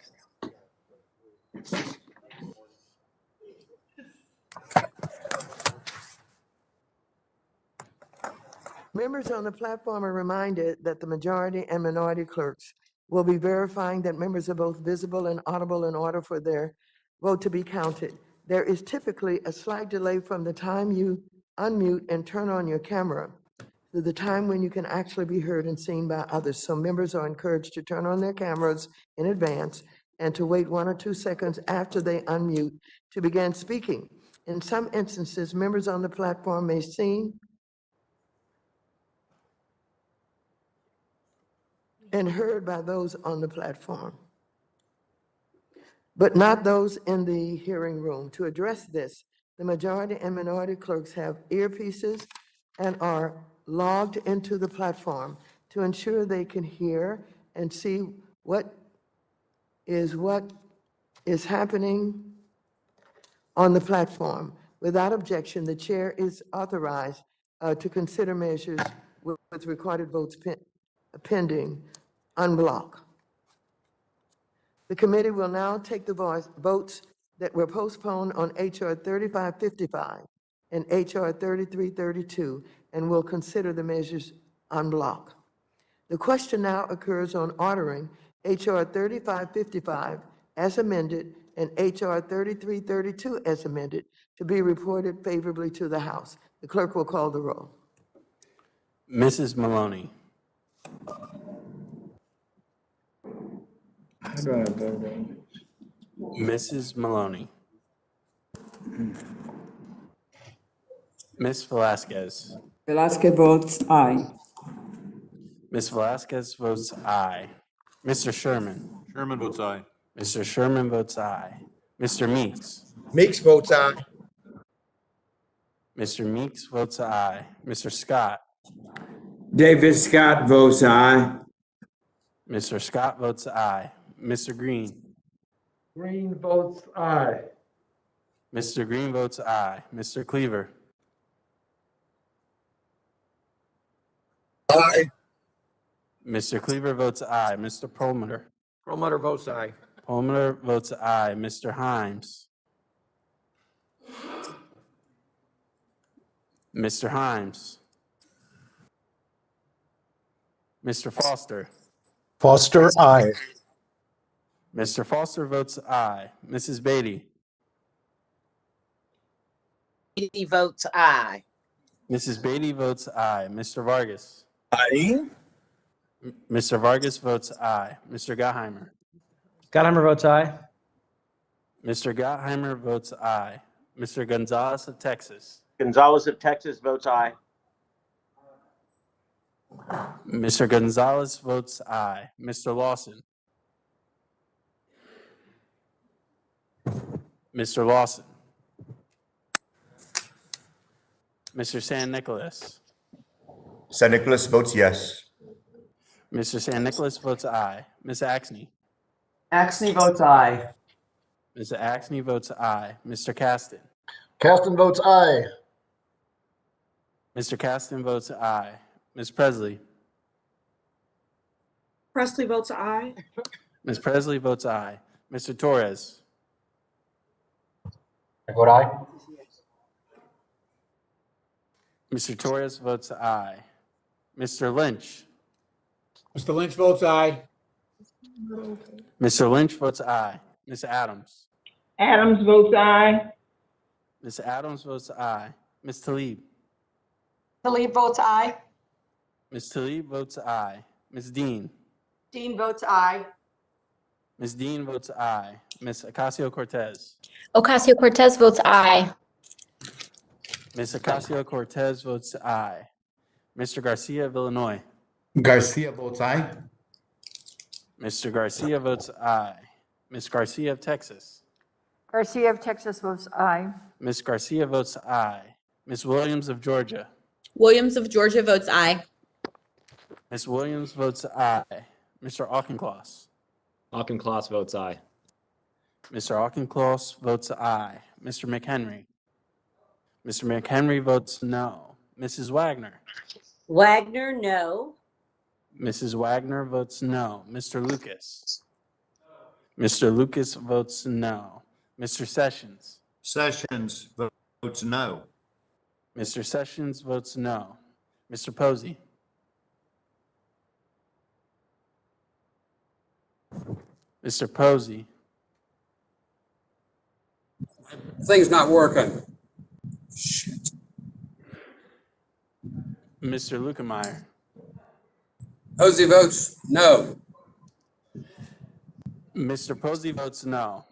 S1: Members on the platform are reminded that the majority and minority clerks will be verifying that members are both visible and audible in order for their vote to be counted. There is typically a slight delay from the time you unmute and turn on your camera to the time when you can actually be heard and seen by others. So members are encouraged to turn on their cameras in advance and to wait 1 or 2 seconds after they unmute to begin speaking. In some instances, members on the platform may seem and heard by those on the platform, but not those in the hearing room. To address this, the majority and minority clerks have earpieces and are logged into the platform to ensure they can hear and see what is happening on the platform. Without objection, the chair is authorized to consider measures with recorded votes pending unblock. The committee will now take the votes that were postponed on HR 3555 and HR 3332 and will consider the measures unblock. The question now occurs on ordering HR 3555 as amended and HR 3332 as amended to be reported favorably to the House. The clerk will call the roll.
S3: Mrs. Maloney.
S9: How do I vote on
S3: Mrs. Maloney. Ms. Velasquez.
S18: Velasquez votes aye.
S3: Ms. Velasquez votes aye. Mr. Sherman.
S7: Sherman votes aye.
S3: Mr. Sherman votes aye. Mr. Meeks.
S11: Meeks votes aye.
S3: Mr. Meeks votes aye. Mr. Scott.
S18: David Scott votes aye.
S3: Mr. Scott votes aye. Mr. Green.
S9: Green votes aye.
S3: Mr. Green votes aye. Mr. Cleaver.
S11: Aye.
S3: Mr. Cleaver votes aye. Mr. Perlmutter.
S11: Perlmutter votes aye.
S3: Perlmutter votes aye. Mr. Himes. Mr. Himes. Mr. Foster.
S13: Foster, aye.
S3: Mr. Foster votes aye. Mrs. Beatty.
S10: Beatty votes aye.
S3: Mrs. Beatty votes aye. Mr. Vargas.
S11: Aye.
S3: Mr. Vargas votes aye. Mr. Gottheimer.
S8: Gottheimer votes aye.
S3: Mr. Gottheimer votes aye. Mr. Gonzalez of Texas.
S19: Gonzalez of Texas votes aye.
S3: Mr. Gonzalez votes aye. Mr. Lawson. Mr. Lawson. Mr. San Nicolas.
S20: San Nicolas votes yes.
S3: Mr. San Nicolas votes aye. Ms. Axne.
S16: Axne votes aye.
S3: Ms. Axne votes aye. Mr. Casten.
S9: Casten votes aye.
S3: Mr. Casten votes aye. Ms. Presley.
S21: Presley votes aye.
S3: Ms. Presley votes aye. Mr. Torres.
S11: I vote aye.
S3: Mr. Torres votes aye. Mr. Lynch.
S11: Mr. Lynch votes aye.
S3: Mr. Lynch votes aye. Ms. Adams.
S18: Adams votes aye.
S3: Ms. Adams votes aye. Ms. Talib.
S12: Talib votes aye.
S3: Ms. Talib votes aye. Ms. Dean.
S12: Dean votes aye.
S3: Ms. Dean votes aye. Ms. Ocasio-Cortez.
S21: Ocasio-Cortez votes aye.
S3: Ms. Ocasio-Cortez votes aye. Mr. Garcia of Illinois.
S22: Garcia votes aye.
S3: Mr. Garcia votes aye. Ms. Garcia of Texas.
S12: Garcia of Texas votes aye.
S3: Ms. Garcia votes aye. Ms. Williams of Georgia.
S21: Williams of Georgia votes aye.
S3: Ms. Williams votes aye. Mr. Auchincloss.
S6: Auchincloss votes aye.
S3: Mr. Auchincloss votes aye. Mr. McHenry. Mr. McHenry votes no. Mrs. Wagner.
S14: Wagner, no.
S3: Mrs. Wagner votes no. Mr. Lucas. Mr. Lucas votes no. Mr. Sessions.
S22: Sessions votes no.
S3: Mr. Sessions votes no. Mr. Posey. Mr. Posey.
S23: Thing's not working. Shit.
S3: Mr. Lukemeyer.
S23: Posey votes no.
S3: Mr. Posey votes no.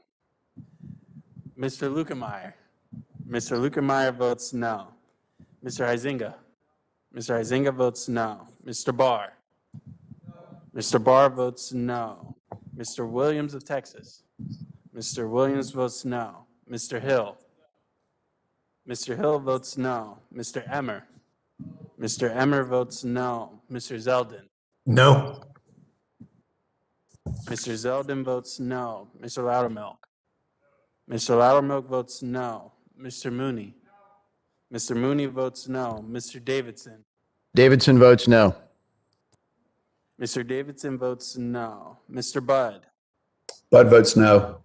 S3: Mr. Lukemeyer. Mr. Lukemeyer votes no. Mr. Huizinga. Mr. Huizinga votes no. Mr. Barr. Mr. Barr votes no. Mr. Williams of Texas. Mr. Williams votes no. Mr. Hill. Mr. Hill votes no. Mr. Emmer. Mr. Emmer votes no. Mr. Zeldin.
S22: No.
S3: Mr. Zeldin votes no. Mr. Loudermilk. Mr. Loudermilk votes no. Mr. Mooney. Mr. Mooney votes no. Mr. Davidson.
S22: Davidson votes no.
S3: Mr. Davidson votes no. Mr. Budd.
S22: Bud votes no.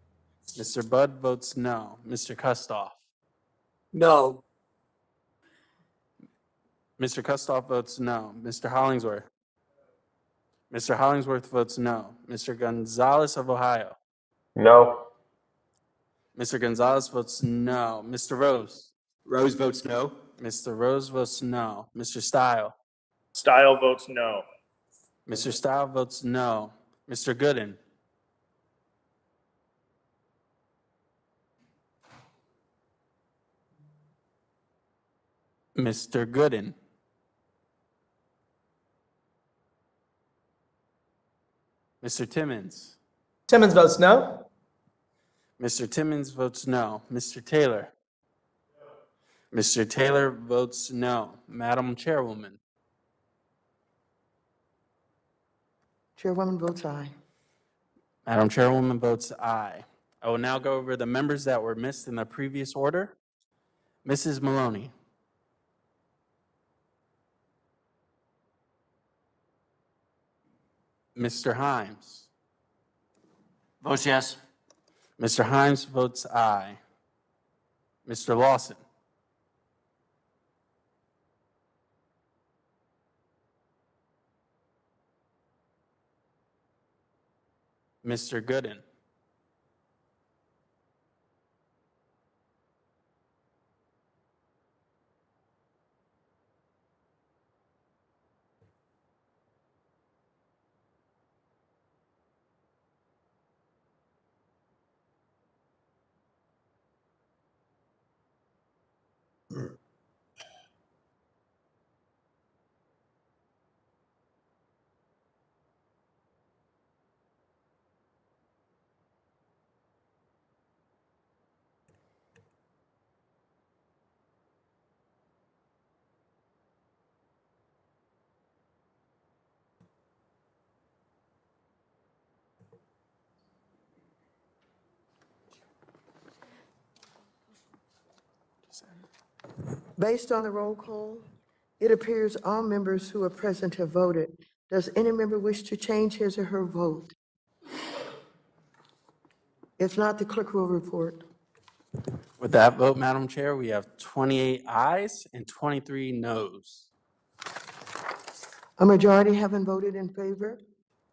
S3: Mr. Budd votes no. Mr. Kustoff.
S19: No.
S3: Mr. Kustoff votes no. Mr. Hollingsworth. Mr. Hollingsworth votes no. Mr. Gonzalez of Ohio.
S20: No.
S3: Mr. Gonzalez votes no. Mr. Rose.
S22: Rose votes no.
S3: Mr. Rose votes no. Mr. Stile.
S24: Style votes no.
S3: Mr. Stile votes no. Mr. Gooden. Mr. Gooden. Mr. Timmons.
S19: Timmons votes no.
S3: Mr. Timmons votes no. Mr. Taylor. Mr. Taylor votes no. Madam Chairwoman.
S1: Chairwoman votes aye.
S3: Madam Chairwoman votes aye. I will now go over the members that were missed in the previous order. Mrs. Maloney. Mr. Himes.
S16: Votes yes.
S3: Mr. Himes votes aye. Mr. Lawson. Mr. Gooden.
S1: Based on the roll call, it appears all members who are present have voted. Does any member wish to change his or her vote? If not, the clerk will report.
S3: With that vote, Madam Chair, we have 28 ayes and 23 noes.
S1: A majority having voted in favor,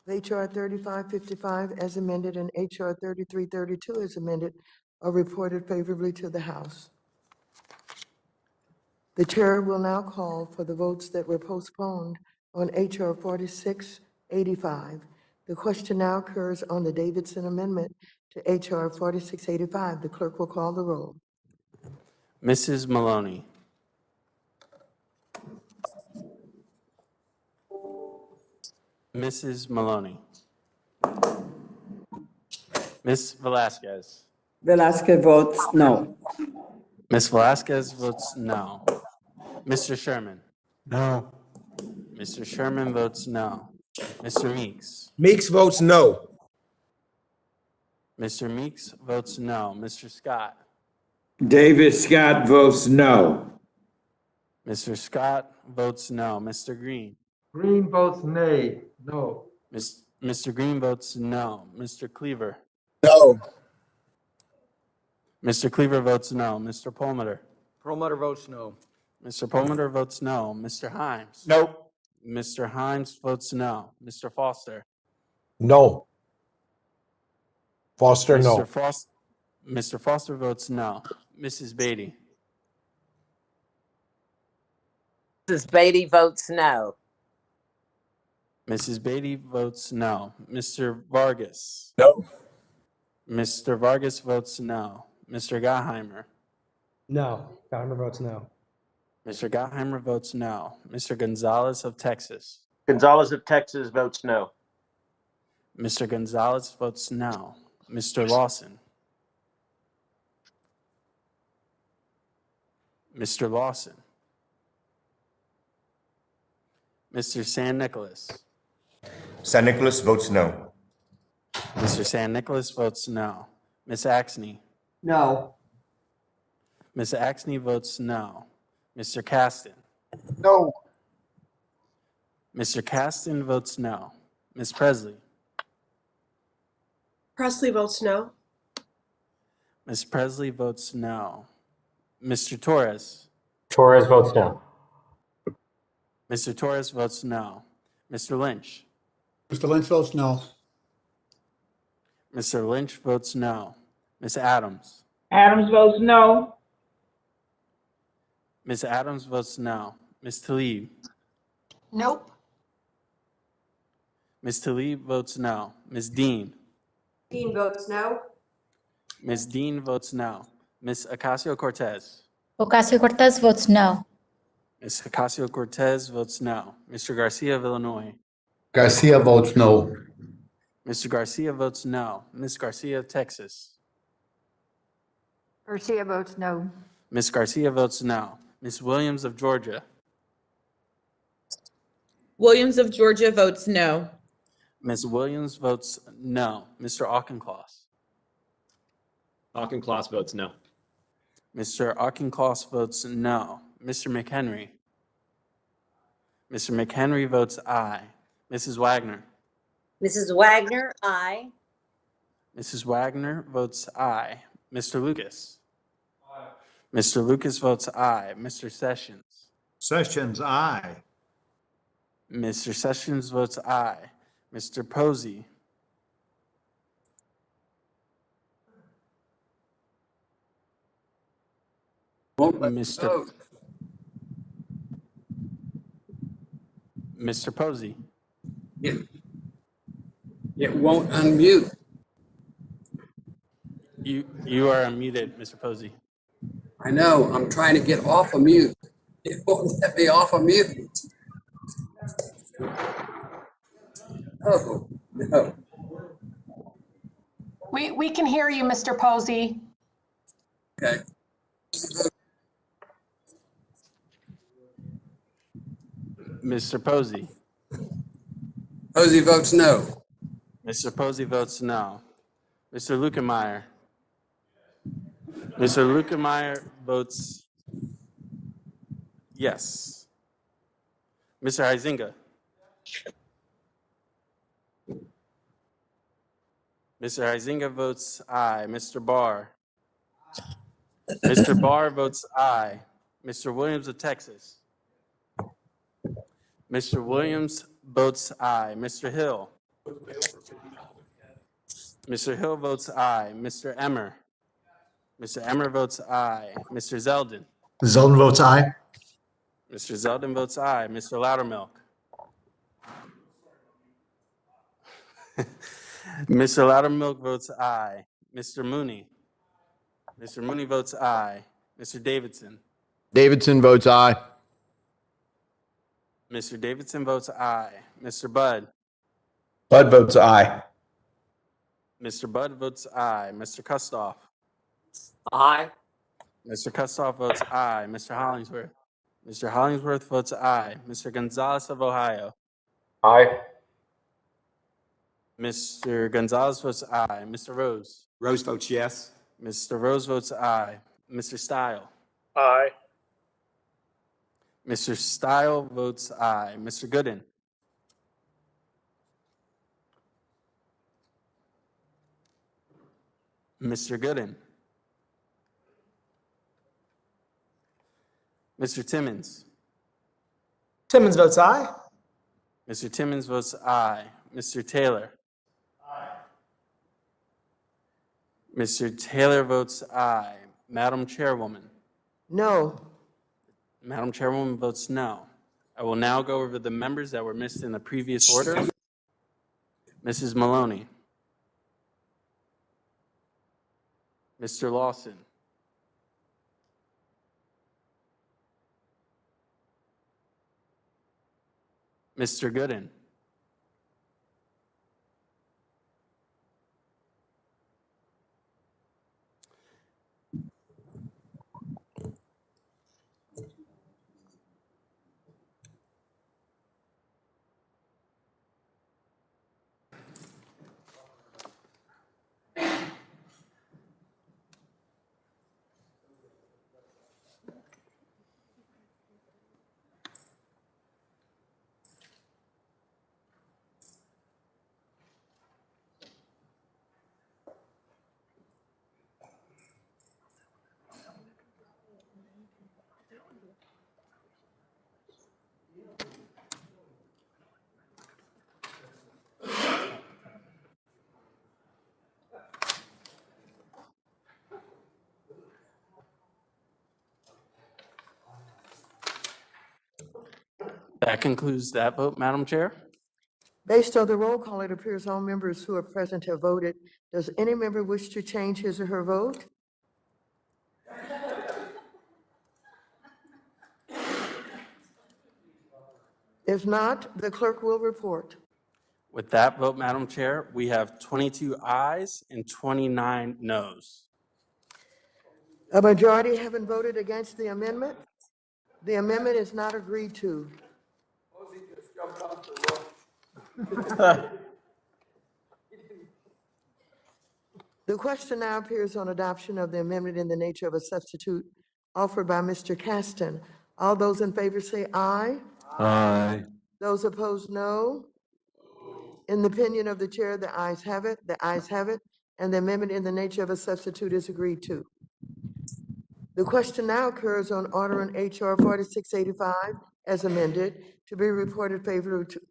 S1: H.R. 3555 as amended and H.R. 3332 as amended are reported favorably to the House. The chair will now call for the votes that were postponed on H.R. 4685. The question now occurs on the Davidson Amendment to H.R. 4685. The clerk will call the roll.
S3: Mrs. Maloney. Mrs. Maloney. Ms. Velasquez.
S2: Velasquez votes no.
S3: Ms. Velasquez votes no. Mr. Sherman.
S22: No.
S3: Mr. Sherman votes no. Mr. Meeks.
S22: Meeks votes no.
S3: Mr. Meeks votes no. Mr. Scott.
S22: David Scott votes no.
S3: Mr. Scott votes no. Mr. Green.
S9: Green votes nay. No.
S3: Mr. Green votes no. Mr. Cleaver.
S22: No.
S3: Mr. Cleaver votes no. Mr. Perlmutter.
S11: Perlmutter votes no.
S3: Mr. Perlmutter votes no. Mr. Himes.
S22: Nope.
S3: Mr. Himes votes no. Mr. Foster.
S13: No. Foster,
S3: Mr.
S13: no.
S3: Mr. Foster votes no. Mrs. Beatty.
S10: Mrs. Beatty votes no.
S3: Mrs. Beatty votes no. Mr. Vargas.
S22: No.
S3: Mr. Vargas votes no. Mr. Gottheimer.
S19: No. Gottheimer votes no.
S3: Mr. Gottheimer votes no. Mr. Gonzalez of Texas.
S22: Gonzalez of Texas votes no.
S3: Mr. Gonzalez votes no. Mr. Lawson. Mr. Lawson. Mr. San Nicolas.
S20: San Nicolas votes no.
S3: Mr. San Nicolas votes no. Ms. Axne.
S2: No.
S3: Ms. Axne votes no. Mr. Casten.
S22: No.
S3: Mr. Casten votes no. Ms. Presley.
S4: Presley votes no.
S3: Ms. Presley votes no. Mr. Torres.
S19: Torres votes no.
S3: Mr. Torres votes no. Mr. Lynch.
S22: Mr. Lynch votes no.
S3: Mr. Lynch votes no. Ms. Adams.
S18: Adams votes no.
S3: Ms. Adams votes no. Ms. Tlaib.
S4: Nope.
S3: Ms. Tlaib votes no. Ms. Dean.
S4: Dean votes no.
S3: Ms. Dean votes no. Ms. Ocasio-Cortez.
S21: Ocasio-Cortez votes no.
S3: Ms. Ocasio-Cortez votes no. Mr. Garcia of Illinois.
S22: Garcia votes no.
S3: Mr. Garcia votes no. Ms. Garcia of Texas.
S12: Garcia votes no.
S3: Ms. Garcia votes no. Ms. Williams of Georgia.
S21: Williams of Georgia votes no.
S3: Ms. Williams votes no. Mr. Auchincloss.
S6: Auchincloss votes no.
S3: Mr. Auchincloss votes no. Mr. McHenry. Mr. McHenry votes aye. Mrs. Wagner.
S14: Mrs. Wagner, aye.
S3: Mrs. Wagner votes aye. Mr. Lucas. Mr. Lucas votes aye. Mr. Sessions.
S22: Sessions, aye.
S3: Mr. Sessions votes aye. Mr. Posey. Mr. Posey.
S23: It won't unmute.
S3: You are unmuted, Mr. Posey.
S23: I know, I'm trying to get off of mute. It won't let me off of mute. Oh, no.
S4: We can hear you, Mr. Posey.
S23: Okay.
S3: Mr. Posey.
S23: Posey votes no.
S3: Mr. Posey votes no. Mr. Lukemeyer. Mr. Lukemeyer votes yes. Mr. Huizinga. Mr. Huizinga votes aye. Mr. Barr. Mr. Barr votes aye. Mr. Williams of Texas. Mr. Williams votes aye. Mr. Hill. Mr. Hill votes aye. Mr. Emmer. Mr. Emmer votes aye. Mr. Zeldin.
S22: Zeldin votes aye.
S3: Mr. Zeldin votes aye. Mr. Loudermilk. Mr. Loudermilk votes aye. Mr. Mooney. Mr. Mooney votes aye. Mr. Davidson.
S22: Davidson votes aye.
S3: Mr. Davidson votes aye. Mr. Budd.
S22: Bud votes aye.
S3: Mr. Budd votes aye. Mr. Kustoff.
S16: Aye.
S3: Mr. Kustoff votes aye. Mr. Hollingsworth. Mr. Hollingsworth votes aye. Mr. Gonzalez of Ohio.
S22: Aye.
S3: Mr. Gonzalez votes aye. Mr. Rose.
S22: Rose votes yes.
S3: Mr. Rose votes aye. Mr. Stile.
S24: Aye.
S3: Mr. Stile votes aye. Mr. Gooden. Mr. Gooden. Mr. Timmons.
S19: Timmons votes aye.
S3: Mr. Timmons votes aye. Mr. Taylor. Mr. Taylor votes aye. Madam Chairwoman.
S1: No.
S3: Madam Chairwoman votes no. I will now go over the members that were missed in the previous order. Mrs. Maloney. Mr. Lawson. Mr. Gooden. That concludes that vote, Madam Chair.
S1: Based on the roll call, it appears all members who are present have voted. Does any member wish to change his or her vote? If not, the clerk will report.
S3: With that vote, Madam Chair, we have 22 ayes and 29 noes.
S1: A majority having voted against the amendment. The amendment is not agreed to. The question now appears on adoption of the amendment in the nature of a substitute offered by Mr. Casten. All those in favor say aye.
S22: Aye.
S1: Those opposed, no. In the opinion of the chair, the ayes have it, and the amendment in the nature of a substitute is agreed to. The question now occurs on ordering HR 4685 as amended to be reported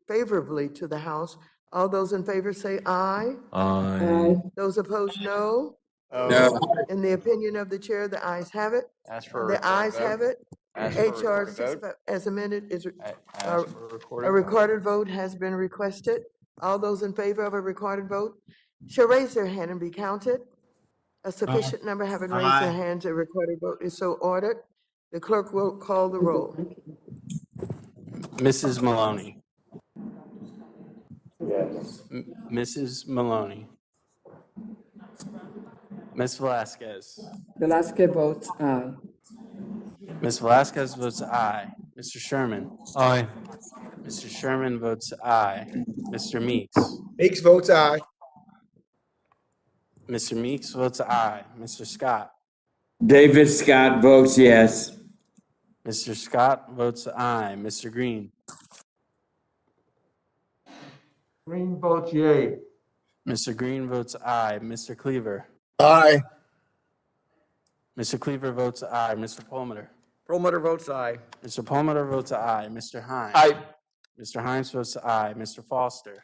S1: favorably to the House. All those in favor say aye.
S22: Aye.
S1: Those opposed, no.
S23: No.
S1: In the opinion of the chair, the ayes have it.
S20: Ask for a
S1: The
S20: recorded
S1: ayes
S20: vote.
S1: have it.
S20: Ask for a
S1: HR
S20: recorded vote.
S1: 65 as amended is,
S20: Ask for a recorded
S1: a
S20: vote.
S1: recorded vote has been requested. All those in favor of a recorded vote shall raise their hand and be counted. A sufficient number having raised their hands, a recorded vote is so ordered. The clerk will call the roll.
S3: Mrs. Maloney.
S22: Yes.
S3: Mrs. Maloney. Ms. Velasquez.
S2: Velasquez votes aye.
S3: Ms. Velasquez votes aye. Mr. Sherman.
S22: Aye.
S3: Mr. Sherman votes aye. Mr. Meeks.
S22: Meeks votes aye.
S3: Mr. Meeks votes aye. Mr. Scott.
S10: David Scott votes yes.
S3: Mr. Scott votes aye. Mr. Green.
S22: Green votes yea.
S3: Mr. Green votes aye. Mr. Cleaver.
S22: Aye.
S3: Mr. Cleaver votes aye. Mr. Palmer.
S8: Perlmutter votes aye.
S3: Mr. Palmer votes aye. Mr. Hines.
S22: Aye.
S3: Mr. Hines votes aye. Mr. Foster.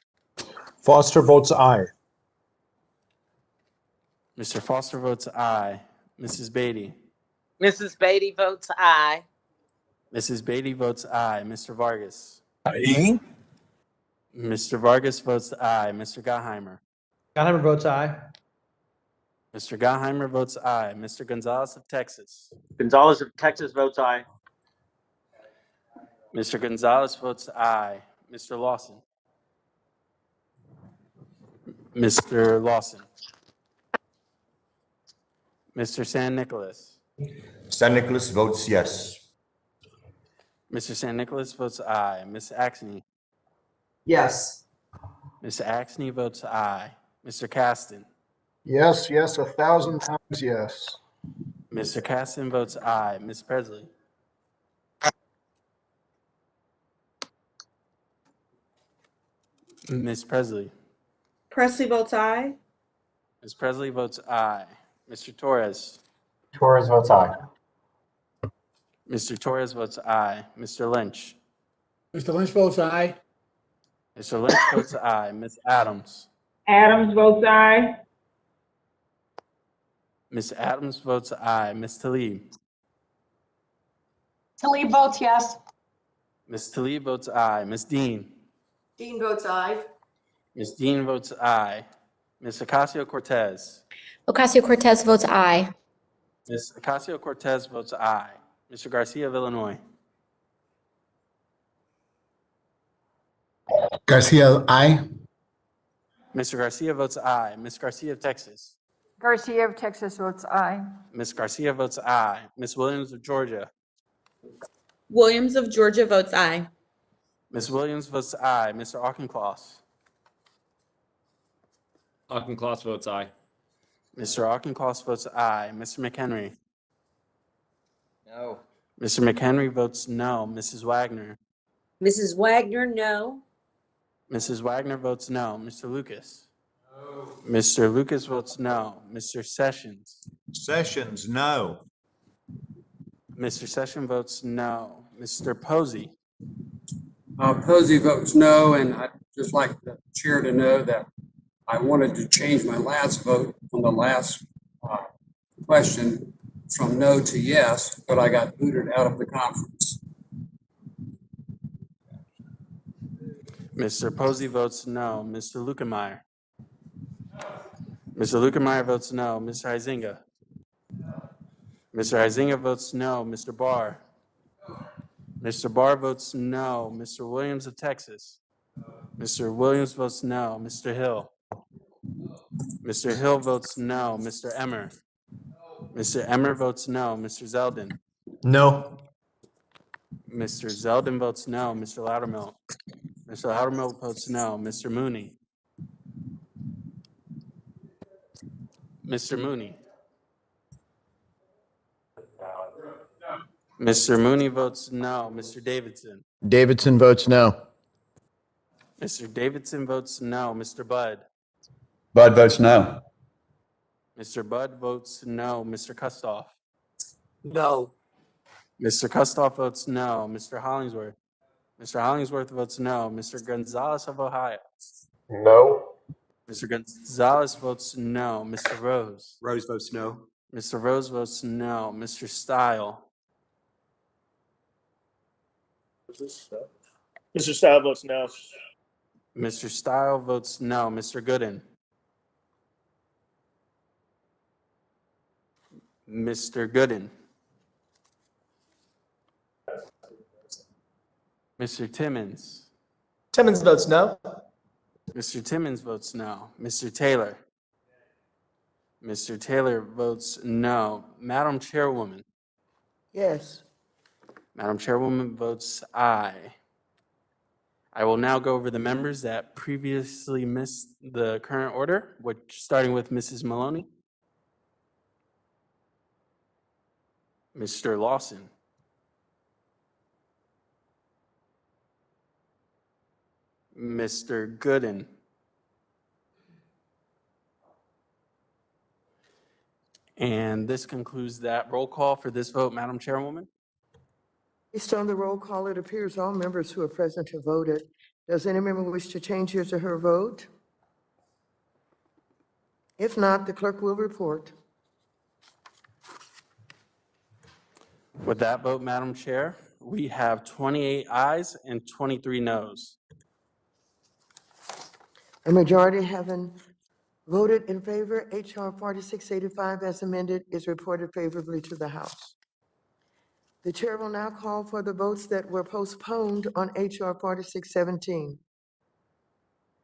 S13: Foster votes aye.
S3: Mr. Foster votes aye. Mrs. Beatty.
S10: Mrs. Beatty votes aye.
S3: Mrs. Beatty votes aye. Mr. Vargas.
S22: Aye.
S3: Mr. Vargas votes aye. Mr. Gottheimer.
S19: Gottheimer votes aye.
S3: Mr. Gottheimer votes aye. Mr. Gonzalez of Texas.
S5: Gonzalez of Texas votes aye.
S3: Mr. Gonzalez votes aye. Mr. Lawson. Mr. Lawson. Mr. San Nicolas.
S20: San Nicolas votes yes.
S3: Mr. San Nicolas votes aye. Ms. Axne.
S2: Yes.
S3: Ms. Axne votes aye. Mr. Casten.
S9: Yes, yes, 1,000 times yes.
S3: Mr. Casten votes aye. Ms. Presley. Ms. Presley.
S21: Presley votes aye.
S3: Ms. Presley votes aye. Mr. Torres.
S22: Torres votes aye.
S3: Mr. Torres votes aye. Mr. Lynch.
S22: Mr. Lynch votes aye.
S3: Mr. Lynch votes aye. Ms. Adams.
S18: Adams votes aye.
S3: Ms. Adams votes aye. Ms. Tlaib.
S4: Talib votes yes.
S3: Ms. Tlaib votes aye. Ms. Dean.
S1: Dean votes aye.
S3: Ms. Dean votes aye. Ms. Ocasio-Cortez.
S21: Ocasio-Cortez votes aye.
S3: Ms. Ocasio-Cortez votes aye. Mr. Garcia of Illinois.
S22: Garcia, aye.
S3: Mr. Garcia votes aye. Ms. Garcia of Texas.
S12: Garcia of Texas votes aye.
S3: Ms. Garcia votes aye. Ms. Williams of Georgia.
S21: Williams of Georgia votes aye.
S3: Ms. Williams votes aye. Mr. Auchincloss.
S6: Auchincloss votes aye.
S3: Mr. Auchincloss votes aye. Mr. McHenry.
S16: No.
S3: Mr. McHenry votes no. Mrs. Wagner.
S14: Mrs. Wagner, no.
S3: Mrs. Wagner votes no. Mr. Lucas. Mr. Lucas votes no. Mr. Sessions.
S22: Sessions, no.
S3: Mr. Sessions votes no. Mr. Posey.
S23: Posey votes no, and I'd just like the chair to know that I wanted to change my last vote on the last question from no to yes, but I got booted out of the conference.
S3: Mr. Posey votes no. Mr. Lukemeyer. Mr. Lukemeyer votes no. Mr. Huizinga. Mr. Huizinga votes no. Mr. Barr. Mr. Barr votes no. Mr. Williams of Texas. Mr. Williams votes no. Mr. Hill. Mr. Hill votes no. Mr. Emmer. Mr. Emmer votes no. Mr. Zeldin.
S22: No.
S3: Mr. Zeldin votes no. Mr. Loudermilk. Mr. Loudermilk votes no. Mr. Mooney. Mr. Mooney. Mr. Mooney votes no. Mr. Davidson.
S22: Davidson votes no.
S3: Mr. Davidson votes no. Mr. Budd.
S22: Bud votes no.
S3: Mr. Budd votes no. Mr. Kustoff.
S1: No.
S3: Mr. Kustoff votes no. Mr. Hollingsworth. Mr. Hollingsworth votes no. Mr. Gonzalez of Ohio.
S22: No.
S3: Mr. Gonzalez votes no. Mr. Rose.
S8: Rose votes no.
S3: Mr. Rose votes no. Mr. Stile.
S24: Mr. Style votes no.
S3: Mr. Stile votes no. Mr. Gooden. Mr. Gooden. Mr. Timmons.
S19: Timmons votes no.
S3: Mr. Timmons votes no. Mr. Taylor. Mr. Taylor votes no. Madam Chairwoman.
S1: Yes.
S3: Madam Chairwoman votes aye. I will now go over the members that previously missed the current order, which starting with Mrs. Maloney. Mr. Lawson. Mr. Gooden. And this concludes that roll call for this vote, Madam Chairwoman.
S1: Based on the roll call, it appears all members who are present have voted. Does any member wish to change his or her vote? If not, the clerk will report.
S3: With that vote, Madam Chair, we have 28 ayes and 23 noes.
S1: A majority having voted in favor, H.R. 4685 as amended is reported favorably to the House. The chair will now call for the votes that were postponed on H.R. 4617.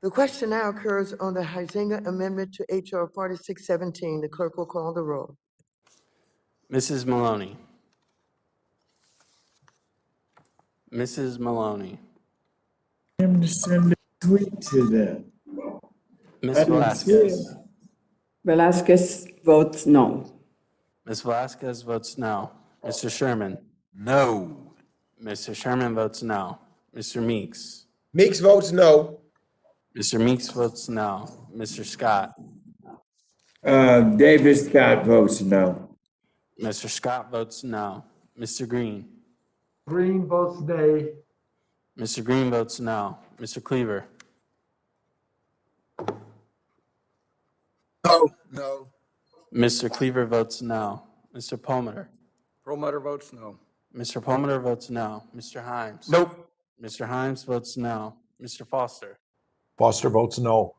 S1: The question now occurs on the Huizinga Amendment to H.R. 4617. The clerk will call the roll.
S3: Mrs. Maloney. Mrs. Maloney.
S7: I'm to send a tweet to them.
S3: Ms. Velasquez.
S7: Velasquez votes no.
S3: Ms. Velasquez votes no. Mr. Sherman.
S20: No.
S3: Mr. Sherman votes no. Mr. Meeks.
S22: Meeks votes no.
S3: Mr. Meeks votes no. Mr. Scott.
S22: David Scott votes no.
S3: Mr. Scott votes no. Mr. Green.
S9: Green votes nay.
S3: Mr. Green votes no. Mr. Cleaver.
S22: No.
S3: Mr. Cleaver votes no. Mr. Palmer.
S22: Perlmutter votes no.
S3: Mr. Palmer votes no. Mr. Himes.
S22: Nope.
S3: Mr. Himes votes no. Mr. Foster.
S13: Foster votes no.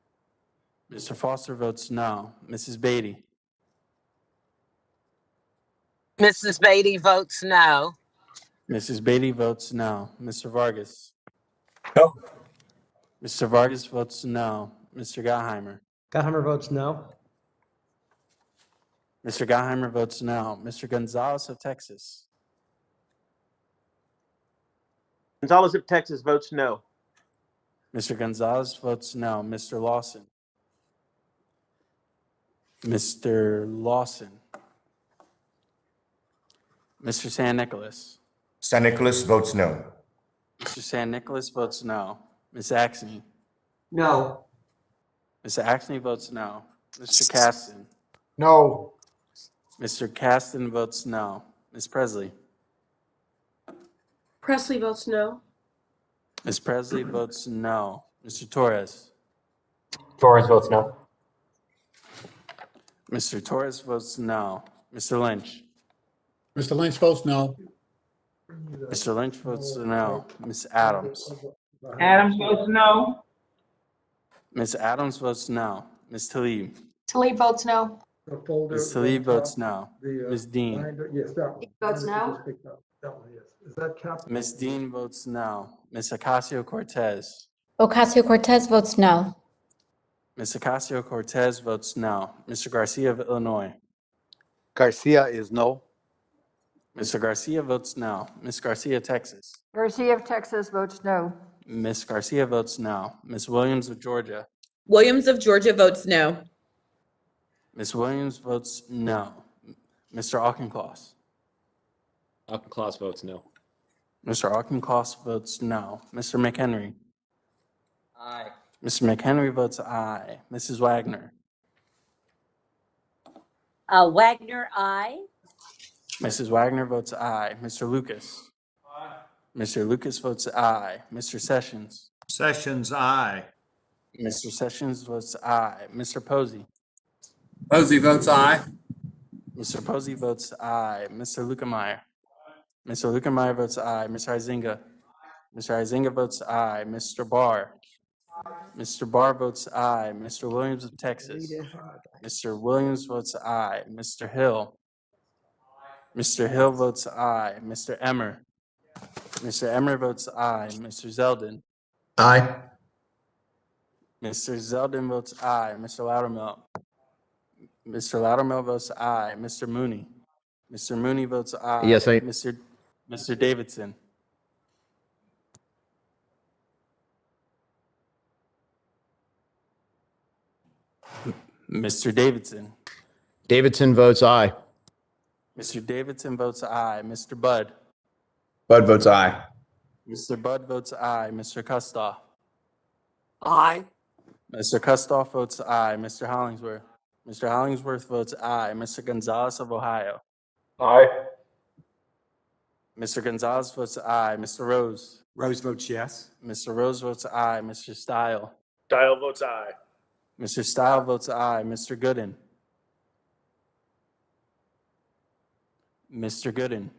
S3: Mr. Foster votes no. Mrs. Beatty.
S11: Mrs. Beatty votes no.
S3: Mrs. Beatty votes no. Mr. Vargas.
S22: No.
S3: Mr. Vargas votes no. Mr. Gottheimer.
S19: Gottheimer votes no.
S3: Mr. Gottheimer votes no. Mr. Gonzalez of Texas.
S5: Gonzalez of Texas votes no.
S3: Mr. Gonzalez votes no. Mr. Lawson. Mr. Lawson. Mr. San Nicolas.
S20: San Nicolas votes no.
S3: Mr. San Nicolas votes no. Ms. Axne.
S2: No.
S3: Ms. Axne votes no. Mr. Casten.
S9: No.
S3: Mr. Casten votes no. Ms. Presley.
S4: Presley votes no.
S3: Ms. Presley votes no. Mr. Torres.
S5: Torres votes no.
S3: Mr. Torres votes no. Mr. Lynch.
S22: Mr. Lynch votes no.
S3: Mr. Lynch votes no. Ms. Adams.
S18: Adams votes no.
S3: Ms. Adams votes no. Ms. Talib.
S4: Talib votes no.
S3: Ms. Talib votes no. Ms. Dean.
S9: Yes, that one.
S4: Votes no.
S9: That one, yes. Is that Captain?
S3: Ms. Dean votes no. Ms. Ocasio-Cortez.
S15: Ocasio-Cortez votes no.
S3: Ms. Ocasio-Cortez votes no. Mr. Garcia of Illinois.
S22: Garcia is no.
S3: Mr. Garcia votes no. Ms. Garcia, Texas.
S12: Garcia of Texas votes no.
S3: Ms. Garcia votes no. Ms. Williams of Georgia.
S21: Williams of Georgia votes no.
S3: Ms. Williams votes no. Mr. Auchincloss.
S6: Auchincloss votes no.
S3: Mr. Auchincloss votes no. Mr. McHenry.
S16: Aye.
S3: Mr. McHenry votes aye. Mrs. Wagner.
S14: Wagner, aye.
S3: Mrs. Wagner votes aye. Mr. Lucas. Mr. Lucas votes aye. Mr. Sessions.
S22: Sessions, aye.
S3: Mr. Sessions votes aye. Mr. Posey.
S23: Posey votes aye.
S3: Mr. Posey votes aye. Mr. Lukemeyer. Mr. Lukemeyer votes aye. Mr. Huizinga. Mr. Huizinga votes aye. Mr. Barr. Mr. Barr votes aye. Mr. Williams of Texas. Mr. Williams votes aye. Mr. Hill. Mr. Hill votes aye. Mr. Emmer. Mr. Emmer votes aye. Mr. Zeldin.
S22: Aye.
S3: Mr. Zeldin votes aye. Mr. Loudermilk. Mr. Loudermilk votes aye. Mr. Mooney. Mr. Mooney votes aye.
S22: Yes, I-
S3: Mr. Davidson. Mr. Davidson.
S22: Davidson votes aye.
S3: Mr. Davidson votes aye. Mr. Budd.
S22: Bud votes aye.
S3: Mr. Budd votes aye. Mr. Kustoff.
S11: Aye.
S3: Mr. Kustoff votes aye. Mr. Hollingsworth. Mr. Hollingsworth votes aye. Mr. Gonzalez of Ohio.
S22: Aye.
S3: Mr. Gonzalez votes aye. Mr. Rose.
S22: Rose votes yes.
S3: Mr. Rose votes aye. Mr. Stile.
S24: Dial votes aye.
S3: Mr. Style votes aye. Mr. Gooden. Mr. Gooden.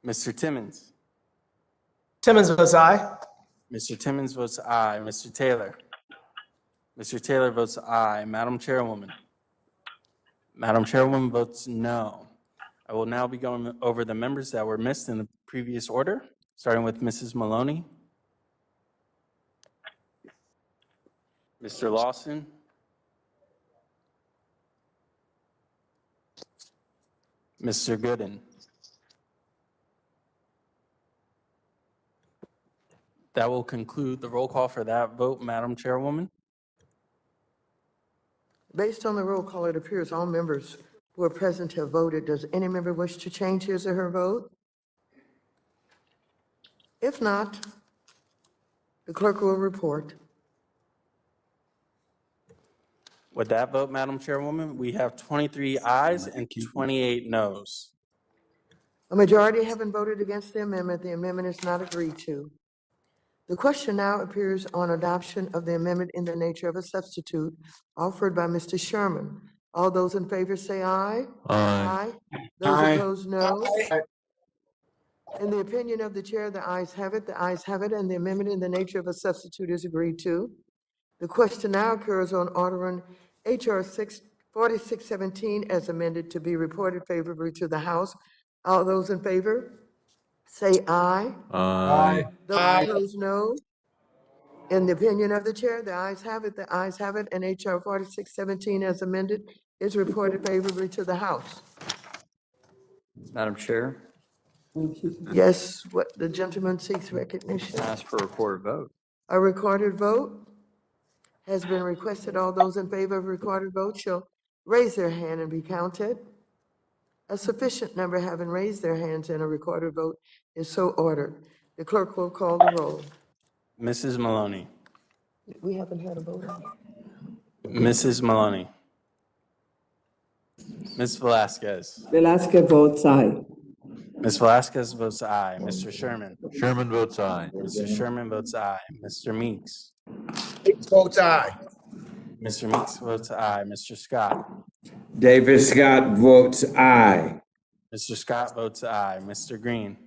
S3: Mr. Timmons.
S19: Timmons votes aye.
S3: Mr. Timmons votes aye. Mr. Taylor. Mr. Taylor votes aye. Madam Chairwoman. Madam Chairwoman votes no. I will now be going over the members that were missed in the previous order, starting with Mrs. Maloney, Mr. Lawson, Mr. Gooden. That will conclude the roll call for that vote, Madam Chairwoman.
S2: Based on the roll call, it appears all members who are present have voted. Does any member wish to change his or her vote? If not, the clerk will report.
S3: With that vote, Madam Chairwoman, we have 23 ayes and 28 noes.
S2: A majority having voted against the amendment is not agreed to. The question now appears on adoption of the amendment in the nature of a substitute offered by Mr. Sherman. All those in favor say aye. Aye. Those opposed, no. In the opinion of the chair, the ayes have it, and the amendment in the nature of a substitute is agreed to. The question now occurs on ordering HR 4617 as amended to be reported favorably to the House. All those in favor say aye.
S22: Aye.
S2: Those opposed, no. In the opinion of the chair, the ayes have it, and HR 4617 as amended is reported favorably to the House.
S16: Madam Chair,
S2: Yes, what the gentleman seeks recognition.
S16: ask for a recorded vote.
S2: A recorded vote has been requested. All those in favor of recorded vote shall raise their hand and be counted. A sufficient number having raised their hands and a recorded vote is so ordered. The clerk will call the roll.
S3: Mrs. Maloney.
S2: We haven't had a vote on it.
S3: Mrs. Maloney. Ms. Velasquez.
S2: Velasquez votes aye.
S3: Ms. Velasquez votes aye. Mr. Sherman.
S22: Sherman votes aye.
S3: Mr. Sherman votes aye. Mr. Meeks.
S22: Meeks votes aye.
S3: Mr. Meeks votes aye. Mr. Scott.
S22: David Scott votes aye.
S3: Mr. Scott votes aye. Mr. Green.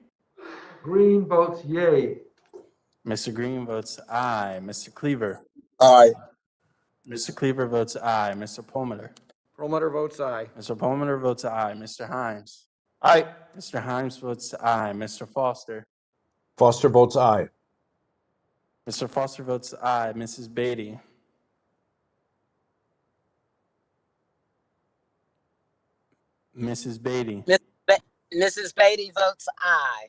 S9: Green votes yay.
S3: Mr. Green votes aye. Mr. Cleaver.
S22: Aye.
S3: Mr. Cleaver votes aye. Mr. Palmer.
S22: Perlmutter votes aye.
S3: Mr. Palmer votes aye. Mr. Himes.
S22: Aye.
S3: Mr. Himes votes aye. Mr. Foster.
S13: Foster votes aye.
S3: Mr. Foster votes aye. Mrs. Beatty. Mrs. Beatty.
S11: Mrs. Beatty votes aye.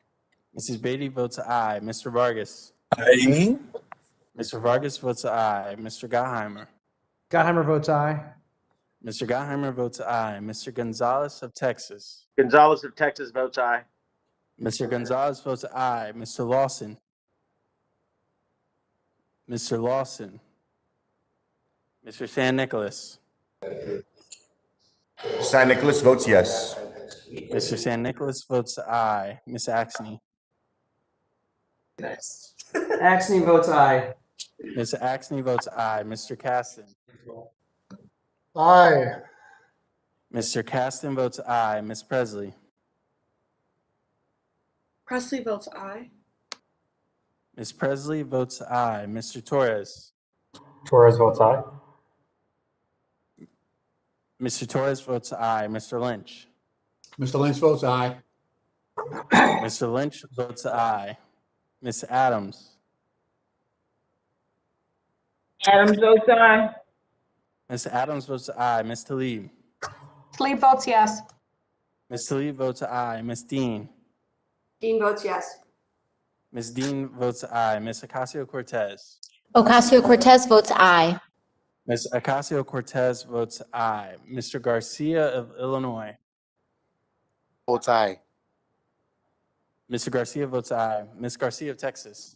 S3: Mrs. Beatty votes aye. Mr. Vargas.
S22: Aye.
S3: Mr. Vargas votes aye. Mr. Gottheimer.
S19: Gottheimer votes aye.
S3: Mr. Gottheimer votes aye. Mr. Gonzalez of Texas.
S5: Gonzalez of Texas votes aye.
S3: Mr. Gonzalez votes aye. Mr. Lawson. Mr. Lawson. Mr. San Nicolas.
S20: San Nicolas votes yes.
S3: Mr. San Nicolas votes aye. Ms. Axne.
S19: Axne votes aye.
S3: Ms. Axne votes aye. Mr. Casten.
S9: Aye.
S3: Mr. Casten votes aye. Ms. Presley.
S21: Presley votes aye.
S3: Ms. Presley votes aye. Mr. Torres.
S5: Torres votes aye.
S3: Mr. Torres votes aye. Mr. Lynch.
S22: Mr. Lynch votes aye.
S3: Mr. Lynch votes aye. Ms. Adams.
S18: Adams votes aye.
S3: Ms. Adams votes aye. Ms. Talib.
S4: Talib votes yes.
S3: Ms. Talib votes aye. Ms. Dean.
S4: Dean votes yes.
S3: Ms. Dean votes aye. Ms. Ocasio-Cortez.
S15: Ocasio-Cortez votes aye.
S3: Ms. Ocasio-Cortez votes aye. Mr. Garcia of Illinois.
S22: Votes aye.
S3: Mr. Garcia votes aye. Ms. Garcia of Texas.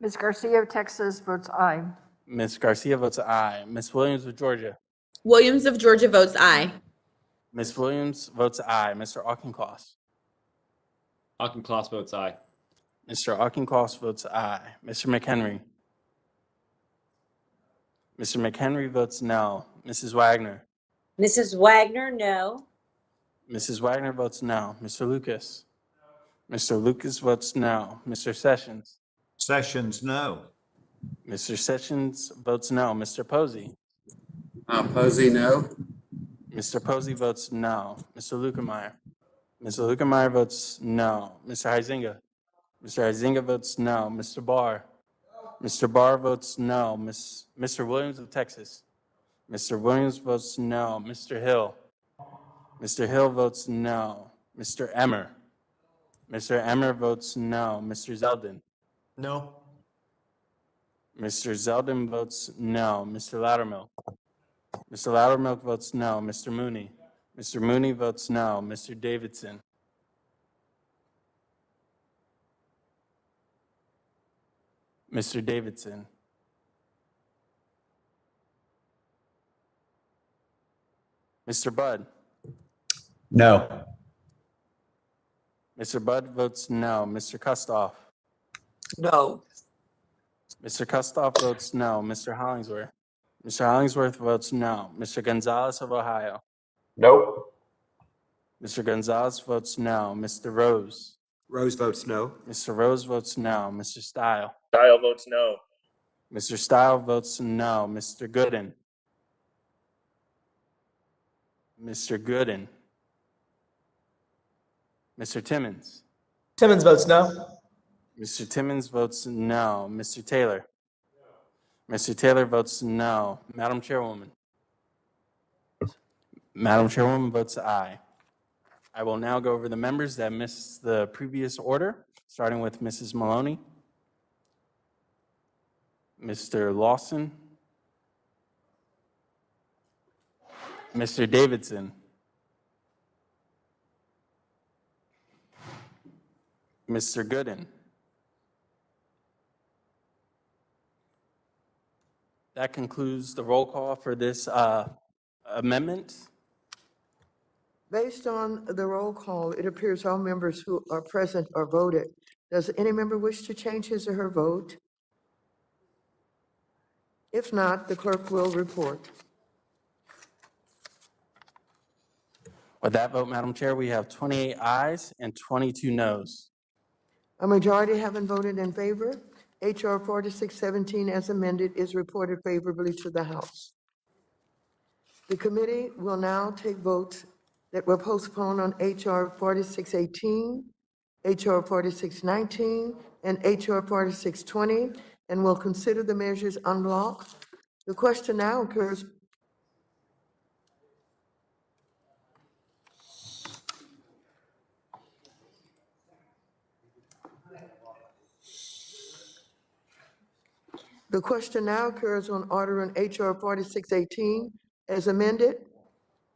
S12: Ms. Garcia of Texas votes aye.
S3: Ms. Garcia votes aye. Ms. Williams of Georgia.
S21: Williams of Georgia votes aye.
S3: Ms. Williams votes aye. Mr. Auchincloss.
S6: Auchincloss votes aye.
S3: Mr. Auchincloss votes aye. Mr. McHenry. Mr. McHenry votes no. Mrs. Wagner.
S14: Mrs. Wagner, no.
S3: Mrs. Wagner votes no. Mr. Lucas. Mr. Lucas votes no. Mr. Sessions.
S22: Sessions, no.
S3: Mr. Sessions votes no. Mr. Posey.
S23: Posey, no.
S3: Mr. Posey votes no. Mr. Lukemeyer. Mr. Lukemeyer votes no. Mr. Huizinga. Mr. Huizinga votes no. Mr. Barr. Mr. Barr votes no. Mr. Williams of Texas. Mr. Williams votes no. Mr. Hill. Mr. Hill votes no. Mr. Emmer. Mr. Emmer votes no. Mr. Zeldin.
S22: No.
S3: Mr. Zeldin votes no. Mr. Loudermilk. Mr. Loudermilk votes no. Mr. Mooney. Mr. Mooney votes no. Mr. Davidson. Mr. Davidson. Mr. Budd.
S22: No.
S3: Mr. Budd votes no. Mr. Kustoff.
S2: No.
S3: Mr. Kustoff votes no. Mr. Hollingsworth. Mr. Hollingsworth votes no. Mr. Gonzalez of Ohio.
S22: Nope.
S3: Mr. Gonzalez votes no. Mr. Rose.
S22: Rose votes no.
S3: Mr. Rose votes no. Mr. Stile.
S24: Style votes no.
S3: Mr. Stile votes no. Mr. Gooden. Mr. Gooden. Mr. Timmons.
S19: Timmons votes no.
S3: Mr. Timmons votes no. Mr. Taylor. Mr. Taylor votes no. Madam Chairwoman. Madam Chairwoman votes aye. I will now go over the members that missed the previous order, starting with Mrs. Maloney, Mr. Lawson, Mr. Davidson, Mr. Gooden. That concludes the roll call for this amendment.
S2: Based on the roll call, it appears all members who are present are voted. Does any member wish to change his or her vote? If not, the clerk will report.
S3: With that vote, Madam Chair, we have 28 ayes and 22 noes.
S2: A majority having voted in favor, H.R. 4617 as amended is reported favorably to the House. The committee will now take votes that were postponed on H.R. 4618, H.R. 4619, and H.R. 4620, and will consider the measures en bloc. The question now occurs on ordering H.R. 4618 as amended,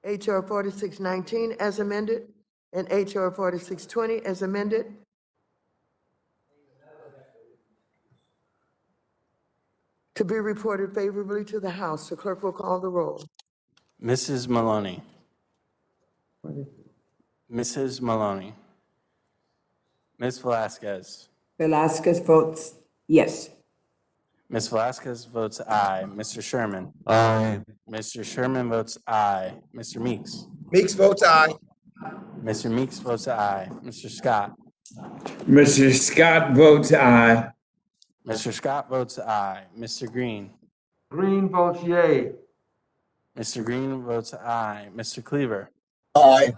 S2: H.R. 4619 as amended, and H.R. 4620 as amended. To be reported favorably to the House. The clerk will call the roll.
S3: Mrs. Maloney. Mrs. Maloney. Ms. Velasquez.
S18: Velasquez votes yes.
S3: Ms. Velasquez votes aye. Mr. Sherman.
S22: Aye.
S3: Mr. Sherman votes aye. Mr. Meeks.
S22: Meeks votes aye.
S3: Mr. Meeks votes aye. Mr. Scott.
S7: Mr. Scott votes aye.
S3: Mr. Scott votes aye. Mr. Green.
S22: Green votes yay.
S3: Mr. Green votes aye. Mr. Cleaver.
S22: Aye.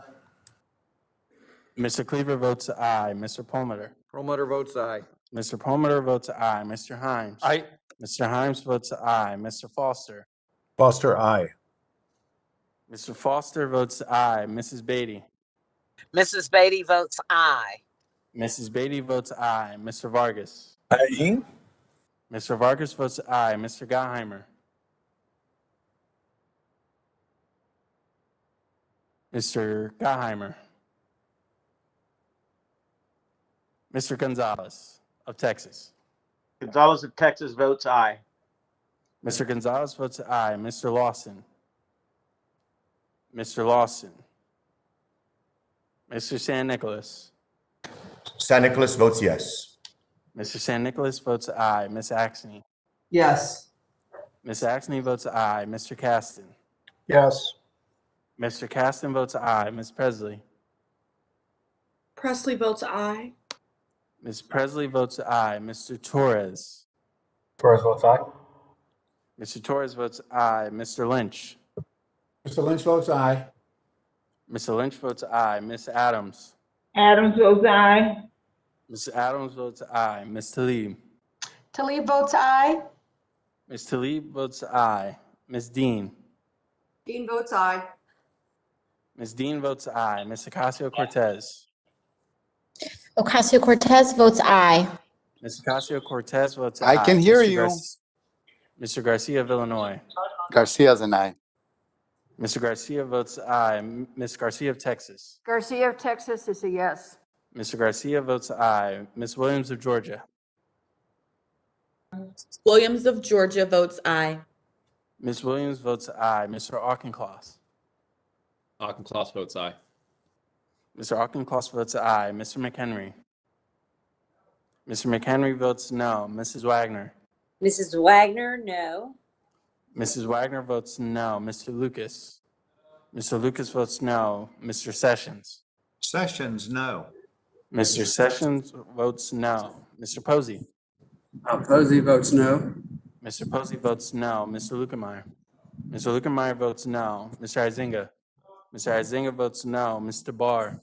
S3: Mr. Cleaver votes aye. Mr. Perlmutter.
S22: Perlmutter votes aye.
S3: Mr. Perlmutter votes aye. Mr. Himes.
S22: Aye.
S3: Mr. Himes votes aye. Mr. Foster.
S13: Foster, aye.
S3: Mr. Foster votes aye. Mrs. Beatty.
S11: Mrs. Beatty votes aye.
S3: Mrs. Beatty votes aye. Mr. Vargas.
S22: Aye.
S3: Mr. Vargas votes aye. Mr. Gottheimer. Mr. Gottheimer. Mr. Gonzalez of Texas.
S5: Gonzalez of Texas votes aye.
S3: Mr. Gonzalez votes aye. Mr. Lawson. Mr. Lawson. Mr. San Nicolas.
S20: San Nicolas votes yes.
S3: Mr. San Nicolas votes aye. Ms. Axne.
S19: Yes.
S3: Ms. Axne votes aye. Mr. Casten?
S9: Yes.
S3: Mr. Casten votes aye. Ms. Presley?
S21: Presley votes aye.
S3: Ms. Presley votes aye. Mr. Torres?
S22: Torres votes aye.
S3: Mr. Torres votes aye. Mr. Lynch?
S22: Mr. Lynch votes aye.
S3: Mr. Lynch votes aye. Ms. Adams?
S21: Adams votes aye.
S3: Ms. Adams votes aye. Ms. Talib?
S4: Talib votes aye.
S3: Ms. Talib votes aye. Ms. Dean?
S4: Dean votes aye.
S3: Ms. Dean votes aye. Ms. Ocasio-Cortez?
S15: Ocasio-Cortez votes aye.
S3: Ms. Ocasio-Cortez votes aye.
S22: I can hear
S3: Mr.
S22: you.
S3: Mr. Garcia of Illinois?
S22: Garcia's an aye.
S3: Mr. Garcia votes aye. Ms. Garcia of Texas?
S12: Garcia of Texas is a yes.
S3: Mr. Garcia votes aye. Ms. Williams of Georgia?
S21: Williams of Georgia votes aye.
S3: Ms. Williams votes aye. Mr. Auchincloss?
S6: Auchincloss votes aye.
S3: Mr. Auchincloss votes aye. Mr. McHenry? Mr. McHenry votes no. Mrs. Wagner?
S14: Mrs. Wagner, no.
S3: Mrs. Wagner votes no. Mr. Lucas? Mr. Lucas votes no. Mr. Sessions?
S22: Sessions, no.
S3: Mr. Sessions votes no. Mr. Posey?
S23: Posey votes no.
S3: Mr. Posey votes no. Mr. Lukemeyer? Mr. Lukemeyer votes no. Mr. Izinga? Mr. Izinga votes no. Mr. Barr?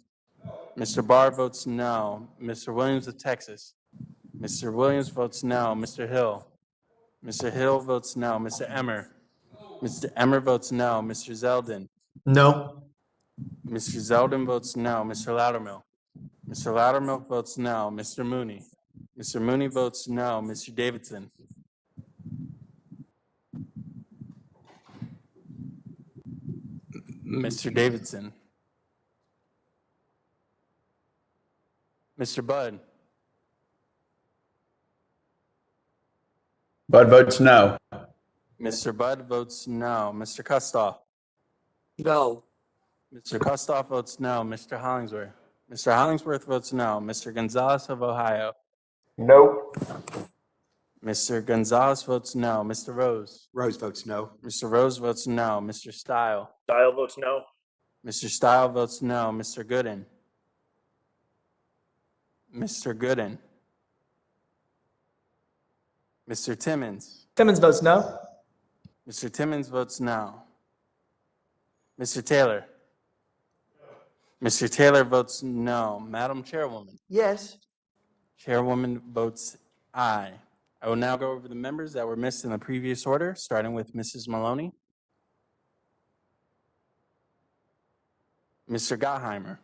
S3: Mr. Barr votes no. Mr. Williams of Texas? Mr. Williams votes no. Mr. Hill? Mr. Hill votes no. Mr. Emmer? Mr. Emmer votes no. Mr. Zeldin?
S22: No.
S3: Mr. Zeldin votes no. Mr. Loudermilk? Mr. Loudermilk votes no. Mr. Mooney? Mr. Mooney votes no. Mr. Davidson? Mr. Davidson? Mr. Budd?
S22: Bud votes no.
S3: Mr. Budd votes no. Mr. Kustoff?
S11: No.
S3: Mr. Kustoff votes no. Mr. Hollingsworth? Mr. Hollingsworth votes no. Mr. Gonzalez of Ohio?
S22: No.
S3: Mr. Gonzalez votes no. Mr. Rose?
S22: Rose votes no.
S3: Mr. Rose votes no. Mr. Stile?
S24: Style votes no.
S3: Mr. Stile votes no. Mr. Gooden? Mr. Gooden? Mr. Timmons?
S19: Timmons votes no.
S3: Mr. Timmons votes no. Mr. Taylor? Mr. Taylor votes no. Madam Chairwoman?
S2: Yes.
S3: Chairwoman votes aye. I will now go over the members that were missed in the previous order, starting with Mrs. Maloney. Mr. Gottheimer?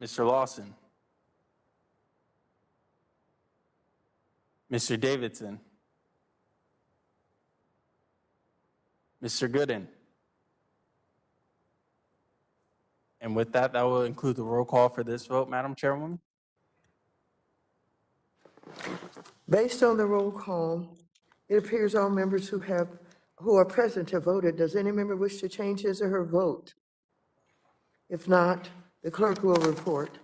S3: Mr. Lawson? Mr. Davidson? Mr. Gooden? And with that, that will include the roll call for this vote, Madam Chairwoman.
S2: Based on the roll call, it appears all members who are present have voted. Does any member wish to change his or her vote? If not, the clerk will report.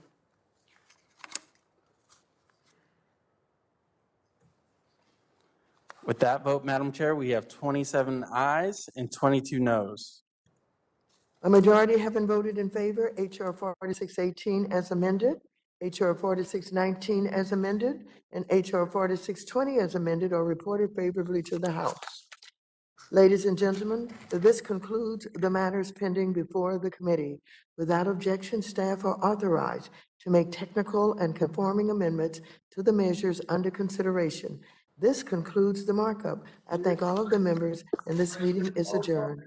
S3: With that vote, Madam Chair, we have 27 ayes and 22 noes.
S2: A majority having voted in favor, H.R. 4618 as amended, H.R. 4619 as amended, and H.R. 4620 as amended are reported favorably to the House. Ladies and gentlemen, this concludes the matters pending before the committee. Without objection, staff are authorized to make technical and conforming amendments to the measures under consideration. This concludes the markup. I thank all of the members, and this meeting is adjourned.